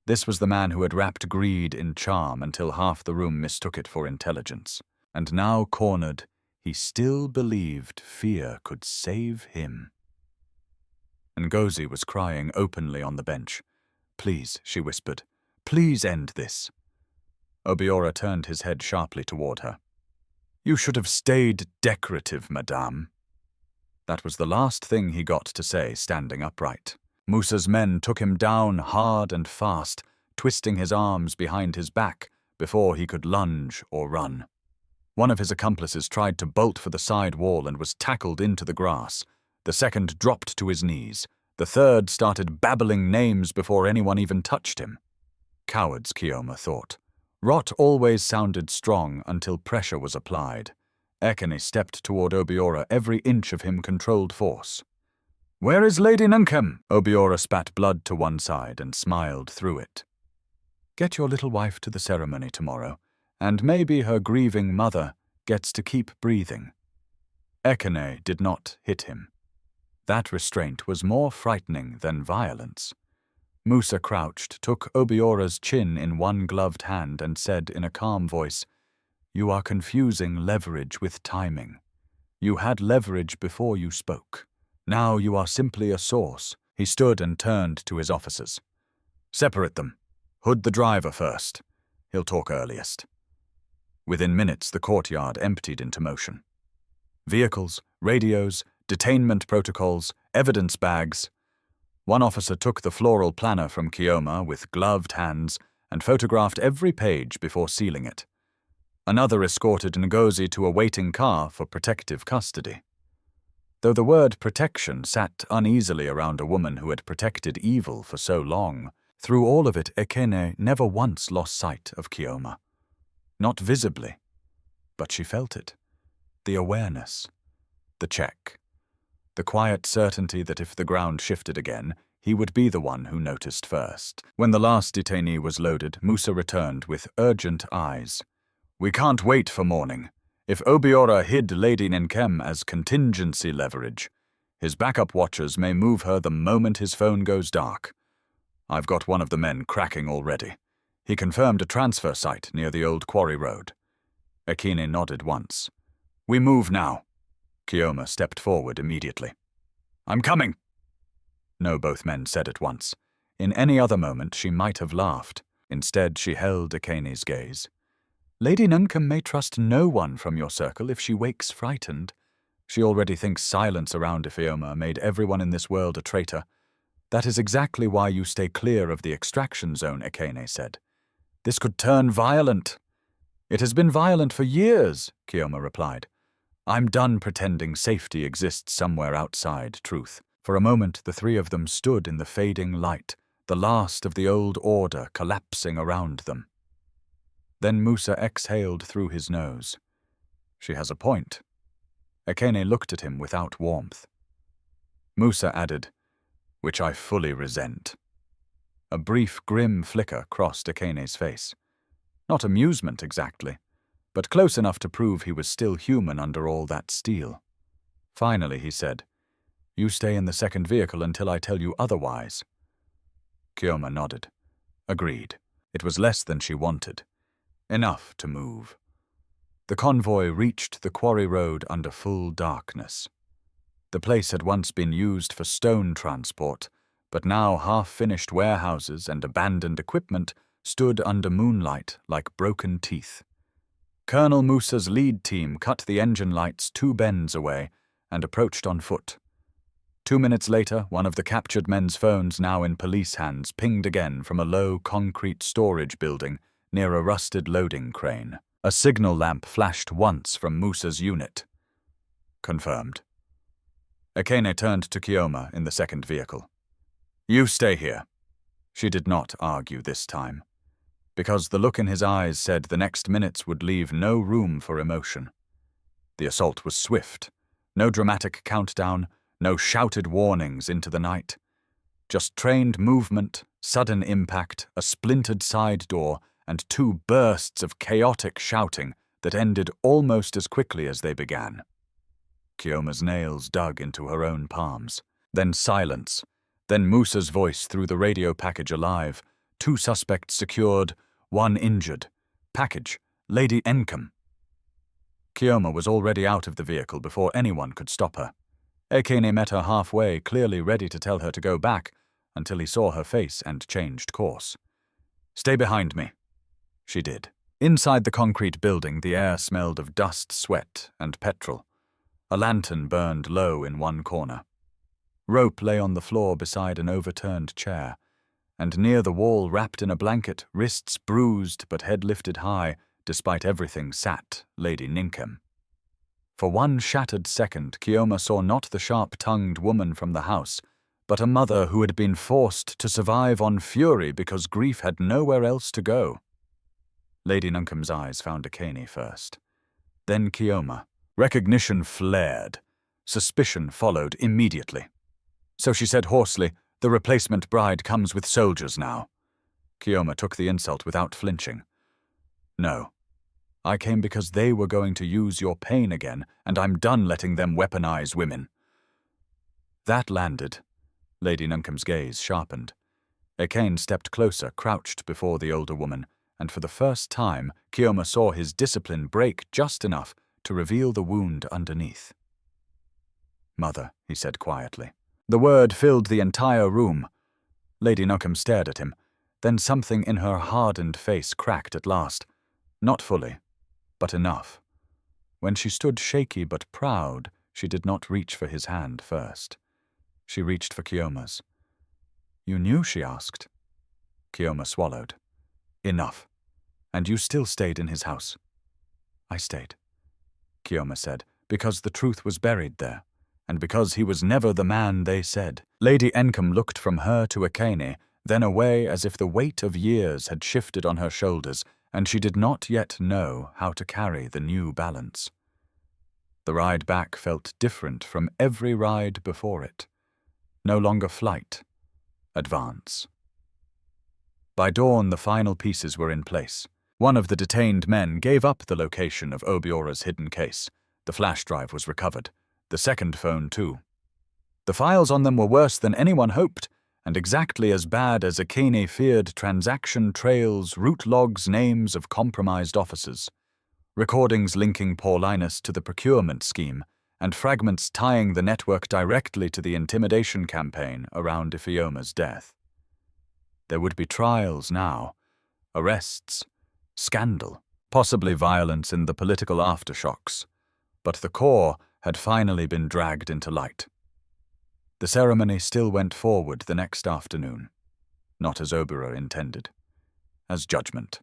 This was the man who had wrapped greed in charm until half the room mistook it for intelligence. And now cornered, he still believed fear could save him. Ngozi was crying openly on the bench. "Please," she whispered, "please end this." Obiora turned his head sharply toward her. "You should have stayed decorative, madame." That was the last thing he got to say, standing upright. Musa's men took him down hard and fast, twisting his arms behind his back before he could lunge or run. One of his accomplices tried to bolt for the side wall and was tackled into the grass. The second dropped to his knees. The third started babbling names before anyone even touched him. Cowards, Chioma thought. Rot always sounded strong until pressure was applied. Ekene stepped toward Obiora, every inch of him controlled force. "Where is Lady Nunkem?" Obiora spat blood to one side and smiled through it. "Get your little wife to the ceremony tomorrow, and maybe her grieving mother gets to keep breathing." Ekene did not hit him. That restraint was more frightening than violence. Musa crouched, took Obiora's chin in one gloved hand and said in a calm voice, "You are confusing leverage with timing. You had leverage before you spoke. Now you are simply a source." He stood and turned to his officers. "Separate them. Hood the driver first. He'll talk earliest." Within minutes, the courtyard emptied into motion. Vehicles, radios, detainment protocols, evidence bags. One officer took the floral planner from Chioma with gloved hands and photographed every page before sealing it. Another escorted Ngozi to a waiting car for protective custody. Though the word protection sat uneasily around a woman who had protected evil for so long, through all of it Ekene never once lost sight of Chioma. Not visibly, but she felt it. The awareness. The check. The quiet certainty that if the ground shifted again, he would be the one who noticed first. When the last detainee was loaded, Musa returned with urgent eyes. "We can't wait for morning. If Obiora hid Lady Nunkem as contingency leverage, his backup watchers may move her the moment his phone goes dark. I've got one of the men cracking already. He confirmed a transfer site near the old quarry road." Ekene nodded once. "We move now." Chioma stepped forward immediately. "I'm coming." No, both men said at once. In any other moment she might have laughed. Instead she held Ekene's gaze. "Lady Nunkem may trust no one from your circle if she wakes frightened. She already thinks silence around Ifeoma made everyone in this world a traitor. That is exactly why you stay clear of the extraction zone," Ekene said. "This could turn violent." "It has been violent for years," Chioma replied. "I'm done pretending safety exists somewhere outside truth." For a moment the three of them stood in the fading light, the last of the old order collapsing around them. Then Musa exhaled through his nose. "She has a point." Ekene looked at him without warmth. Musa added, "Which I fully resent." A brief, grim flicker crossed Ekene's face. Not amusement exactly, but close enough to prove he was still human under all that steel. Finally he said, "You stay in the second vehicle until I tell you otherwise." Chioma nodded. Agreed. It was less than she wanted. Enough to move. The convoy reached the quarry road under full darkness. The place had once been used for stone transport, but now half-finished warehouses and abandoned equipment stood under moonlight like broken teeth. Colonel Musa's lead team cut the engine lights 2 bends away and approached on foot. 2 minutes later, one of the captured men's phones, now in police hands, pinged again from a low concrete storage building near a rusted loading crane. A signal lamp flashed once from Musa's unit. Confirmed. Ekene turned to Chioma in the second vehicle. "You stay here." She did not argue this time, because the look in his eyes said the next minutes would leave no room for emotion. The assault was swift. No dramatic countdown, no shouted warnings into the night. Just trained movement, sudden impact, a splintered side door, and 2 bursts of chaotic shouting that ended almost as quickly as they began. Chioma's nails dug into her own palms. Then silence. Then Musa's voice through the radio package alive. 2 suspects secured, 1 injured. Package, Lady Ekene. Chioma was already out of the vehicle before anyone could stop her. Ekene met her halfway, clearly ready to tell her to go back, until he saw her face and changed course. "Stay behind me." She did. Inside the concrete building, the air smelled of dust, sweat, and petrol. A lantern burned low in one corner. Rope lay on the floor beside an overturned chair, and near the wall, wrapped in a blanket, wrists bruised but head lifted high, despite everything, sat Lady Ekene. For one shattered second, Chioma saw not the sharp-tongued woman from the house, but a mother who had been forced to survive on fury because grief had nowhere else to go. Lady Ekene's eyes found Ekene first. Then Chioma. Recognition flared. Suspicion followed immediately. So she said hoarsely, "The replacement bride comes with soldiers now." Chioma took the insult without flinching. "No. I came because they were going to use your pain again, and I'm done letting them weaponize women." That landed. Lady Ekene's gaze sharpened. Ekene stepped closer, crouched before the older woman, and for the first time, Chioma saw his discipline break just enough to reveal the wound underneath. "Mother," he said quietly. The word filled the entire room. Lady Ekene stared at him. Then something in her hardened face cracked at last. Not fully, but enough. When she stood shaky but proud, she did not reach for his hand first. She reached for Chioma's. "You knew?" she asked. Chioma swallowed. "Enough. And you still stayed in his house?" "I stayed," Chioma said, "because the truth was buried there, and because he was never the man they said." Lady Ekene looked from her to Ekene, then away as if the weight of years had shifted on her shoulders, and she did not yet know how to carry the new balance. The ride back felt different from every ride before it. No longer flight, advance. By dawn, the final pieces were in place. One of the detained men gave up the location of Obiora's hidden case. The flash drive was recovered. The second phone, too. The files on them were worse than anyone hoped, and exactly as bad as Ekene feared: transaction trails, route logs, names of compromised officers, recordings linking Paulinus to the procurement scheme, and fragments tying the network directly to the intimidation campaign around Ifeoma's death. There would be trials now, arrests, scandal, possibly violence in the political aftershocks, but the core had finally been dragged into light. The ceremony still went forward the next afternoon, not as Obiora intended, as judgment.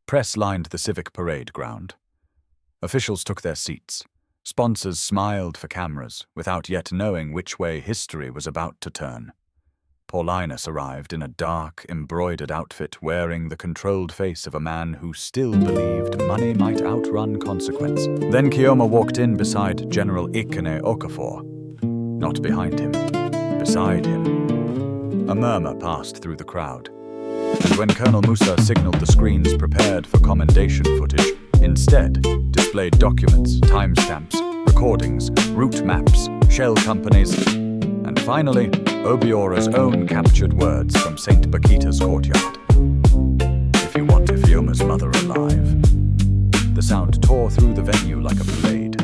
Press lined the civic parade ground. Officials took their seats. Sponsors smiled for cameras, without yet knowing which way history was about to turn. Paulinus arrived in a dark, embroidered outfit, wearing the controlled face of a man who still believed money might outrun consequence. Then Chioma walked in beside General Ekene Okafor. Not behind him, beside him. A murmur passed through the crowd. And when Colonel Musa signaled the screens prepared for commendation footage, instead displayed documents, timestamps, recordings, route maps, shell companies, and finally, Obiora's own captured words from St. Bakita's courtyard. "If you want Ifeoma's mother alive." The sound tore through the venue like a blade.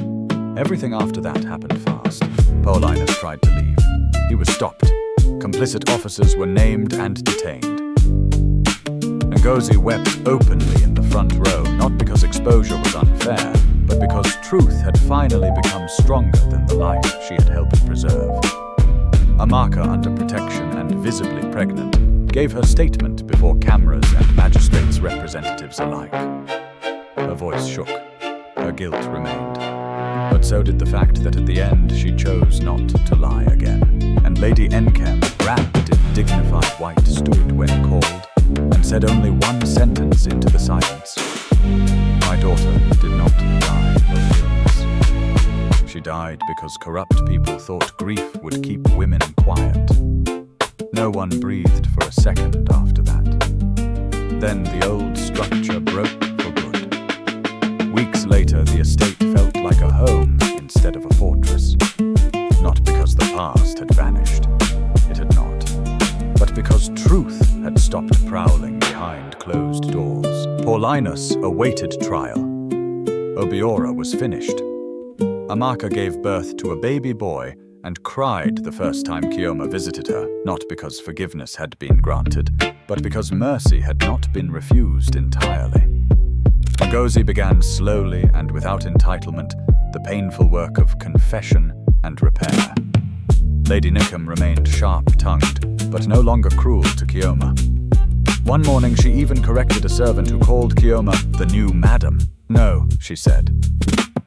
Everything after that happened fast. Paulinus tried to leave. He was stopped. Complicit officers were named and detained. Ngozi wept openly in the front row, not because exposure was unfair, but because truth had finally become stronger than the life she had helped preserve. Amaka, under protection and visibly pregnant, gave her statement before cameras and magistrates' representatives alike. Her voice shook. Her guilt remained. But so did the fact that at the end she chose not to lie again. And Lady Ekene, wrapped in dignified white, stood when called, and said only one sentence into the silence. "My daughter did not die of illness. She died because corrupt people thought grief would keep women quiet." No one breathed for a second after that. Then the old structure broke for good. Weeks later, the estate felt like a home instead of a fortress. past had vanished. It had not. But because truth had stopped prowling behind closed doors. Paulinus awaited trial. Obiora was finished. Amaka gave birth to a baby boy and cried the first time Chioma visited her, not because forgiveness had been granted, but because mercy had not been refused entirely. Ngozi began slowly and without entitlement the painful work of confession and repair. Lady Nickham remained sharp-tongued, but no longer cruel to Chioma. One morning she even corrected a servant who called Chioma the new madam. "No," she said.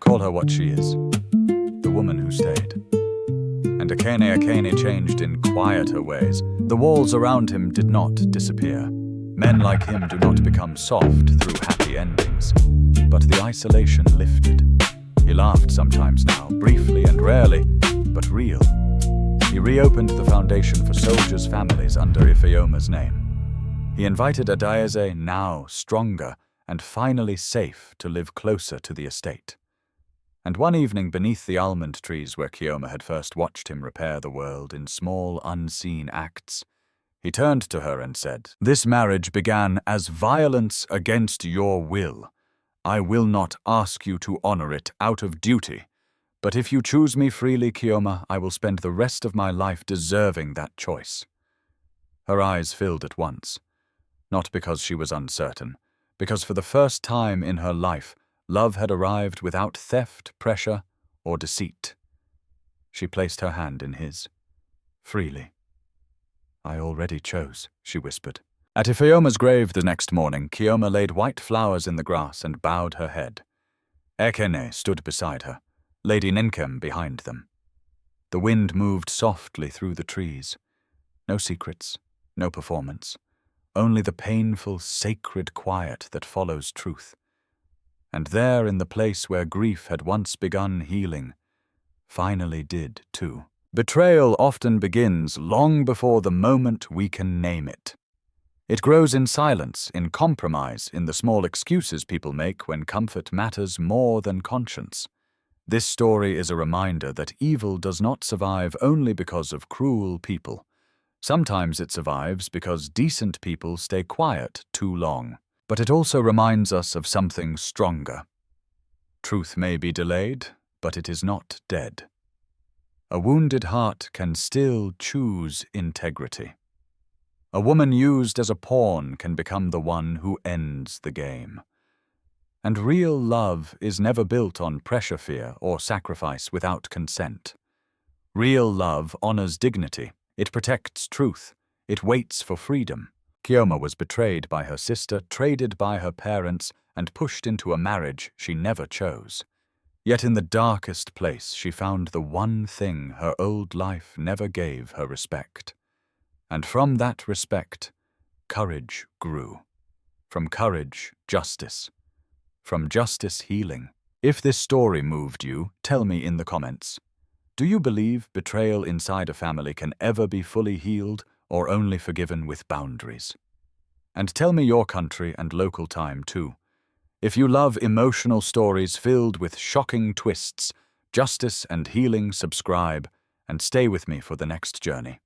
"Call her what she is, the woman who stayed." And Ekene changed in quieter ways. The walls around him did not disappear. Men like him do not become soft through happy endings. But the isolation lifted. He laughed sometimes now, briefly and rarely, but real. He reopened the foundation for soldiers' families under Ifeoma's name. He invited Adaeze, now stronger and finally safe, to live closer to the estate. And one evening beneath the almond trees where Chioma had first watched him repair the world in small, unseen acts, he turned to her and said, "This marriage began as violence against your will. I will not ask you to honor it out of duty. But if you choose me freely, Chioma, I will spend the rest of my life deserving that choice." Her eyes filled at once. Not because she was uncertain, because for the first time in her life, love had arrived without theft, pressure, or deceit. She placed her hand in his. "Freely." "I already chose," she whispered. At Ifeoma's grave the next morning, Chioma laid white flowers in the grass and bowed her head. Ekene stood beside her, Lady Nickham behind them. The wind moved softly through the trees. No secrets, no performance, only the painful, sacred quiet that follows truth. And there, in the place where grief had once begun healing, finally did too. Betrayal often begins long before the moment we can name it. It grows in silence, in compromise, in the small excuses people make when comfort matters more than conscience. This story is a reminder that evil does not survive only because of cruel people. Sometimes it survives because decent people stay quiet too long. But it also reminds us of something stronger. Truth may be delayed, but it is not dead. A wounded heart can still choose integrity. A woman used as a pawn can become the one who ends the game. And real love is never built on pressure fear or sacrifice without consent. Real love honors dignity. It protects truth. It waits for freedom. Chioma was betrayed by her sister, traded by her parents, and pushed into a marriage she never chose. Yet in the darkest place she found the one thing her old life never gave her: respect. And from that respect, courage grew. From courage, justice. From justice, healing. If this story moved you, tell me in the comments. Do you believe betrayal inside a family can ever be fully healed, or only forgiven with boundaries? And tell me your country and local time too. If you love emotional stories filled with shocking twists, justice and healing, subscribe and stay with me for the next journey.